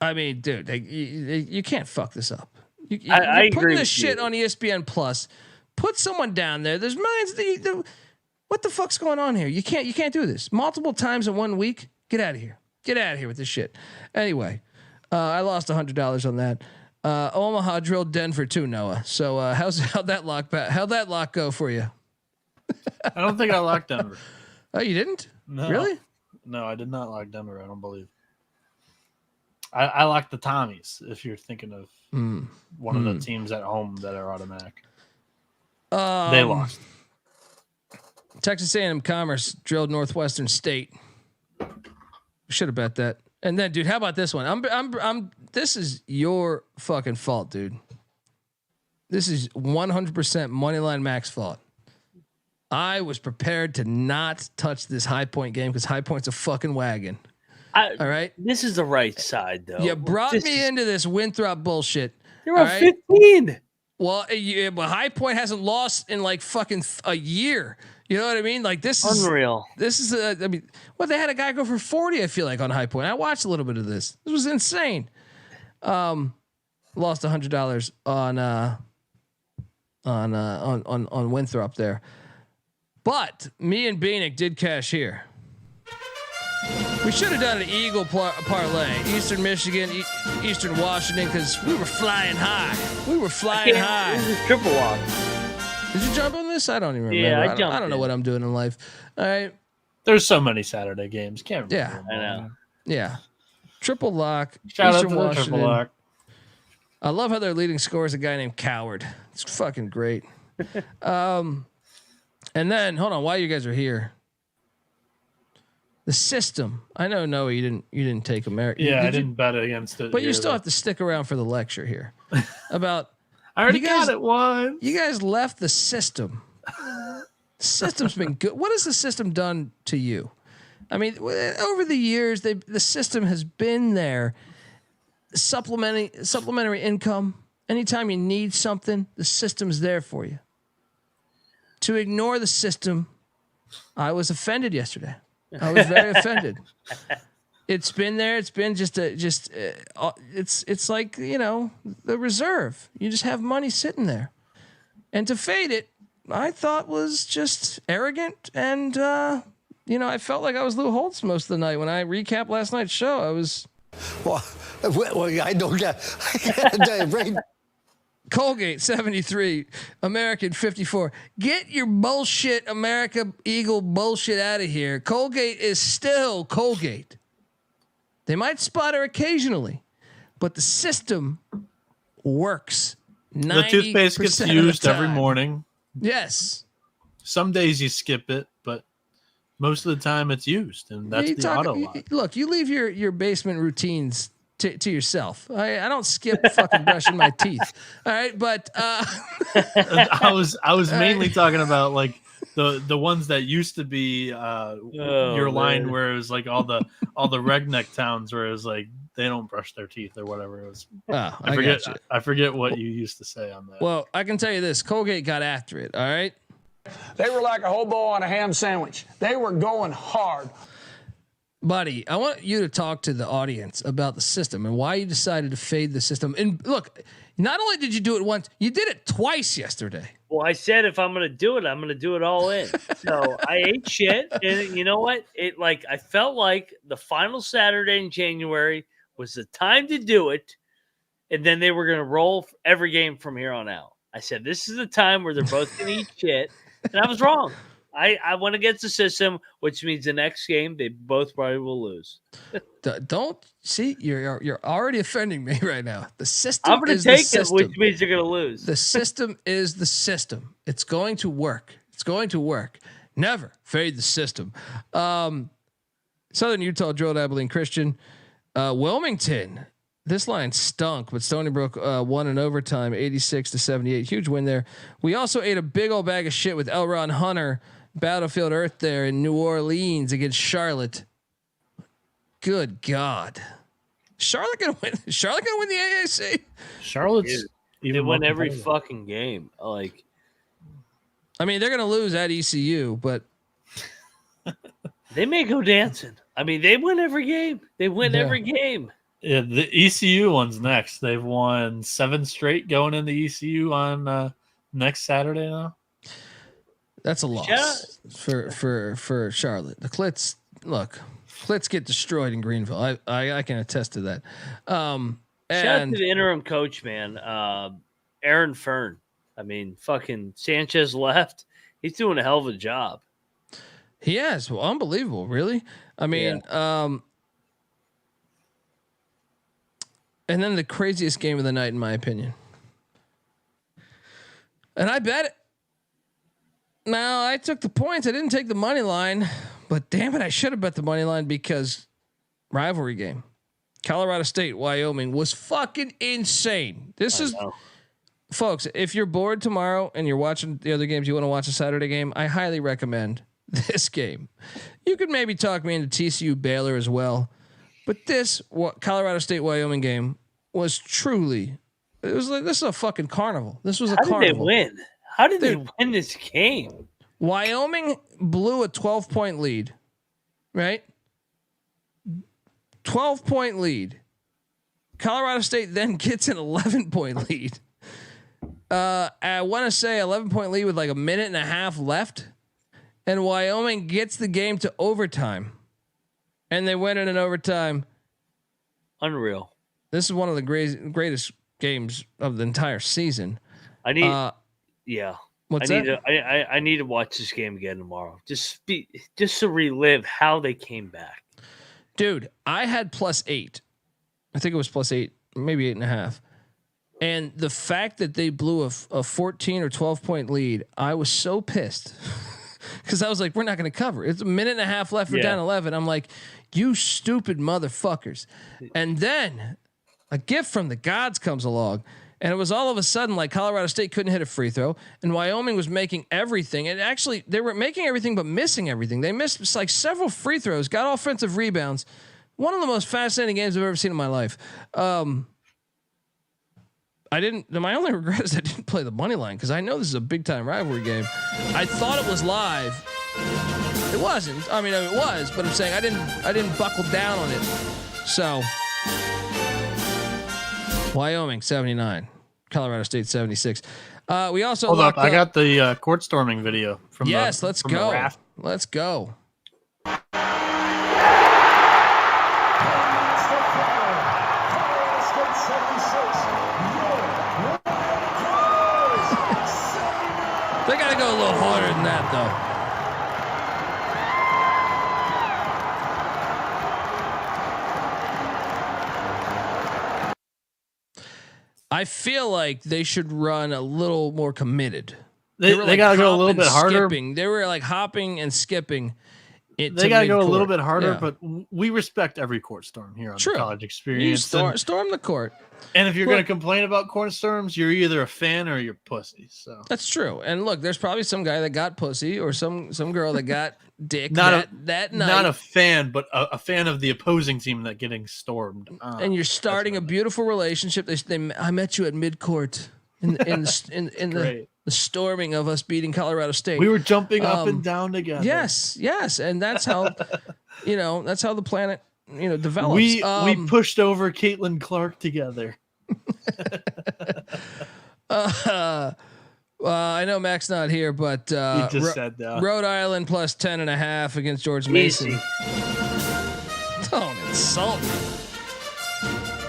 I mean, dude, you can't fuck this up. I you're putting agree this shit on ESPN Plus. Put someone down there. There's millions. What the fuck's going on here? You can't do this multiple times in 1 week. Get out of here. Get out of here with this shit. Anyway, I lost $100 on that. Omaha drilled Denver too, Noah. So how'd that lock go for you? I don't think I locked Denver. Oh, you didn't? No. Really? No, I did not lock Denver. I don't believe. I locked the Tommies. If you're thinking of one of the teams at home that are automatic. They lost. Texas A&M Commerce drilled Northwestern State. Should have bet that. And then, dude, how about this one? I'm. This is your fucking fault, dude. This is 100% Moneyline Mac's fault. I was prepared to not touch this High Point game because High Point's a fucking wagon. All right. This is the right side, though. You brought me into this Winthrop bullshit. They're on 15. Well, but High Point hasn't lost in like fucking a year. You know what I mean? Like this is unreal. This is I mean, they had a guy go for 40. I feel like on High Point. I watched a little bit of this. This was insane. Lost $100 on Winthrop there, but me and Bieniek did cash here. We should have done an Eagle parlay, Eastern Michigan, Eastern Washington, because we were flying high. This is triple lock. Did you jump on this? I don't even remember. Yeah, I don't know what I'm doing in life. All right. There's so many Saturday games. Can't remember. Yeah, I know. Yeah. Triple lock. Shout Eastern out to Washington. Triple lock. I love how their leading scorer is a guy named Coward. It's fucking great. And then hold on, while you guys are here. The system. I know, Noah, you didn't take America. Yeah, I didn't bet against it. But you still have to stick around for the lecture here. About I already got it once. You guys left the system. The system's been good. What has the system done to you? I mean, over the years, the system has been there, supplementary income. Anytime you need something, the system's there for you. To ignore the system, I was offended yesterday. I was very offended. It's been there. It's been it's like, the reserve. You just have money sitting there, and to fade it, I thought was just arrogant. And, I felt like I was Lou Holtz most of the night. When I recapped last night's show, I was. Well, I don't get. Colgate 73, American 54. Get your bullshit America Eagle bullshit out of here. Colgate is still Colgate. They might sputter occasionally, but the system works. The toothpaste gets used every morning. Yes. Some days you skip it, but most of the time it's used, and that's the auto lock. Look, you leave your basement routines to yourself. I don't skip fucking brushing my teeth. All right, but I was mainly talking about like the ones that used to be your line where it was like all the redneck towns where it was like they don't brush their teeth or whatever it was. I forget what you used to say on that. Well, I can tell you this: Colgate got after it. All right. They were like a hobo on a ham sandwich. They were going hard. Buddy, I want you to talk to the audience about the system and why you decided to fade the system. And look, not only did you do it once, you did it twice yesterday. Well, I said if I'm going to do it, I'm going to do it all in. So I ate shit, and you know what? I felt like the final Saturday in January was the time to do it, and then they were going to roll every game from here on out. I said this is the time where they're both going to eat shit, and I was wrong. I went against the system, which means the next game they both probably will lose. Don't see you're already offending me right now. The system. I'm going to take it, which means you're going to lose. The system is the system. It's going to work. It's going to work. Never fade the system. Southern Utah drilled Abilene Christian. Wilmington. This line stunk, but Stony Brook won in overtime, 86-78. Huge win there. We also ate a big old bag of shit with Elron Hunter. Battlefield Earth there in New Orleans against Charlotte. Good God. Charlotte gonna win the AAC? Charlotte's they win every fucking game. Like, I mean, they're gonna lose at ECU, but they may go dancing. I mean, they win every game. They win every game. Yeah, the ECU one's next. They've won 7 straight going into ECU on next Saturday now. That's a loss for Charlotte. The Clits get destroyed in Greenville. I can attest to that. Shout out to the interim coach, man. Aaron Fern. I mean, fucking Sanchez left. He's doing a hell of a job. He has. Well, unbelievable, really. I mean, and then the craziest game of the night, in my opinion. And I bet it. Now, I took the points. I didn't take the money line, but damn it, I should have bet the money line because rivalry game. Colorado State, Wyoming was fucking insane. Folks, if you're bored tomorrow and you're watching the other games, you want to watch a Saturday game, I highly recommend this game. You could maybe talk me into TCU Baylor as well, but this Colorado State, Wyoming game was truly, it was like, this is a fucking carnival. This was a carnival. How did they win? How did they win this game? Wyoming blew a 12-point lead, right? 12-point lead. Colorado State then gets an 11-point lead. I want to say 11-point lead with like a minute and a half left. And Wyoming gets the game to overtime. And they win it in overtime. Unreal. This is one of the greatest games of the entire season. I need I need to watch this game again tomorrow. Just to relive how they came back. Dude, I had +8. I think it was +8, maybe 8.5. And the fact that they blew a 14 or 12-point lead, I was so pissed because I was like, we're not going to cover. It's a minute and a half left. We're down 11. I'm like, you stupid motherfuckers. And then a gift from the gods comes along. And it was all of a sudden like Colorado State couldn't hit a free throw, and Wyoming was making everything. And actually, they were making everything but missing everything. They missed like several free throws, got offensive rebounds. One of the most fascinating games I've ever seen in my life. My only regret is I didn't play the money line because I know this is a big time rivalry game. I thought it was live. It wasn't. I mean, it was, but I'm saying I didn't buckle down on it. So, Wyoming 79, Colorado State 76. We also hold up. I got the court storming video from. Yes, let's go. Let's go. They got to go a little harder than that, though. I feel like they should run a little more committed. They got to go a little bit harder. They were like hopping and skipping. They got to go a little bit harder, but we respect every court storm here on the College Experience. You storm the court. And if you're going to complain about court storms, you're either a fan or you're pussy. So that's true. And look, there's probably some guy that got pussy or some girl that got dick that night. Not a fan, but a fan of the opposing team that getting stormed. And you're starting a beautiful relationship. I met you at midcourt in the storming of us beating Colorado State. We were jumping up and down together. Yes, and that's how that's how the planet develops. We pushed over Caitlin Clark together. I know Mac's not here, but he just said that. Rhode Island plus 10.5 against George Mason. Don't insult me.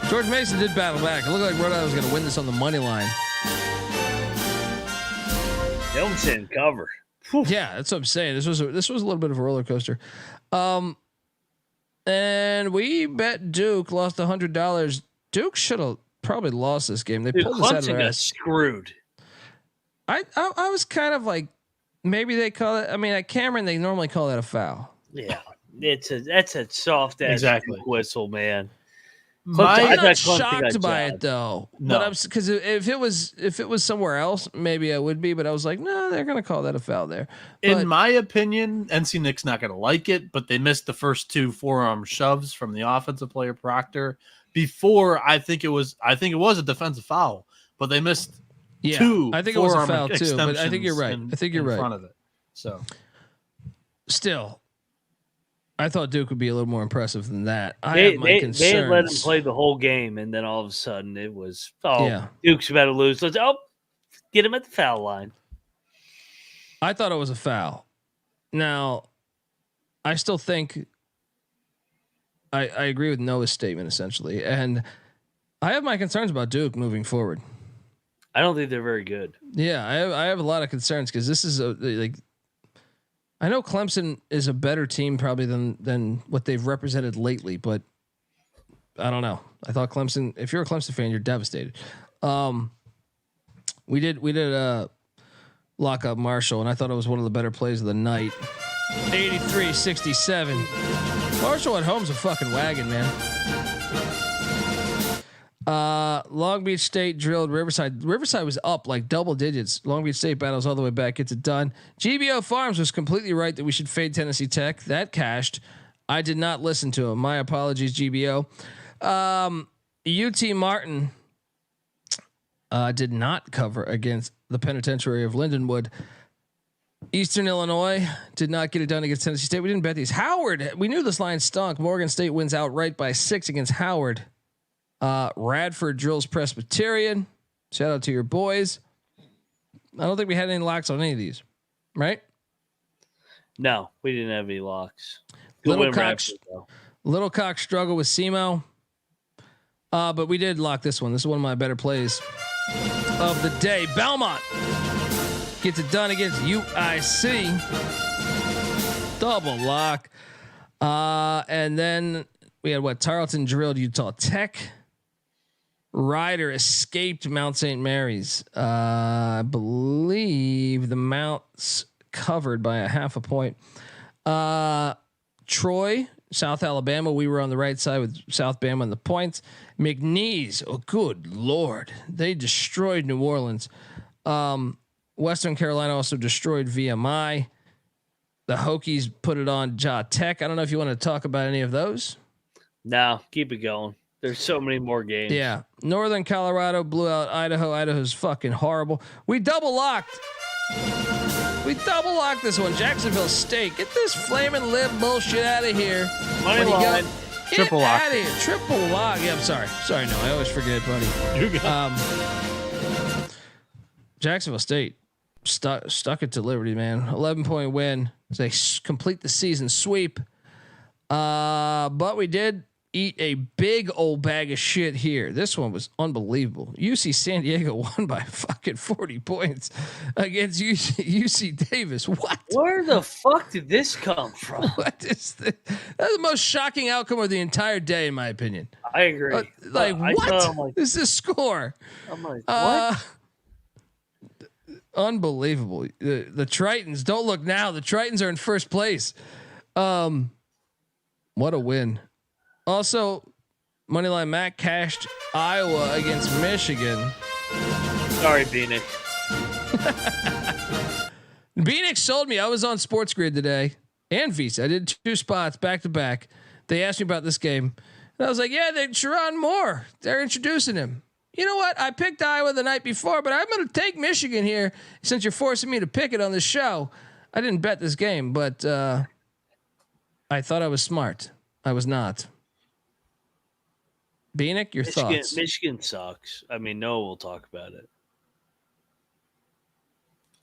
George Mason did battle back. It looked like Rhode Island was going to win this on the money line. Elmson cover. Whew. Yeah, that's what I'm saying. This was a little bit of a roller coaster. And we bet Duke lost $100. Duke should have probably lost this game. They pulled this out of their ass. Screwed. I was kind of like, maybe they call it. I mean, at Cameron, they normally call that a foul. Yeah, that's a soft ass whistle, man. I'm not shocked by it though. No, but because if it was somewhere else, maybe I would be. But I was like, no, they're going to call that a foul there. In my opinion, NC Nick's not going to like it, but they missed the first two forearm shoves from the offensive player Proctor. Before I think it was a defensive foul, but they missed two. I think it was a foul too. But I think you're right. I think you're right. In front of it. So still, I thought Duke would be a little more impressive than that. They had let him play the whole game, and then all of a sudden it was, Duke's about to lose. Let's get him at the foul line. I thought it was a foul. Now, I still think I agree with Noah's statement essentially, and I have my concerns about Duke moving forward. I don't think they're very good. Yeah, I have a lot of concerns because this is I know Clemson is a better team probably than what they've represented lately, but I don't know. I thought Clemson. If you're a Clemson fan, you're devastated. We did lock up Marshall, and I thought it was one of the better plays of the night. 83-67. Marshall at home's a fucking wagon, man. Long Beach State drilled Riverside. Riverside was up like double digits. Long Beach State battles all the way back, gets it done. GBO Farms was completely right that we should fade Tennessee Tech. That cashed. I did not listen to him. My apologies, GBO. UT Martin did not cover against the Penitentiary of Lindenwood. Eastern Illinois did not get it done against Tennessee State. We didn't bet these. Howard, we knew this line stunk. Morgan State wins outright by 6 against Howard. Radford drills Presbyterian. Shout out to your boys. I don't think we had any locks on any of these, right? No, we didn't have any locks. Little Cock struggle with SEMO. But we did lock this one. This is one of my better plays of the day. Belmont gets it done against UIC. Double lock. And then we had Tarleton drilled Utah Tech. Ryder escaped Mount St. Mary's. I believe the Mount's covered by a 0.5 point. Troy, South Alabama. We were on the right side with South Bama on the points. McNeese. Oh, good Lord. They destroyed New Orleans. Western Carolina also destroyed VMI. The Hokies put it on Ja Tech. I don't know if you want to talk about any of those. No, keep it going. There's so many more games. Yeah. Northern Colorado blew out Idaho. Idaho's fucking horrible. We double locked We double lock this one. Jacksonville State. Get this flaming lib bullshit out of here. Money line. Triple lock. Out of here. Triple lock. Yeah, I'm sorry. Sorry, no. I always forget, buddy. Jacksonville State stuck it to Liberty, man. 11-point win. They complete the season sweep. But we did eat a big old bag of shit here. This one was unbelievable. UC San Diego won by fucking 40 points against UC Davis. What? Where the fuck did this come from? What is this? That's the most shocking outcome of the entire day, in my opinion. I agree. What? This is a score. I'm like, what? Unbelievable. The Tritons, don't look now. The Tritons are in first place. What a win. Also, Moneyline Mac cashed Iowa against Michigan. Sorry, Bieniek. Bieniek sold me. I was on Sports Grid today and Visa. I did 2 spots back to back. They asked me about this game, and I was like, "Yeah, Sharon Moore. They're introducing him." You know what? I picked Iowa the night before, but I'm going to take Michigan here since you're forcing me to pick it on this show. I didn't bet this game, but I thought I was smart. I was not. Bieniek, your thoughts? Michigan sucks. I mean, Noah will talk about it.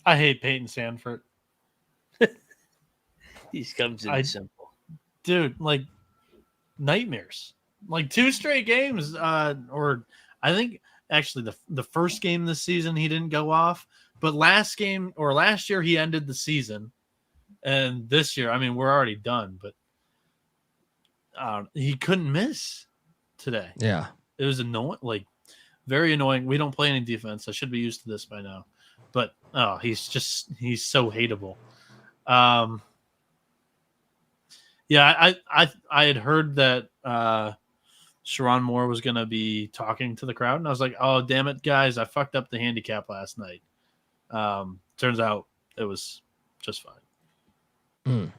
I hate Peyton Sanford. He comes in simple. Dude, like nightmares. Like 2 straight games, or I think actually the first game this season he didn't go off, but last year he ended the season, and this year, I mean, we're already done, but he couldn't miss today. Yeah, it was annoying, like very annoying. We don't play any defense. I should be used to this by now, but he's so hateable. Yeah, I had heard that Sharon Moore was going to be talking to the crowd, and I was like, "Oh, damn it, guys! I fucked up the handicap last night." Turns out it was just fine.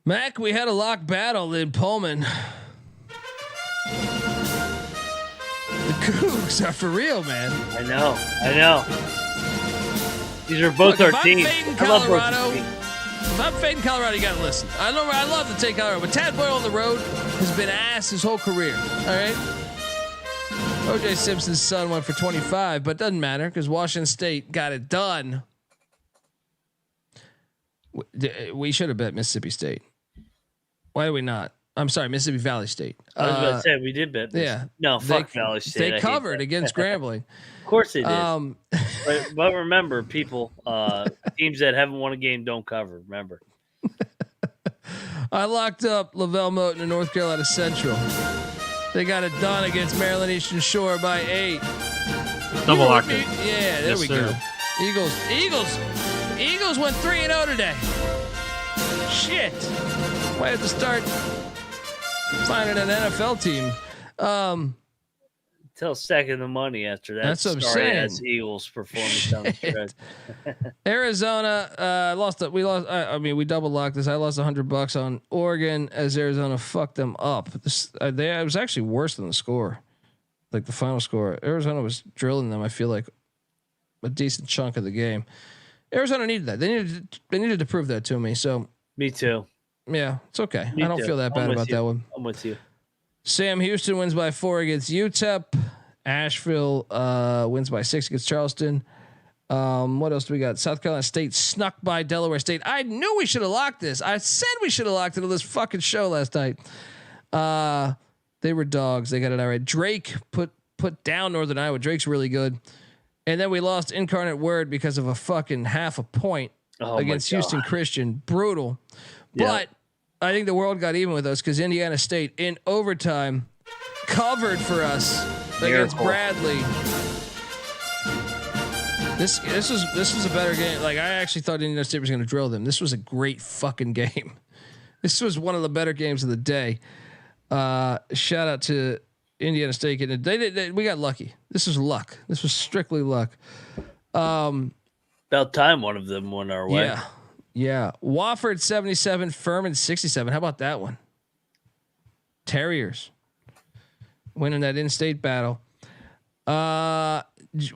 Mac, we had a lock battle in Pullman. The Cougs are for real, man. I know. These are both our teams. I love Colorado. If I'm fading Colorado, you gotta listen. I love to take Colorado, but Tad Boyle on the road has been ass his whole career. All right. OJ Simpson's son went for 25, but doesn't matter because Washington State got it done. We should have bet Mississippi State. Why did we not? I'm sorry, Mississippi Valley State. I was about to say we did bet. Yeah. No, fuck Valley State. They covered against Grambling. Of course they did. But remember, people, teams that haven't won a game don't cover. Remember. I locked up Lavelle Moton in North Carolina Central. They got it done against Maryland Eastern Shore by 8. Double locked it. Yeah, there we go. Eagles went 3-0 today. Shit. Might have to start finding an NFL team. Tell second the money after that. That's what I'm saying. As Eagles performance down the stretch. Arizona lost. We lost. We double locked this. I lost $100 on Oregon as Arizona fucked them up. It was actually worse than the score, like the final score. Arizona was drilling them. I feel like a decent chunk of the game. Arizona needed that. They needed to prove that to me. So me too. Yeah, it's okay. I don't feel that bad about that one. I'm with you. Sam Houston wins by 4 against UTEP. Asheville wins by 6 against Charleston. What else do we got? South Carolina State snuck by Delaware State. I knew we should have locked this. I said we should have locked it on this fucking show last night. They were dogs. They got it all right. Drake put down Northern Iowa. Drake's really good. And then we lost Incarnate Word because of a fucking half a point against Houston Christian. Brutal. Yeah. But I think the world got even with us because Indiana State in overtime covered for us against Bradley. This was a better game. Like I actually thought Indiana State was going to drill them. This was a great fucking game. This was one of the better games of the day. Shout out to Indiana State. We got lucky. This was luck. This was strictly luck. About time one of them went our way. Yeah. Wofford 77, Furman 67. How about that one? Terriers winning that in-state battle.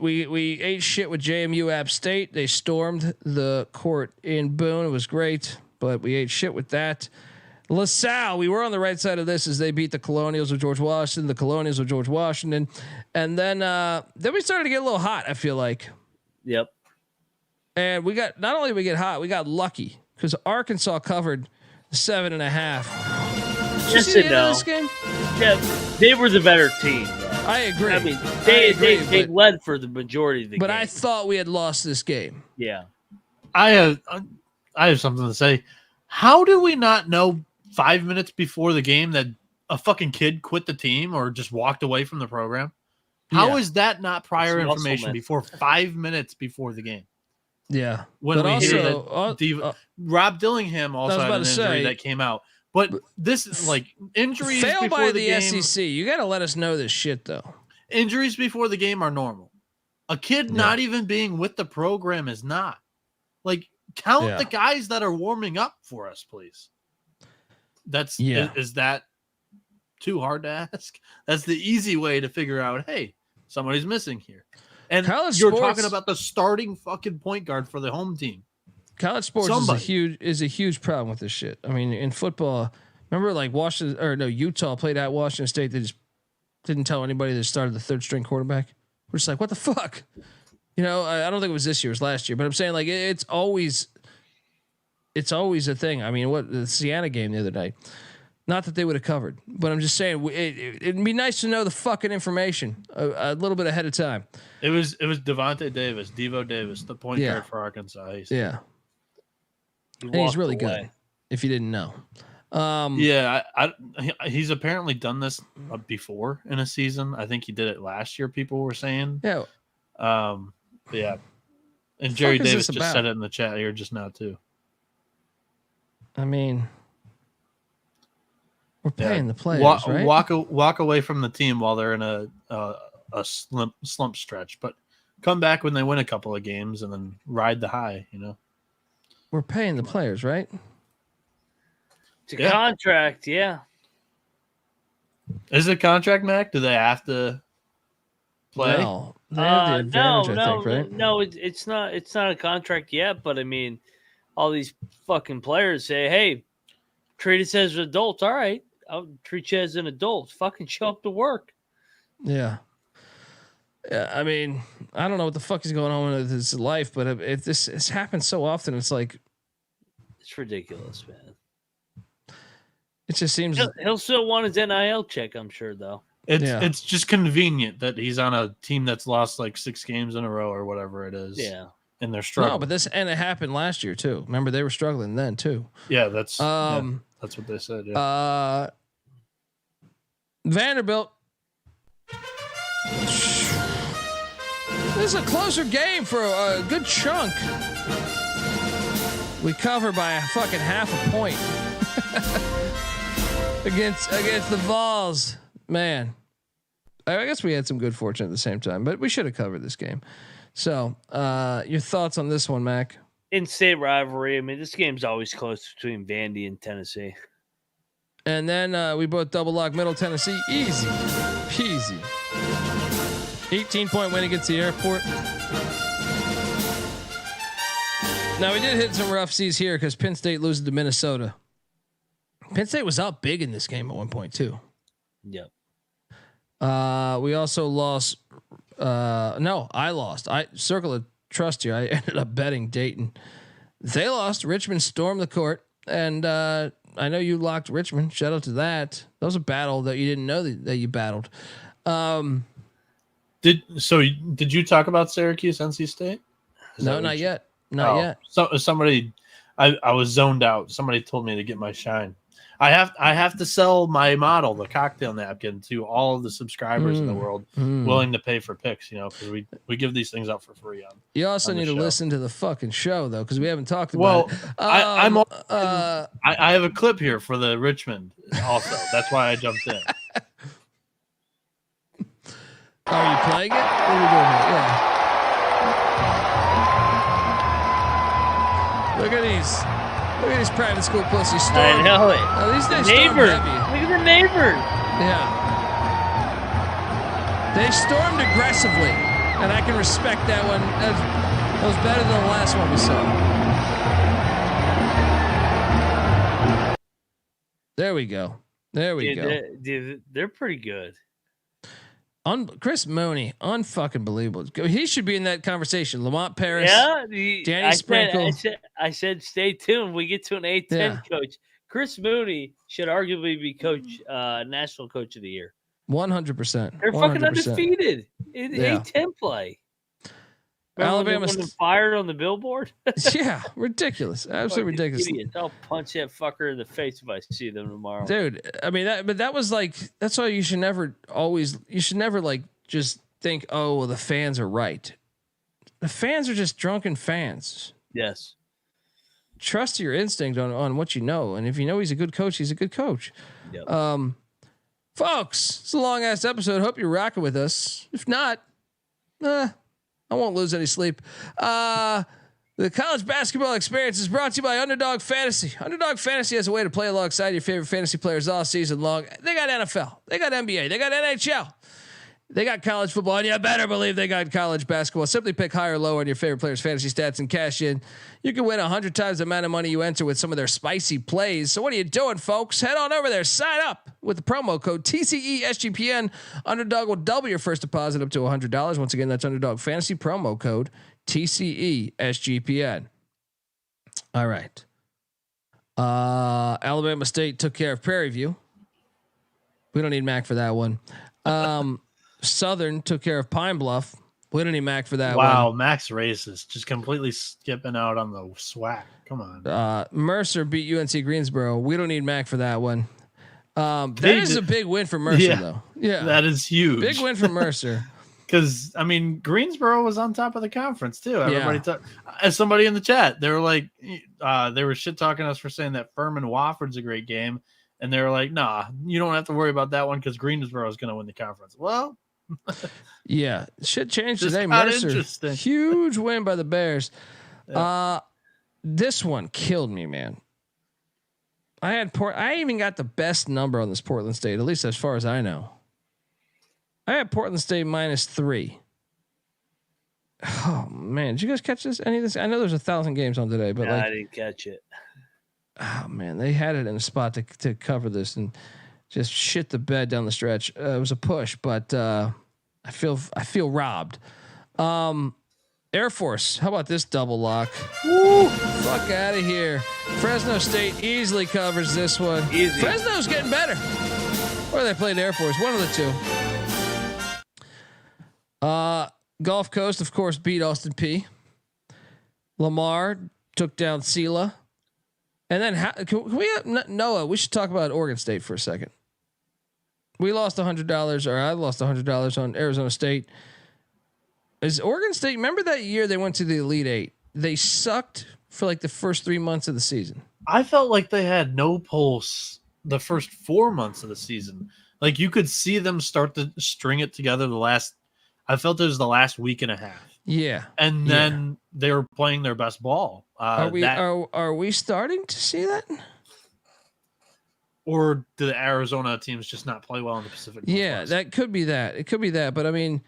we ate shit with JMU App State. They stormed the court in Boone. It was great, but we ate shit with that. LaSalle, we were on the right side of this as they beat the Colonials of George Washington, and then we started to get a little hot. I feel like. Yep. And we got not only did we get hot, we got lucky because Arkansas covered 7.5. Yes and no. This game? Yeah, they were the better team. I agree. I mean, they led for the majority of the game. But I thought we had lost this game. Yeah. I have something to say. How do we not know 5 minutes before the game that a fucking kid quit the team or just walked away from the program? How is that not prior information before 5 minutes before the game? Yeah. When but we also, hear that Rob Dillingham also had an injury that came out. But this is like injuries fail before by the game, SEC. You got to let us know this shit though. Injuries before the game are normal. A kid not even being with the program is not. Like count the guys that are warming up for us, please. Is that too hard to ask? That's the easy way to figure out, hey, somebody's missing here. And you're talking about the starting fucking point guard for the home team. College sports is a huge problem with this shit. I mean, in football, remember like Utah played at Washington State. They just didn't tell anybody they started the third string quarterback. We're just like, what the fuck? You know, I don't think it was this year, it was last year, but I'm saying like it's always a thing. I mean, what the Siena game the other night, not that they would have covered, but I'm just saying it'd be nice to know the fucking information a little bit ahead of time. It was Devontae Davis, Devo Davis, the point guard for Arkansas. And he's really good. If you didn't know, he's apparently done this before in a season. I think he did it last year. People were saying, and Jerry Davis just said it in the chat here just now too. I mean, we're paying the players, right? Walk away from the team while they're in a slump stretch, but come back when they win a couple of games and then ride the high. You know, we're paying the players, right? It's a contract, yeah. Is it a contract, Mac? Do they have to play? No, they have the advantage, I think, right? No, it's not. It's not a contract yet. But I mean, all these fucking players say, "Hey, treat us as adults." All right, I'll treat you as an adult. Fucking show up to work. Yeah. Yeah, I mean, I don't know what the fuck is going on with his life, but it's happened so often. It's like it's ridiculous, man. It just seems he'll still want his NIL check, I'm sure, though. It's just convenient that he's on a team that's lost like 6 games in a row or whatever it is. Yeah, and they're struggling. No, but it happened last year too. Remember, they were struggling then too. Yeah, that's what they said. Yeah. Vanderbilt. This is a closer game for a good chunk. We cover by a fucking half a point against the Vols. Man, I guess we had some good fortune at the same time, but we should have covered this game. So, your thoughts on this one, Mac? In-state rivalry. I mean, this game's always close between Vandy and Tennessee. And then we both double lock Middle Tennessee. Easy peasy. 18-point win against the Airport. Now, we did hit some rough seas here because Penn State loses to Minnesota. Penn State was up big in this game at one point, too. Yep. We also lost. No, I lost. I circle of trust here. I ended up betting Dayton. They lost. Richmond stormed the court. And I know you locked Richmond. Shout out to that. That was a battle that you didn't know that you battled. Did you talk about Syracuse, NC State? No, not yet. Not yet. So somebody, I was zoned out. Somebody told me to get my shine. I have to sell my model, the cocktail napkin, to all of the subscribers in the world willing to pay for picks. You know, because we give these things out for free. You also need to listen to the fucking show though, because we haven't talked about it. I have a clip here for the Richmond also. That's why I jumped in. Are you playing it? What are we doing here? Yeah. Look at these private school pussies. I know it. At least they neighbor. stormed heavy. Look at the neighbor. Yeah. They stormed aggressively. and I can respect that one. That was better than the last one we saw. There we go. There we go. They're pretty good. Chris Mooney, unfucking believable. He should be in that conversation. Lamont Paris, Danny Sprinkle. I said, stay tuned. We get to an A-10 coach. Chris Mooney should arguably be national coach of the year. 100%. They're fucking undefeated in A-10 play. Alabama fired on the billboard. Yeah, ridiculous. Absolutely ridiculous. Idiots. I'll punch that fucker in the face if I see them tomorrow. Dude, I mean that was like, that's why you should never like just think, oh, well, the fans are right. The fans are just drunken fans. Yes. Trust your instinct on what you know, and if you know he's a good coach, he's a good coach. Yep. Folks, it's a long ass episode. Hope you're rocking with us. If not, I won't lose any sleep. The college basketball experience is brought to you by Underdog Fantasy. Underdog Fantasy has a way to play alongside your favorite fantasy players all season long. They got NFL, they got NBA, they got NHL, they got college football, and you better believe they got college basketball. Simply pick high or low on your favorite players' fantasy stats and cash in. You can win 100 times the amount of money you enter with some of their spicy plays. So what are you doing, folks? Head on over there, sign up with the promo code TCESGPN. Underdog will double your first deposit up to $100. Once again, that's Underdog Fantasy promo code TCESGPN. All right. Alabama State took care of Prairie View. We don't need Mac for that one. Southern took care of Pine Bluff. We don't need Mac for that one. Wow, Mac's racist. Just completely skipping out on the swag. Come on. Mercer beat UNC Greensboro. We don't need Mac for that one. That is a big win for Mercer, though. Yeah, that is huge. Big win for Mercer. Because I mean, Greensboro was on top of the conference too. Everybody, as somebody in the chat, they were like, they were shit talking us for saying that Furman Wofford's a great game, and they were like, nah, you don't have to worry about that one because Greensboro is going to win the conference. Well. Yeah, shit changed today. Mercer, huge win by the Bears. Yeah. This one killed me, man. I even got the best number on this Portland State, at least as far as I know. I had Portland State -3. Oh man, did you guys catch this? Any of this? I know there's 1,000 games on today, but I didn't catch it. Oh man, they had it in a spot to cover this and just shit the bed down the stretch. It was a push, but I feel robbed. Air Force, how about this double lock? Woo, fuck out of here. Fresno State easily covers this one. Easy. Fresno's getting better. Or they played Air Force, one of the two. Gulf Coast, of course, beat Austin Peay. Lamar took down Sela. And then can we Noah, we should talk about Oregon State for a second. We lost $100, or I lost $100 on Arizona State. Is Oregon State? Remember that year they went to the Elite Eight? They sucked for like the first 3 months of the season. I felt like they had no pulse the first 4 months of the season. Like you could see them start to string it together. I felt it was the last week and a half. Yeah, and then they were playing their best ball. Are we starting to see that? Or do the Arizona teams just not play well in the Pacific Northwest? Yeah, that could be that. It could be that. But I mean,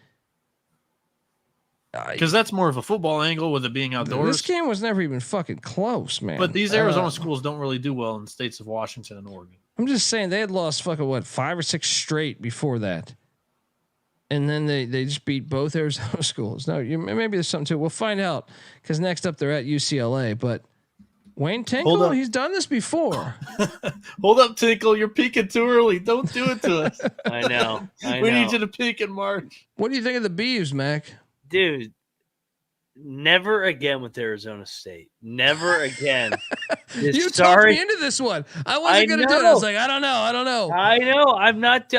because that's more of a football angle with it being outdoors. This game was never even fucking close, man. But these Arizona schools don't really do well in states of Washington and Oregon. I'm just saying they had lost fucking 5 or 6 straight before that. And then they just beat both Arizona schools. No, maybe there's something to it. We'll find out because next up they're at UCLA. But Wayne Tinkle, he's done this before. Hold up, Tinkle. You're peaking too early. Don't do it to us. I know. We need you to peak in March. What do you think of the Beavs, Mac? Dude, never again with Arizona State. Never again. You talked me into this one. I wasn't going to do it. I was like, I don't know. I know. I'm not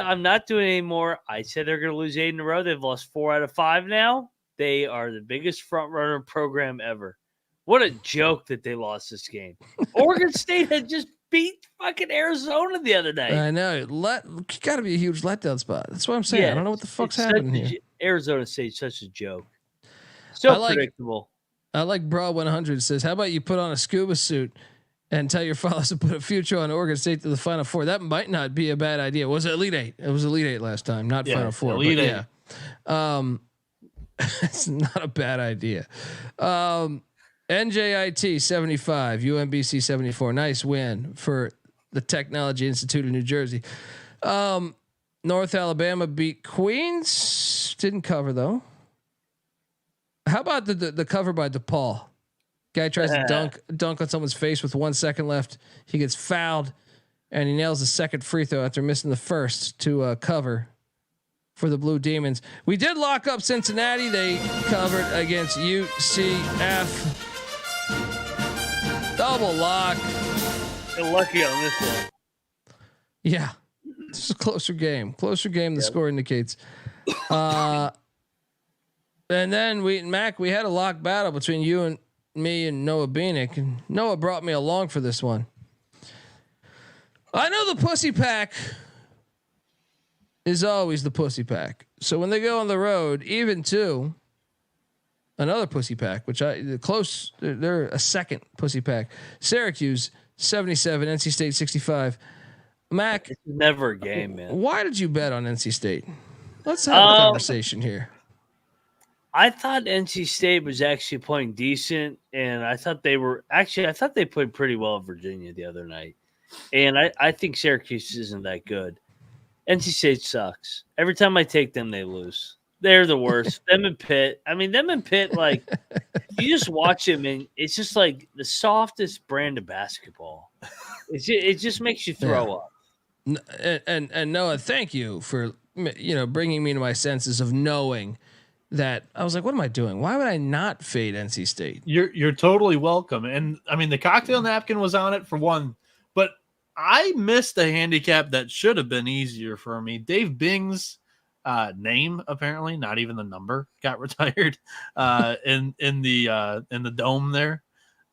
doing it anymore. I said they're going to lose 8 in a row. They've lost 4 out of 5 now. They are the biggest front runner program ever. What a joke that they lost this game. Oregon State had just beat fucking Arizona the other night. I know. Got to be a huge letdown spot. That's what I'm saying. I don't know what the fuck's happening here. Arizona State's such a joke. So predictable. I like Broad 100 says, how about you put on a scuba suit and tell your fathers to put a future on Oregon State to the Final Four? That might not be a bad idea. Was it Elite Eight? It was Elite Eight last time, not Final Four. Elite Eight. Yeah. It's not a bad idea. NJIT 75, UMBC 74. Nice win for the Technology Institute of New Jersey. North Alabama beat Queens. Didn't cover though. How about the cover by DePaul? Guy tries to dunk on someone's face with 1 second left. He gets fouled, and he nails the second free throw after missing the first to cover for the Blue Demons. We did lock up Cincinnati. They covered against UCF. Double lock. You're lucky on this one. Yeah, this is a closer game. Closer game. The score indicates. And then we had a lock battle between you and me and Noah Bieniek, and Noah brought me along for this one. I know the Pussy Pack is always the Pussy Pack. So when they go on the road, even to another Pussy Pack, which they're a second Pussy Pack. Syracuse 77, NC State 65. Mac, it's never a game, man. Why did you bet on NC State? Let's have a conversation here. I thought NC State was actually playing decent, and I thought they played pretty well at Virginia the other night. And I think Syracuse isn't that good. NC State sucks. Every time I take them, they lose. They're the worst. Them and Pitt. Like, you just watch them, and it's just like the softest brand of basketball. It just makes you throw up. And Noah, thank you for bringing me to my senses of knowing that. I was like, what am I doing? Why would I not fade NC State? You're totally welcome. And I mean, the cocktail napkin was on it for one, but I missed a handicap that should have been easier for me. Dave Bing's name, apparently, not even the number, got retired in the dome there.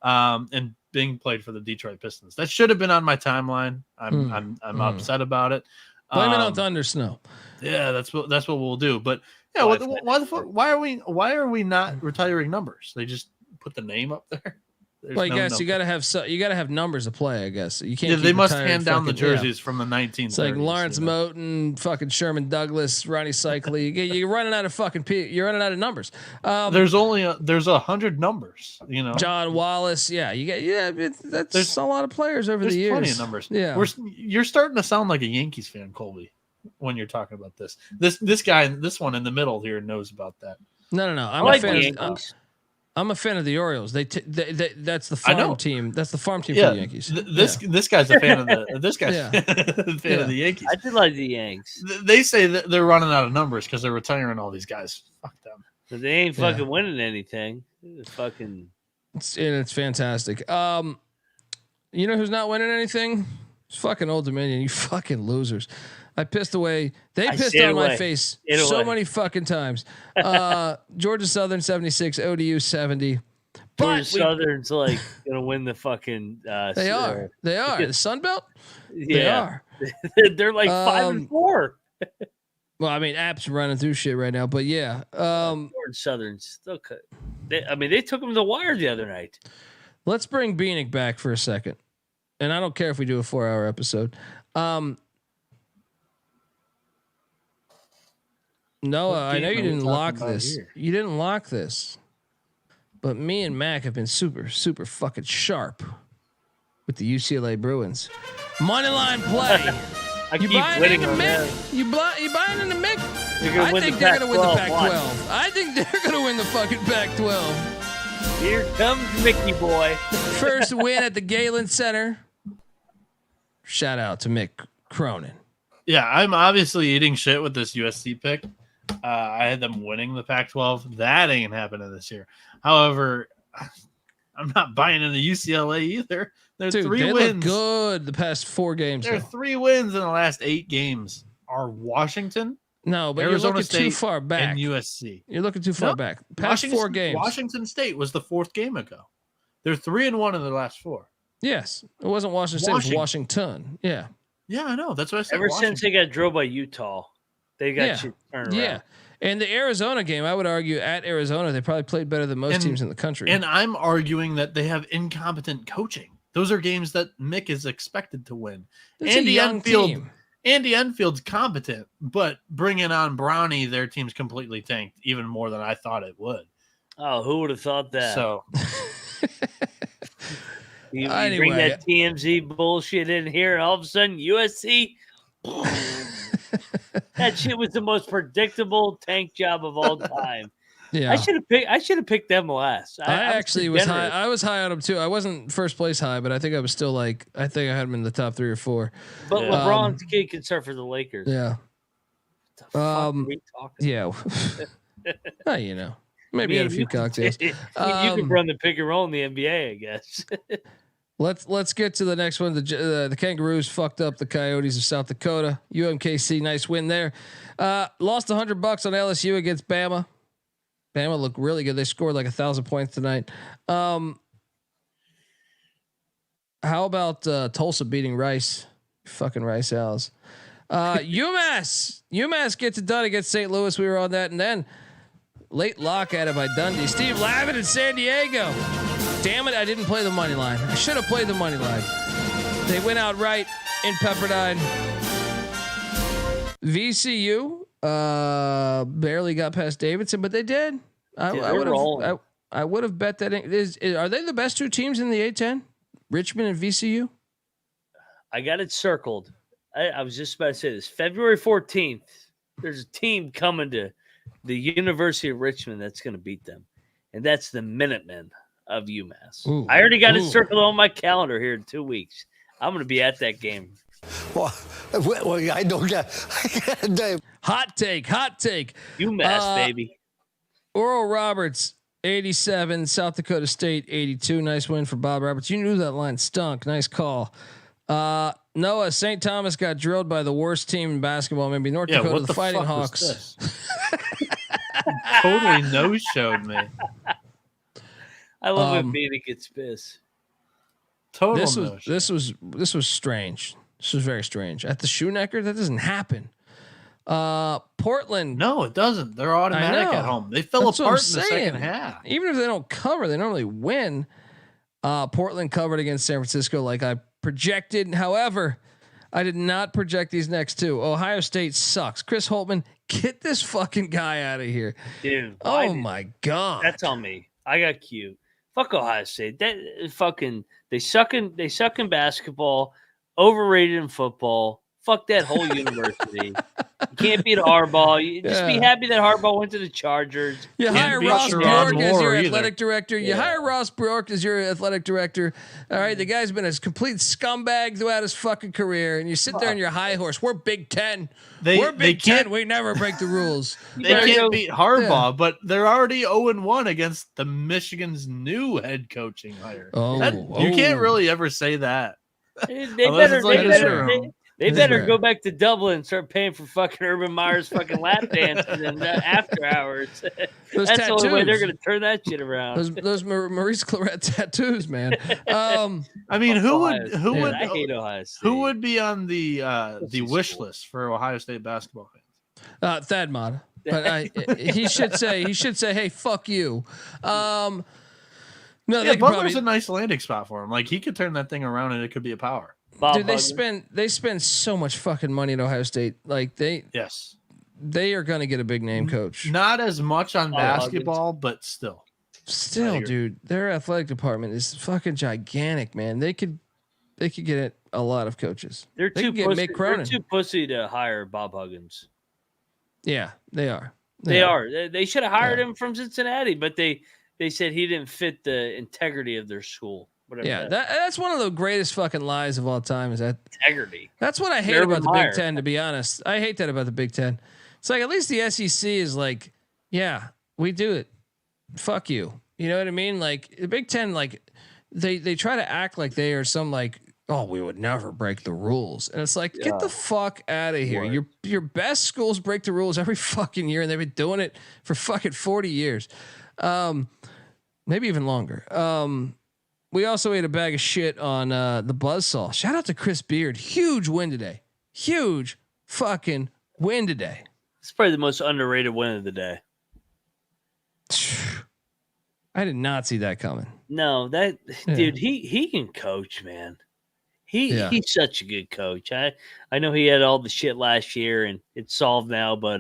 And Bing played for the Detroit Pistons. That should have been on my timeline. I'm upset about it. Blame it on Thunder Snow. Yeah, that's what we'll do. But yeah, why the fuck? Why are we not retiring numbers? They just put the name up there. I guess you got to have numbers to play. I guess you can't. Yeah, they must hand down the jerseys from the 1930s. It's like Lawrence Moten, fucking Sherman Douglas, Ronnie Cycli. You're running out of you're running out of numbers. There's 100 numbers. John Wallace. Yeah, that's a lot of players over the years. There's plenty of numbers. Yeah, you're starting to sound like a Yankees fan, Colby, when you're talking about this. This guy, this one in the middle here, knows about that. No. I'm a fan of the Orioles. That's the farm team. That's the farm team for the Yankees. This guy's a fan of of the Yankees. I did like the Yanks. They say that they're running out of numbers because they're retiring all these guys. Fuck them. But they ain't fucking winning anything. It's fantastic. You know who's not winning anything? It's fucking Old Dominion. You fucking losers. I pissed away. They pissed on my face so many fucking times. Georgia Southern 76, ODU 70. Georgia Southern's like gonna win the fucking. They are the Sun Belt. Yeah. They are. They're like 5-4. Well, I mean, App's running through shit right now, but yeah. Georgia Southern's still cut. They took them to the wire the other night. Let's bring Bieniek back for a second, and I don't care if we do a 4-hour episode. Noah, I know you didn't lock this. You didn't lock this. But me and Mac have been super, super fucking sharp with the UCLA Bruins. Moneyline play. I keep winning on that. You buying in the Mick? I think they're going to win the Pac-12. I think they're going to win the fucking Pac-12. Here comes Mickey boy. First win at the Galen Center. Shout out to Mick Cronin. Yeah, I'm obviously eating shit with this USC pick. I had them winning the Pac-12. That ain't happening this year. However, I'm not buying into UCLA either. They're 3 wins. Look good the past 4 games. There are 3 wins in the last 8 games. Are Washington? No, but Arizona you're looking State too far back. And USC. You're looking too far back. Past 4 games. Washington State was the 4th game ago. They're 3-1 in the last 4. Yes, it wasn't Washington State. It was Washington. Yeah. Yeah, I know. That's what I said. Ever since they got drilled by Utah, they got shit turned around. Yeah. And the Arizona game, I would argue at Arizona, they probably played better than most teams in the country. And I'm arguing that they have incompetent coaching. Those are games that Mick is expected to win. It's a young team. Andy Enfield's competent, but bringing on Brownie, their team's completely tanked, even more than I thought it would. Oh, who would have thought that? So you bring that TMZ bullshit in here, and all of a sudden USC. That shit was the most predictable tank job of all time. Yeah, I should have picked them last. I actually was high. I was high on them too. I wasn't first place high, but I think I was still I think I had them in the top 3 or 4. But LeBron's kid can start for the Lakers. Yeah. What the fuck are we talking Yeah. You know, maybe had a few cocktails. You could run the pick and roll in the NBA, I guess. Let's get to the next one. The Kangaroos fucked up the Coyotes of South Dakota. UMKC, nice win there. Lost $100 on LSU against Bama. Bama looked really good. They scored 1,000 points tonight. How about Tulsa beating Rice? Fucking Rice Owls. UMass gets it done against St. Louis. We were on that, and then late lock added by Dundee. Steve Lavin in San Diego. Damn it! I didn't play the money line. I should have played the money line. They went out right in Pepperdine. VCU barely got past Davidson, but they did. I would have bet that. Are they the best 2 teams in the A10? Richmond and VCU. I got it circled. I was just about to say this. February 14th, there's a team coming to the University of Richmond that's going to beat them, and that's the Minutemen of UMass. Ooh, I already got it circled on my calendar here in 2 weeks. I'm going to be at that game. Well, I don't get. Hot take. UMass, baby. Oral Roberts, 87. South Dakota State, 82. Nice win for Bob Roberts. You knew that line stunk. Nice call. Noah, St. Thomas got drilled by the worst team in basketball. Maybe North Dakota, the Fighting Hawks. Totally no-showed me. I love when Bieniek gets pissed. This was strange. This was very strange. At the Schoenecker, that doesn't happen. Portland. No, it doesn't. They're automatic at home. They fell apart in the second half. Even if they don't cover, they normally win. Portland covered against San Francisco like I projected. However, I did not project these next 2. Ohio State sucks. Chris Holtman, get this fucking guy out of here. Dude. Oh my God. That's on me. I got cute. Fuck Ohio State. That fucking they suck in basketball, overrated in football. Fuck that whole university. You can't beat Harbaugh. You just be happy that Harbaugh went to the Chargers. You hire Ross Bjork as your athletic director. You hire Ross Bjork as your athletic director. All right, the guy's been a complete scumbag throughout his fucking career, and you sit there on your high horse. We're Big Ten. We're Big Ten. We never break the rules. They can't beat Harbaugh, but they're already 0-1 against the Michigan's new head coaching hire. You can't really ever say that. They better go back to Dublin and start paying for fucking Urban Meyer's fucking lap dances and after hours. That's tattoos. The only way they're going to turn that shit around. Those Maurice Claret tattoos, man. I mean, who would I hate Ohio State. Who would be on the wish list for Ohio State basketball fans? Thad Matta. But he should say, hey, fuck you. No, Butler's a nice landing spot for him. Like he could turn that thing around and it could be a power. Dude, they spend so much fucking money at Ohio State. Like they are going to get a big name coach. Not as much on basketball, but still, dude, their athletic department is fucking gigantic, man. They could get a lot of coaches. They're too pussy to hire Bob Huggins. Yeah, they are. They should have hired him from Cincinnati, but they said he didn't fit the integrity of their school. That's one of the greatest fucking lies of all time. Is that integrity? That's what I hate about the Big Ten. To be honest, I hate that about the Big Ten. It's like at least the SEC is like, yeah, we do it. Fuck you. You know what I mean? Like the Big Ten, like they try to act like they are some like, oh, we would never break the rules, and it's like, get the fuck out of here. Your best schools break the rules every fucking year, and they've been doing it for fucking 40 years, maybe even longer. We also ate a bag of shit on the Buzzsaw. Shout out to Chris Beard. Huge win today. Huge fucking win today. It's probably the most underrated win of the day. I did not see that coming. No, dude, he can coach, man. He's such a good coach. I know he had all the shit last year and it's solved now, but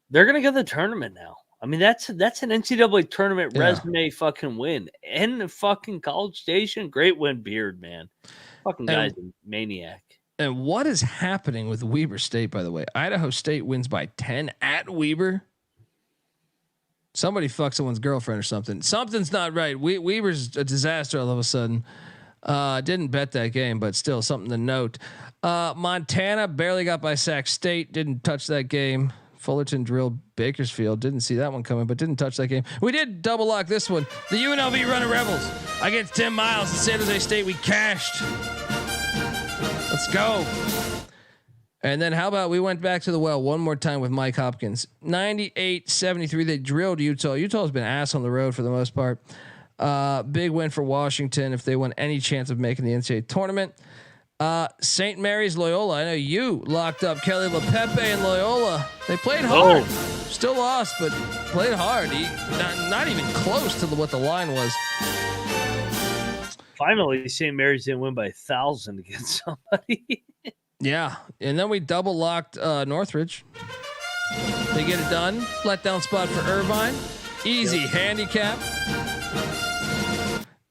they're gonna go to the tournament now. I mean, that's an NCAA tournament resume fucking win. And the fucking College Station, great win, Beard, man. Fucking guy's a maniac. And what is happening with Weber State, by the way? Idaho State wins by 10 at Weber. Somebody fucked someone's girlfriend or something. Something's not right. Weber's a disaster all of a sudden. Didn't bet that game, but still something to note. Montana barely got by Sac State. Didn't touch that game. Fullerton drilled Bakersfield. Didn't see that one coming, but didn't touch that game. We did double lock this one. The UNLV Running Rebels against 10 Miles at San Jose State. We cashed. Let's go. And then how about we went back to the well one more time with Mike Hopkins. 98-73. They drilled Utah. Utah's been ass on the road for the most part. Big win for Washington if they want any chance of making the NCAA tournament. St. Mary's Loyola. I know you locked up Kelly LePepe and Loyola. They played hard. Still lost, but played hard. Not even close to what the line was. Finally, St. Mary's didn't win by 1,000 against somebody. Yeah, and then we double locked Northridge. They get it done. Letdown spot for Irvine. Easy handicap.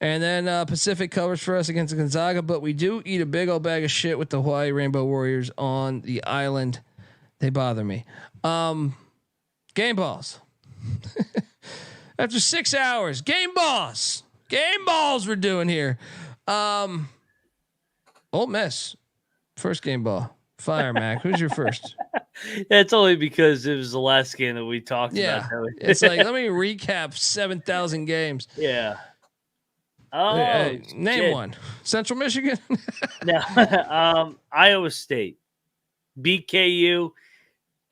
And then Pacific covers for us against Gonzaga, but we do eat a big old bag of shit with the Hawaii Rainbow Warriors on the island. They bother me. Game balls. After 6 hours, game balls. Game balls we're doing here. Ole Miss. First game ball. Fire, Mac. Who's your first? That's only because it was the last game that we talked about. It's like, let me recap 7,000 games. Yeah. Oh, name one. Central Michigan? No. Iowa State. BKU.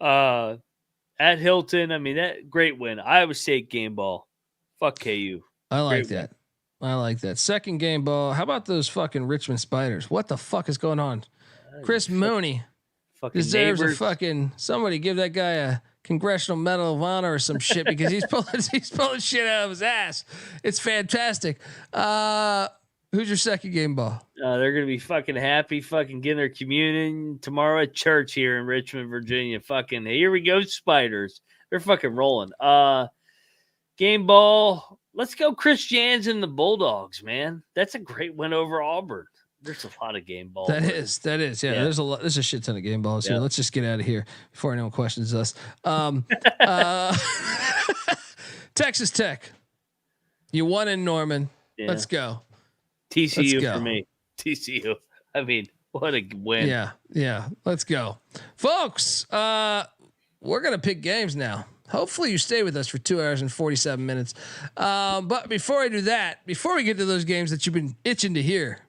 At Hilton. I mean, that great win. Iowa State game ball. Fuck KU. I like that. I like that. Second game ball. How about those fucking Richmond Spiders? What the fuck is going on? Chris Mooney deserves a fucking somebody give that guy a Congressional Medal of Honor or some shit because he's pulling shit out of his ass. It's fantastic. Who's your second game ball? They're gonna be fucking happy, fucking getting their communion tomorrow at church here in Richmond, Virginia. Fucking here we go, Spiders. They're fucking rolling. Game ball. Let's go, Chris Jans and the Bulldogs, man. That's a great win over Auburn. There's a lot of game balls. That is. Yeah, there's a lot. There's a shit ton of game balls here. Let's just get out of here before anyone questions us. Texas Tech. You won in Norman. Yeah. Let's go. TCU for me. TCU. I mean, what a win. Yeah. Let's go. Folks, we're going to pick games now. Hopefully you stay with us for 2 hours and 47 minutes. But before I do that, before we get to those games that you've been itching to hear,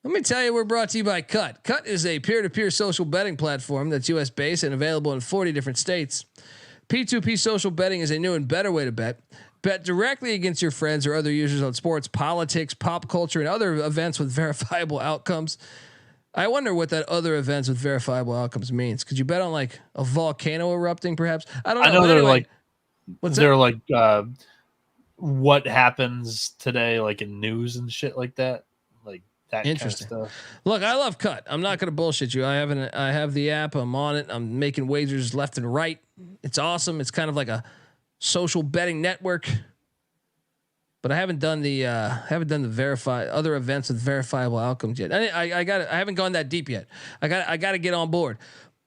let me tell you, we're brought to you by Cut. Cut is a peer-to-peer social betting platform that's U.S. based and available in 40 different states. P2P social betting is a new and better way to bet. Bet directly against your friends or other users on sports, politics, pop culture, and other events with verifiable outcomes. I wonder what that other events with verifiable outcomes means. Could you bet on like a volcano erupting, perhaps? I don't know. I know they're like, what's they're like, what happens today, like in news and shit like that. Like that interesting kind of stuff. Look, I love Cut. I'm not going to bullshit you. I have the app. I'm on it. I'm making wagers left and right. It's awesome. It's kind of like a social betting network. But I haven't done the verify other events with verifiable outcomes yet. I haven't gone that deep yet. I got to get on board.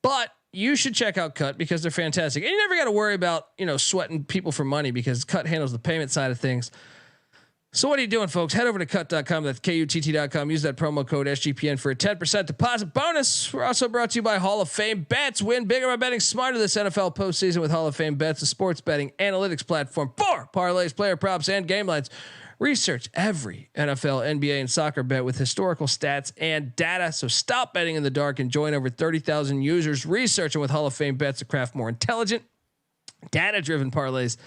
But you should check out Cut because they're fantastic. And you never got to worry about, sweating people for money because Cut handles the payment side of things. So what are you doing, folks? Head over to cut.com. That's KUTT.com. Use that promo code SGPN for a 10% deposit bonus. We're also brought to you by Hall of Fame Bets. Win bigger by betting smarter this NFL postseason with Hall of Fame Bets, a sports betting analytics platform for parlays, player props, and game lines. Research every NFL, NBA, and soccer bet with historical stats and data. So stop betting in the dark and join over 30,000 users researching with Hall of Fame Bets to craft more intelligent, data-driven parlays.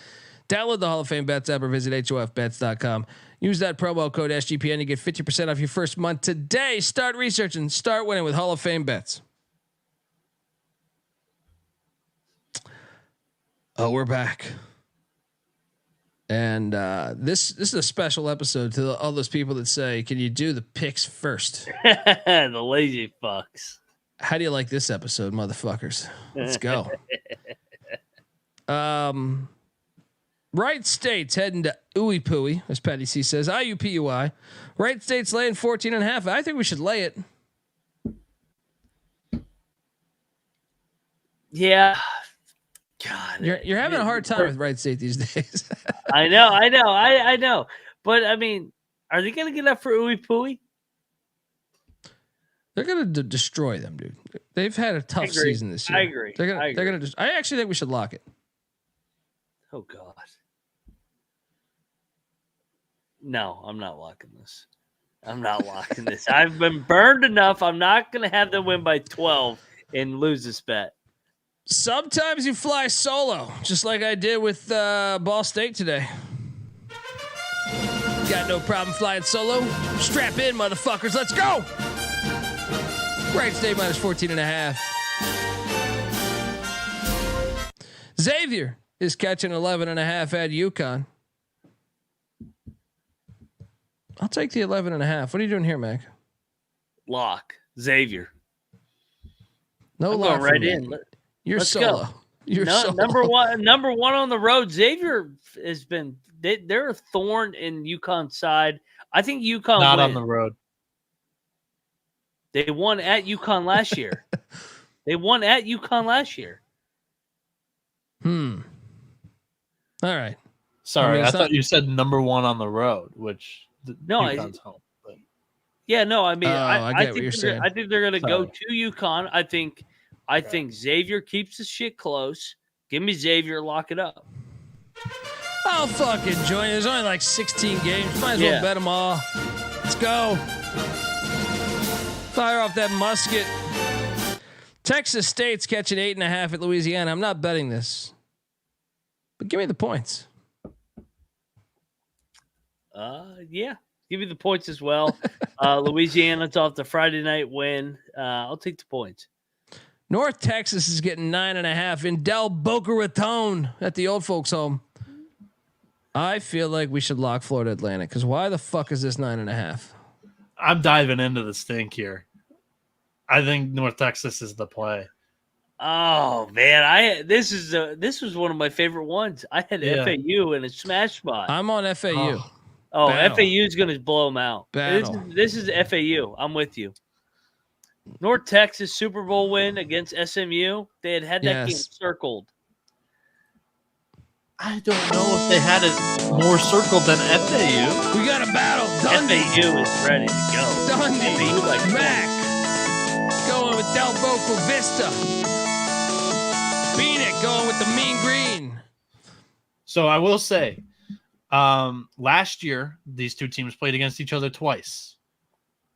Download the Hall of Fame Bets app or visit HOFBets.com. Use that promo code SGPN to get 50% off your first month today. Start researching, start winning with Hall of Fame Bets. Oh, we're back. And this is a special episode to all those people that say, "Can you do the picks first?" The lazy fucks. How do you like this episode, motherfuckers? Let's go. Wright State's heading to Ooey Pooey, as Patty C says. IUPUI. Wright State's laying 14.5. I think we should lay it. Yeah. God, you're having a hard time with Wright State these days. I know. But I mean, are they going to get up for Ooey Pooey? They're going to destroy them, dude. They've had a tough season this year. I agree. They're going to. I actually think we should lock it. Oh God. No, I'm not locking this. I've been burned enough. I'm not going to have them win by 12 and lose this bet. Sometimes you fly solo, just like I did with Ball State today. Got no problem flying solo. Strap in, motherfuckers. Let's go. Wright State minus 14.5. Xavier is catching 11.5 at UConn. I'll take the 11.5. What are you doing here, Mac? Lock Xavier. No I'm lock going right in. Let's solo. Go. You're solo. Number one on the road. Xavier has been. They're a thorn in UConn's side. I think UConn not on the road. They won at UConn last year. All right. Sorry, I thought you said number one on the road, which UConn's home. But. Yeah, no, I mean, I get what you're saying. I think they're going to go to UConn. I think Xavier keeps the shit close. Give me Xavier, lock it up. I'll fucking join. There's only like 16 games. Might as well bet them all. Let's go. Fire off that musket. Texas State's catching 8.5 at Louisiana. I'm not betting this, but give me the points. Yeah, give me the points as well. Louisiana's off the Friday night win. I'll take the points. North Texas is getting 9.5 in Boca Raton at the old folks' home. I feel like we should lock Florida Atlantic because why the fuck is this 9.5? I'm diving into the stink here. I think North Texas is the play. Oh man, this was one of my favorite ones. I had FAU in a smash spot. I'm on FAU. FAU is going to blow them out. This is FAU. I'm with you. North Texas Super Bowl win against SMU. They had that game circled. I don't know if they had it more circled than FAU. We got a battle. Dundee. FAU is ready to go. Dundee. Mac. Going with Del Boca Vista. Bieniek going with the mean green. So I will say, last year, these two teams played against each other twice.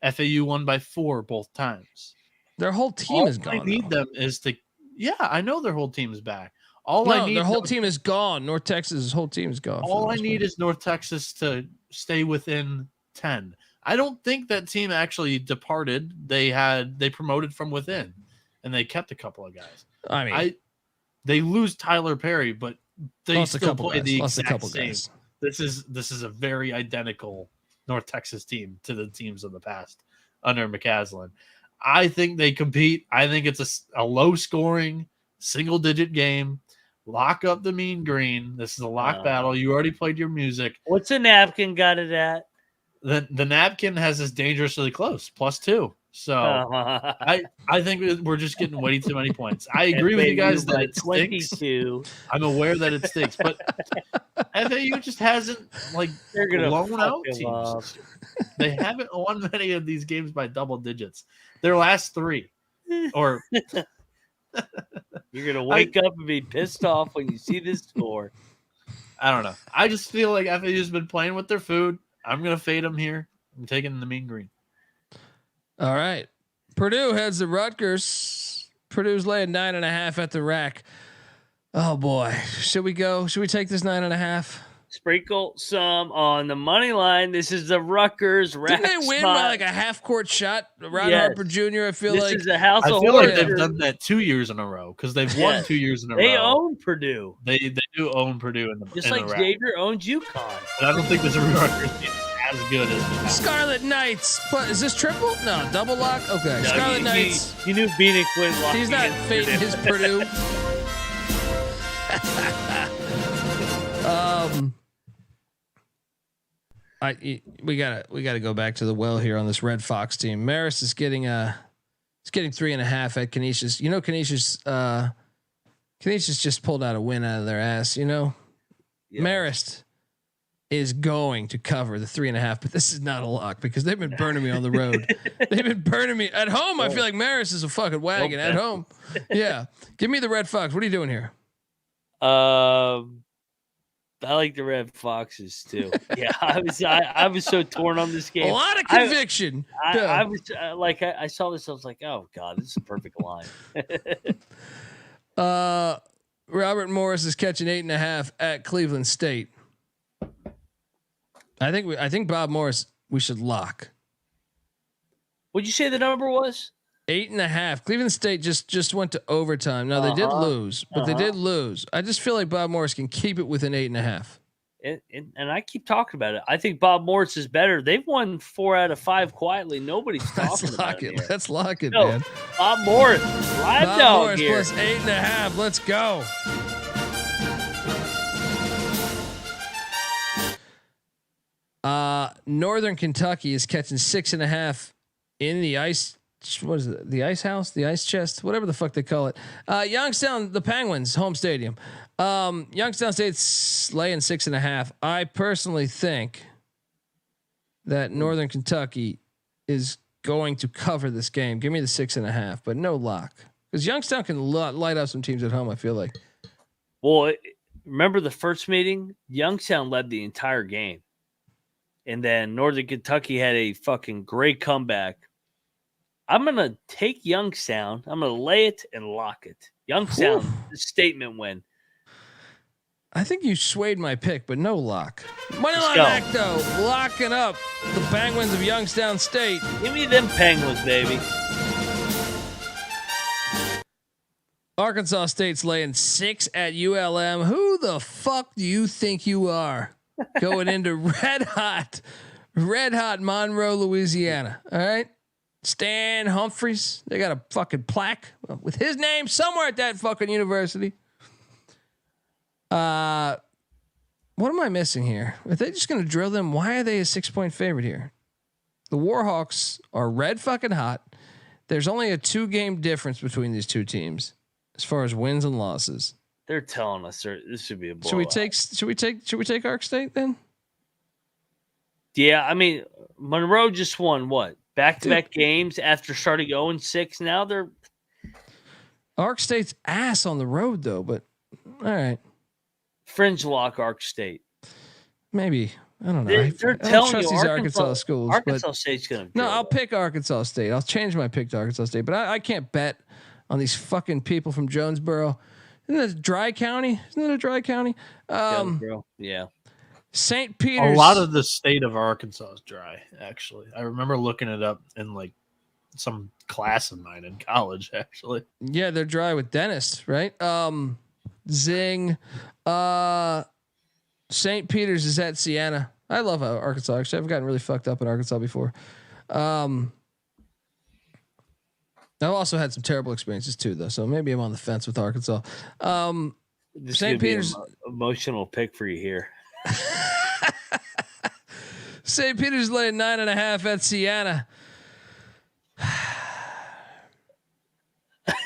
FAU won by 4 both times. Their whole team is gone. All I need them is to. Yeah, I know their whole team is back. Their whole team is gone. North Texas' whole team is gone. All I need is North Texas to stay within 10. I don't think that team actually departed. They promoted from within, and they kept a couple of guys. I mean, they lose Tyler Perry, but they still play the exact same. Guys. This is a very identical North Texas team to the teams of the past under McCaslin. I think they compete. I think it's a low-scoring, single-digit game. Lock up the mean green. This is a lock battle. You already played your music. What's the napkin got it at? The napkin has this dangerously close, +2. So I think we're just getting way too many points. I agree with you guys that it stinks. 22. I'm aware that it stinks, but FAU just hasn't they're gonna blown out teams. They haven't won many of these games by double digits. Their last 3, or you're gonna wake up and be pissed off when you see this score. I don't know. I just feel like FAU's been playing with their food. I'm gonna fade them here. I'm taking the mean green. All right. Purdue heads to Rutgers. Purdue's laying 9.5 at the rack. Oh boy. Should we go? Should we take this 9.5? Sprinkle some on the money line. This is the Rutgers. Didn't they win by like a half-court shot? Ron Harper Jr., I feel like. This is a house of feel horrors. like they've done that 2 years in a row because they've won 2 years in a row. They own Purdue. They do own Purdue in the Just like Xavier owns UConn. But I don't think this Rutgers team is as good as the Scarlet Knights. What, is this triple? No, double lock? Okay. No, Scarlet Knights. You knew Bieniek wouldn't lock. He's not fading his Purdue. We gotta go back to the well here on this Red Fox team. Maris is getting 3.5 at Canisius. You know, Canisius just pulled out a win out of their ass. You know, Marist is going to cover the 3.5, but this is not a lock because they've been burning me on the road. They've been burning me at home. I feel like Maris is a fucking wagon at home. Yeah, give me the Red Fox. What are you doing here? I like the Red Foxes too. Yeah, I was so torn on this game. A lot of conviction. I was I saw this. I was like, oh god, this is a perfect line. Robert Morris is catching 8.5 at Cleveland State. I think Bob Morris we should lock. What'd you say the number was? 8.5. Cleveland State just went to overtime. Now they did lose, but they did lose. I just feel like Bob Morris can keep it within 8.5. And I keep talking about it. I think Bob Morris is better. They've won 4 out of 5 quietly. Nobody's talking about it. Let's lock it, man. Bob Morris, Bob Morris here. Plus 8.5. Let's go. Northern Kentucky is catching 6.5 in the ice. What is it? The ice house, the ice chest, whatever the fuck they call it. Youngstown, the Penguins home stadium. Youngstown State's laying 6.5. I personally think that Northern Kentucky is going to cover this game. Give me the 6.5, but no lock because Youngstown can light up some teams at home. I feel like. Well, remember the first meeting? Youngstown led the entire game, and then Northern Kentucky had a fucking great comeback. I'm going to take Youngstown. I'm going to lay it and lock it. Youngstown, statement win. I think you swayed my pick, but no lock. Moneyline Acto, locking up the Penguins of Youngstown State. Give me them Penguins, baby. Arkansas State's laying 6 at ULM. Who the fuck do you think you are? Going into red hot Monroe, Louisiana. All right. Stan Humphreys. They got a fucking plaque with his name somewhere at that fucking university. What am I missing here? Are they just going to drill them? Why are they a 6-point favorite here? The Warhawks are red fucking hot. There's only a 2-game difference between these two teams as far as wins and losses. They're telling us this should be a blowout. Should we take Ark State then? Yeah, I mean, Monroe just won what? Back-to-back games after starting 0-6. Now they're Ark State's ass on the road though, but all right. Fringe lock Ark State. Maybe. I don't know. They're telling you these Arkansas schools. Arkansas State's going to. No, I'll pick Arkansas State. I'll change my pick to Arkansas State, but I can't bet on these fucking people from Jonesboro. Isn't it a dry county? Isn't it a dry county? Yeah. St. Peter's. A lot of the state of Arkansas is dry, actually. I remember looking it up in like some class of mine in college, actually. Yeah, they're dry with dentists, right? Zing. St. Peter's is at Siena. I love Arkansas. Actually, I've gotten really fucked up in Arkansas before. I've also had some terrible experiences too, though. So maybe I'm on the fence with Arkansas. St. Peter's emotional pick for you here. St. Peter's laying 9.5 at Siena.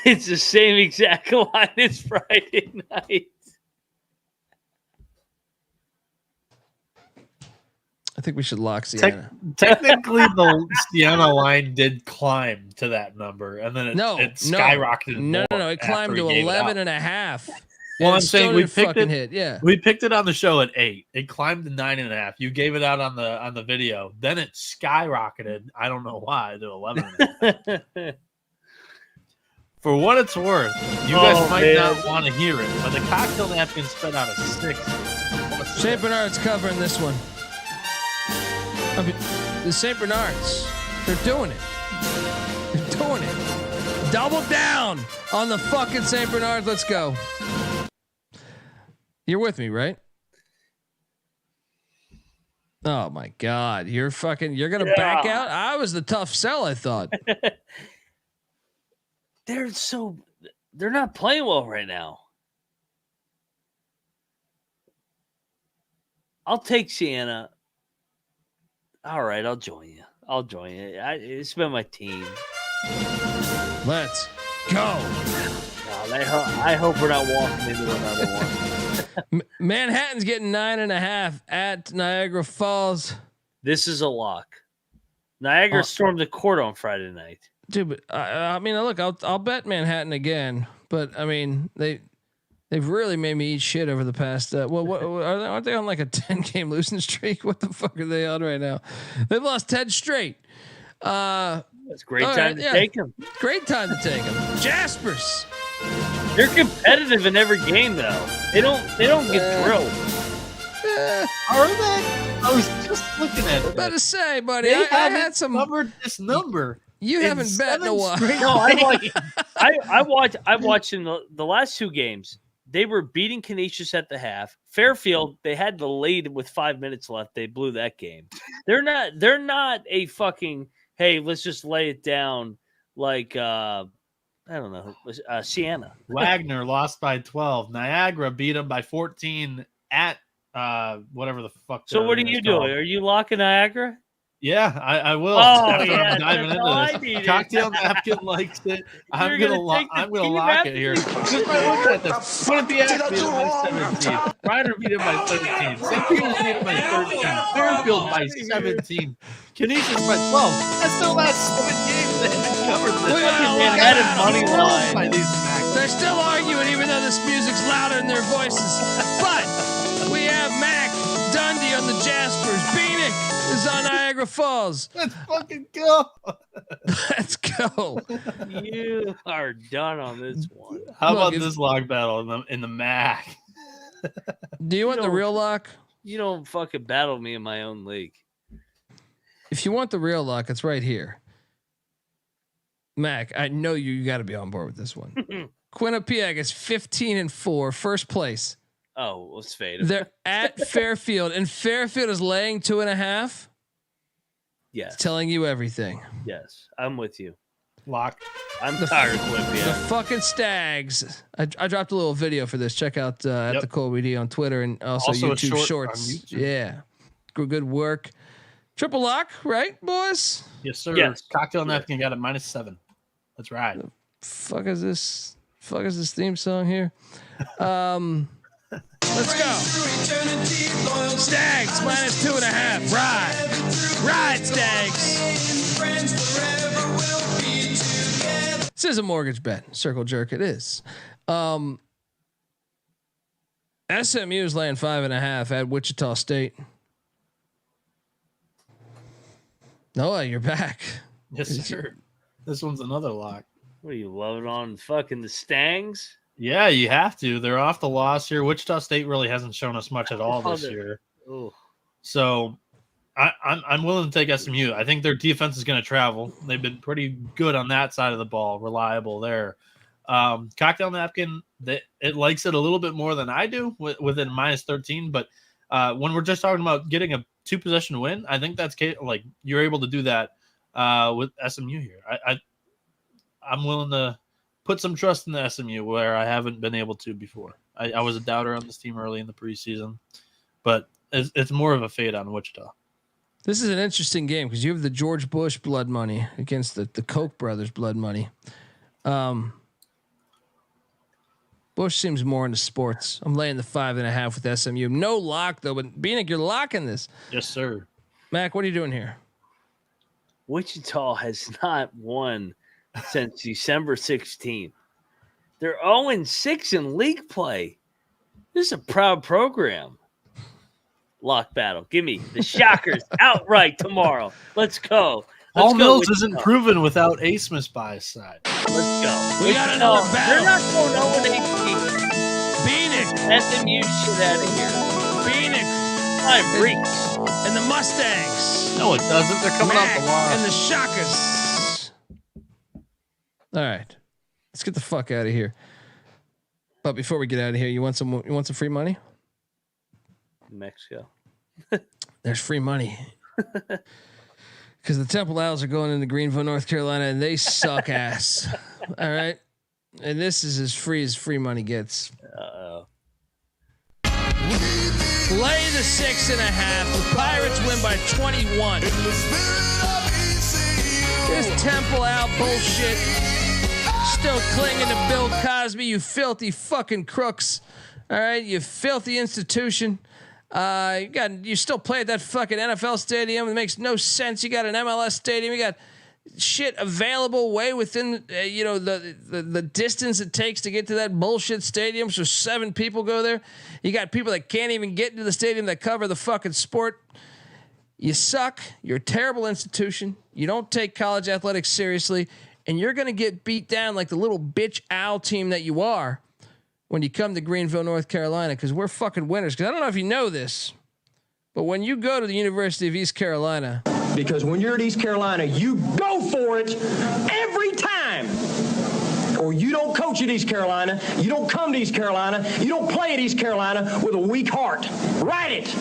It's the same exact line as Friday night. I think we should lock Siena. Technically, the Siena line did climb to that number, and then it skyrocketed. No, it climbed to 11.5. Well, I'm saying we picked it. Hit. Yeah, we picked it on the show at 8. It climbed to 9.5. You gave it out on the video. Then it skyrocketed. I don't know why to 11.5. For what it's worth, you guys might not want to hear it, but the cocktail napkin spit out a 6. St. Bernard's covering this one. I mean, the St. Bernards, they're doing it. They're doing it. Double down on the fucking St. Bernards. Let's go. You're with me, right? Oh my God. You're going to back out? I was the tough sell, I thought. They're not playing well right now. I'll take Siena. All right, I'll join you. It's been my team. Let's go. God, I hope we're not walking into another one. Manhattan's getting 9.5 at Niagara Falls. This is a lock. Niagara stormed the court on Friday night. Dude, but I mean, look, I'll bet Manhattan again, but I mean, they've really made me eat shit over the past. Aren't they on like a 10-game losing streak? What the fuck are they on right now? They've lost 10 straight. It's a great time to take them. Great time to take them. Jaspers. They're competitive in every game, though. They don't get drilled. Are they? I was just looking at it. About to say, buddy, I had some covered this number. You haven't bet in a while. No, I watched in the last two games. They were beating Canisius at the half. Fairfield, they had the lead with 5 minutes left. They blew that game. They're not a fucking, hey, let's just lay it down like I don't know, Siena. Wagner lost by 12. Niagara beat them by 14 at whatever the fuck. So what are you doing? Are you locking Niagara? Yeah, I will. Oh, yeah, I'm diving into this. Cocktail napkin likes it. I'm gonna lock it here. Just look at this. Quinnipiac beat him by 17. Ryder beat him by 13. St. Peter's beat him by 13. Fairfield by 17. Canisius by 12. That's the last 7 games they haven't covered this. Money line. They're still arguing, even though this music's louder in their voices. But we have Mac Dundee on the Jaspers. Bieniek is on Niagara Falls. Let's fucking go. Let's go. You are done on this one. How about this lock battle in the MAC? Do you want the real lock? You don't fucking battle me in my own league. If you want the real lock, it's right here. Mac, I know you got to be on board with this one. Quinnipiac is 15-4, first place. Oh, let's fade. They're at Fairfield, and Fairfield is laying 2.5. Yes, it's telling you everything. Yes, I'm with you. Lock. I'm tired of Quinnipiac. The fucking Stags. I dropped a little video for this. Check out at the Colby Dant on Twitter and also YouTube Shorts. YouTube. Yeah, good work. Triple lock, right, boys? Yes, sir. Yes. Cocktail napkin got a -7. That's right. Fuck is this theme song here? Let's go. Stags -2.5. Ride, Stags. This is a mortgage bet. Circle jerk. It is. SMU is laying 5.5 at Wichita State. Noah, you're back. Yes, sir. This one's another lock. What are you loving on fucking the Stangs? Yeah, you have to. They're off the loss here. Wichita State really hasn't shown us much at all this year. Ooh. So I'm willing to take SMU. I think their defense is going to travel. They've been pretty good on that side of the ball, reliable there. Cocktail napkin, it likes it a little bit more than I do within -13. But when we're just talking about getting a 2-possession win, I think that's like you're able to do that with SMU here. I'm willing to put some trust in the SMU where I haven't been able to before. I was a doubter on this team early in the preseason, but it's more of a fade on Wichita. This is an interesting game because you have the George Bush blood money against the Koch brothers blood money. Bush seems more into sports. I'm laying the 5.5 with SMU. No lock though, but Bieniek, you're locking this. Yes, sir. Mac, what are you doing here? Wichita has not won since December 16th. They're 0-6 in league play. This is a proud program. Lock battle. Give me the Shockers outright tomorrow. Let's go. Paul Mills isn't proven without Asmus by his side. Let's go. We got another battle. They're not going 0-18. Bieniek. SMU shit out of here. Bieniek and the Mustangs. No, it doesn't. They're coming off the loss. And the Shockers. All right, let's get the fuck out of here. But before we get out of here, you want some free money? Mexico. There's free money. Because the Temple Owls are going into Greenville, North Carolina, and they suck ass. All right. And this is as free money gets. Lay the 6.5. The Pirates win by 21. This Temple Owl bullshit. Still clinging to Bill Cosby, you filthy fucking crooks. All right. You filthy institution. You still play at that fucking NFL stadium. It makes no sense. You got an MLS stadium. You got shit available way within the distance it takes to get to that bullshit stadium. So 7 people go there. You got people that can't even get into the stadium that cover the fucking sport. You suck. You're a terrible institution. You don't take college athletics seriously, and you're gonna get beat down like the little bitch owl team that you are when you come to Greenville, North Carolina, because we're fucking winners. Because I don't know if you know this, but when you go to the University of East Carolina, because when you're at East Carolina, you go for it every time. Or you don't coach at East Carolina, you don't come to East Carolina, you don't play at East Carolina with a weak heart. Write it.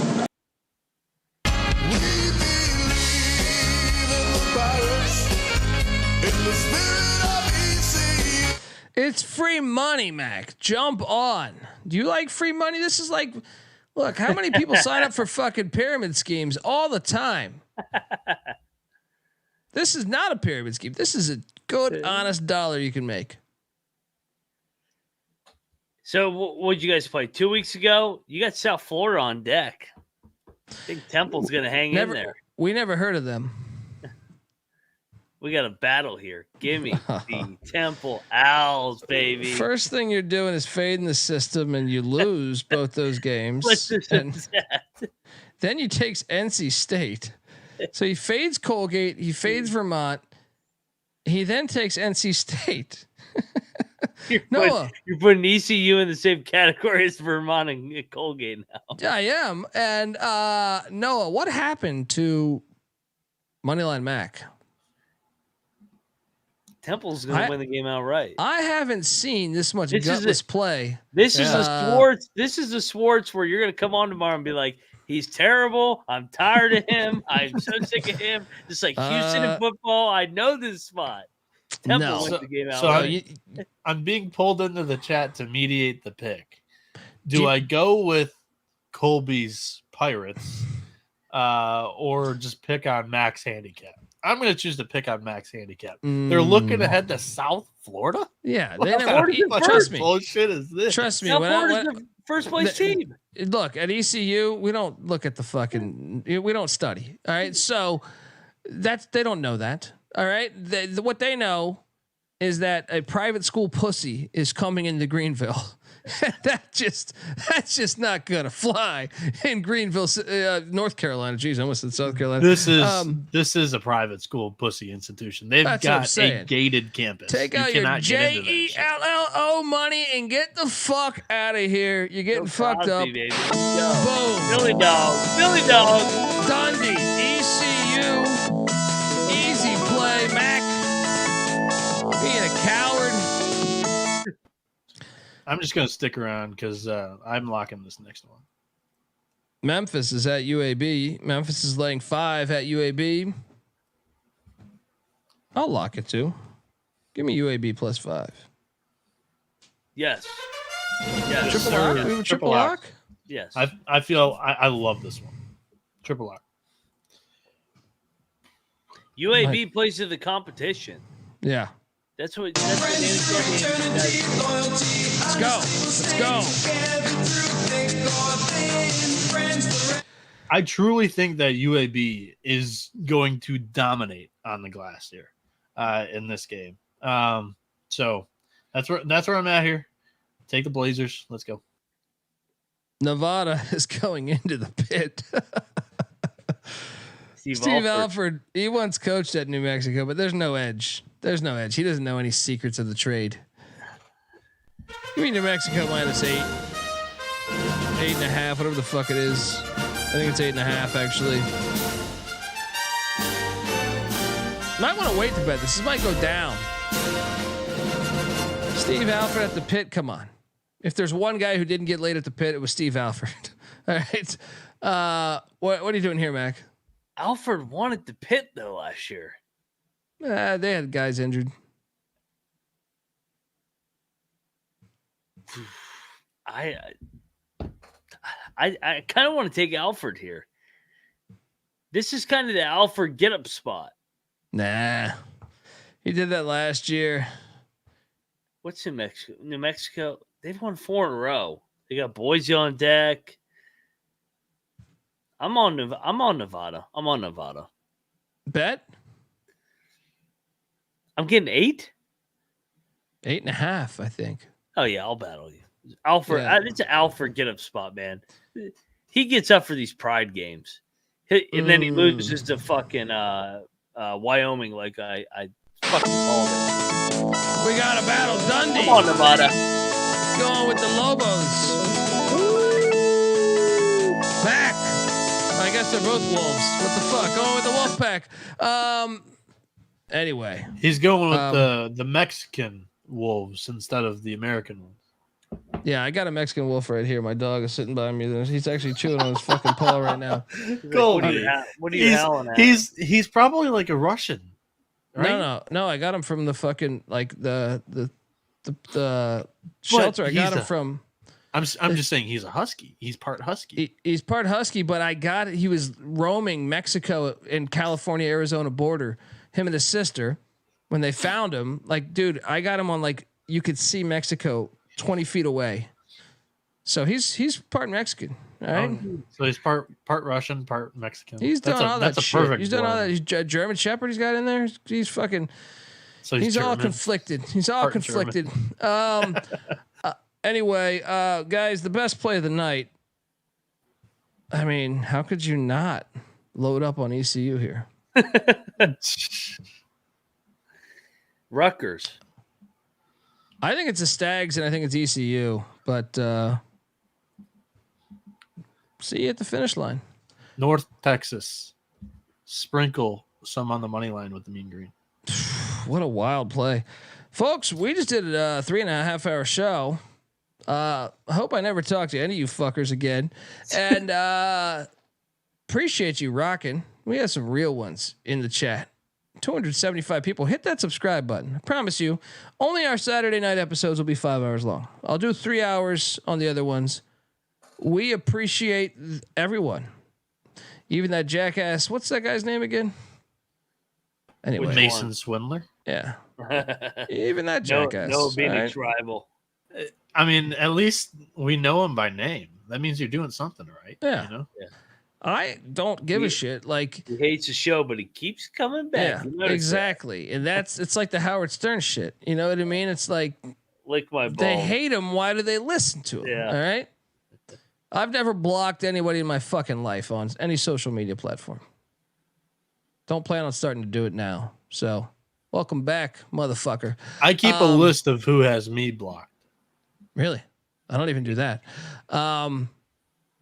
it's free money, Mac. Jump on. Do you like free money? This is like, look, how many people sign up for fucking pyramid schemes all the time? This is not a pyramid scheme. This is a good, honest dollar you can make. So what did you guys play 2 weeks ago? You got South Florida on deck. I think Temple's going to hang in there. We never heard of them. We got a battle here. Give me the Temple Owls, baby. First thing you're doing is fading the system, and you lose both those games. Then you takes NC State. So he fades Colgate. He fades Vermont. He then takes NC State. Noah, you're putting ECU in the same category as Vermont and Colgate now. Yeah, I am. And Noah, what happened to Moneyline Mac? Temple's going to win the game outright. I haven't seen this much gutless play. This is a Swartz. This is a Swartz where you're going to come on tomorrow and be like, he's terrible. I'm tired of him. I'm so sick of him. Just like Houston in football. I know this spot. Temple wins the game outright. So I'm being pulled into the chat to mediate the pick. Do I go with Colby's Pirates or just pick on Max handicap? I'm going to choose to pick on Max handicap. They're looking ahead to South Florida. Yeah, trust me. Bullshit is this? Trust me. South Florida's the first place team. Look, at ECU, we don't look at the fucking. We don't study. All right, so they don't know that. All right, what they know is that a private school pussy is coming into Greenville. that's just not gonna fly in Greenville, North Carolina. Jeez, I almost said South Carolina. This is a private school pussy institution. They've got a gated campus. Take out your JELLO money and get the fuck out of here. You're getting fucked up. Baby. Boom. Billy Dog. Dundee. ECU. Easy play, Mac. Being a coward. I'm just going to stick around because I'm locking this next one. Memphis is at UAB. Memphis is laying 5 at UAB. I'll lock it too. Give me UAB plus 5. Yes. Triple lock? We have a triple lock? Yes. I feel I love this one. Triple lock. UAB plays to the competition. Yeah. That's what Let's go. I truly think that UAB is going to dominate on the glass here in this game. So that's where I'm at here. Take the Blazers. Let's go. Nevada is going into the pit. Steve Alford, he once coached at New Mexico, but there's no edge. He doesn't know any secrets of the trade. Give me New Mexico -8. 8.5, whatever the fuck it is. I think it's 8.5 actually. Might want to wait to bet this. This might go down. Steve Alford at the pit. Come on. If there's one guy who didn't get laid at the pit, it was Steve Alford. All right. What are you doing here, Mac? Alford wanted the pit though last year. They had guys injured. I kind of want to take Alford here. This is kind of the Alford get up spot. Nah, he did that last year. What's New Mexico? New Mexico, they've won 4 in a row. They got Boise on deck. I'm on Nevada. Bet. I'm getting 8. 8.5, I think. Oh yeah, I'll battle you. Alfred, Yeah. It's an Alfred get up spot, man. He gets up for these pride games, and then he loses to fucking Wyoming. Like I fucking called it. We got a battle, Dundee. Come on, Nevada. Going with the Lobos. Back. I guess they're both wolves. What the fuck? Going with the wolf pack. Anyway, he's going with the Mexican wolves instead of the American ones. Yeah, I got a Mexican wolf right here. My dog is sitting by me. He's actually chewing on his fucking paw right now. What are you howling at? He's probably like a Russian. Right? No. I got him from the fucking like the shelter. I got him from. I'm just saying he's a husky. He's part husky. He's part husky, but he was roaming Mexico and California, Arizona border. Him and his sister, when they found him, like, dude, I got him on like you could see Mexico 20 feet away. So he's part Mexican. All right. So he's part Russian, part Mexican. He's done all that shit. Perfect He's done all blend. that. He's a German Shepherd he's got in there. He's fucking. So he's all German. conflicted. He's all Part conflicted. Anyway, guys, the best play of the night. I mean, how could you not load up on ECU here? Rutgers. I think it's the Stags and I think it's ECU, but see you at the finish line. North Texas. Sprinkle some on the money line with the mean green. What a wild play. Folks, we just did a 3.5 hour show. I hope I never talk to any of you fuckers again. And appreciate you rocking. We have some real ones in the chat. 275 people. Hit that subscribe button. I promise you, only our Saturday night episodes will be 5 hours long. I'll do 3 hours on the other ones. We appreciate everyone. Even that jackass. What's that guy's name again? Anyway, Mason Swindler. Yeah. Even that jackass. No, Bieniek's rival. I mean, at least we know him by name. That means you're doing something right. Yeah. You know? Yeah. I don't give a shit. Like, he hates the show, but he keeps coming back. Yeah, exactly. And it's like the Howard Stern shit. You know what I mean? It's like, lick my balls. They hate him. Why do they listen to him? Yeah. All right. I've never blocked anybody in my fucking life on any social media platform. Don't plan on starting to do it now. So welcome back, motherfucker. I keep a list of who has me blocked. Really? I don't even do that.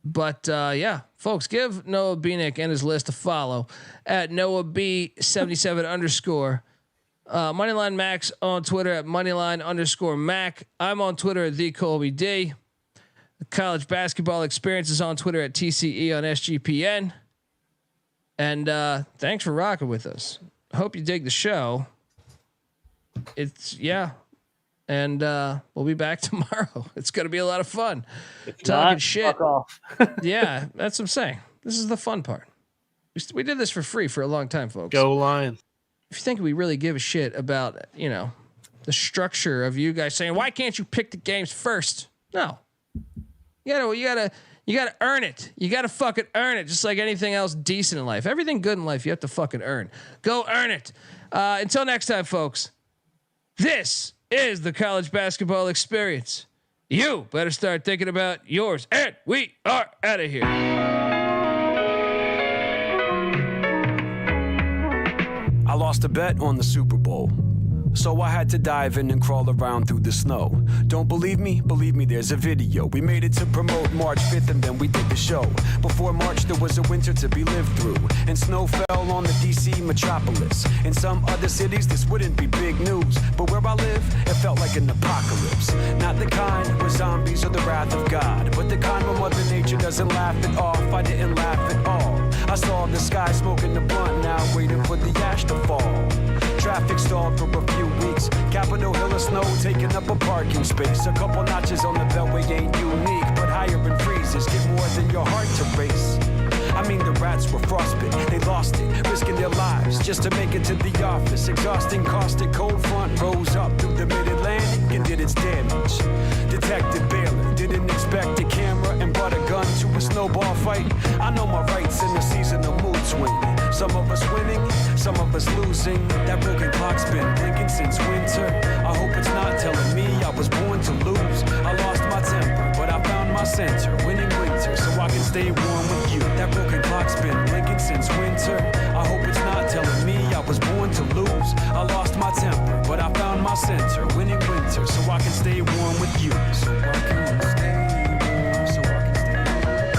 But yeah, folks, give Noah Bieniek and his list a follow at NoahB77 _ Moneyline Max on Twitter at Moneyline_Mac. I'm on Twitter at the Colby D. The College Basketball Experience is on Twitter at TCE on SGPN. And thanks for rocking with us. Hope you dig the show. And we'll be back tomorrow. It's going to be a lot of fun. Talking shit. Fuck off. Yeah, that's what I'm saying. This is the fun part. We did this for free for a long time, folks. Go Lions. If you think we really give a shit about, the structure of you guys saying, why can't you pick the games first? No. You gotta earn it. You gotta fucking earn it. Just like anything else decent in life. Everything good in life, you have to fucking earn. Go earn it. Until next time, folks. This is the College Basketball Experience. You better start thinking about yours. And we are out of here. I lost a bet on the Super Bowl. so I had to dive in and crawl around through the snow. Don't believe me? Believe me, there's a video. We made it to promote March 5th and then we did the show. Before March there was a winter to be lived through, and snow fell on the DC metropolis. In some other cities this wouldn't be big news, but where I live, it felt like an apocalypse. Not the kind where zombies or the wrath of God, but the kind where Mother Nature doesn't laugh it off. I didn't laugh at all. I saw the sky smoking the blunt, now waiting for the ash to fall. Traffic stalled for a few weeks. Capitol Hill of snow taking up a parking space. A couple notches on the beltway ain't unique, but higher in freezes get more than your heart to race. I mean, the rats were frostbitten, they lost it, risking their lives just to make it to the office. Exhausting, caustic, cold front rose up through the mid-Atlantic and did its damage. Detective Baylor didn't expect a camera and brought a gun to a snowball fight. I know my rights in the season of mood swing. Some of us winning, some of us losing. That broken clock's been blinking since winter. I hope it's not telling me I was born to lose. I lost my temper, but I found my center. Winning winter, so I can stay warm with you. That broken clock's been blinking since winter.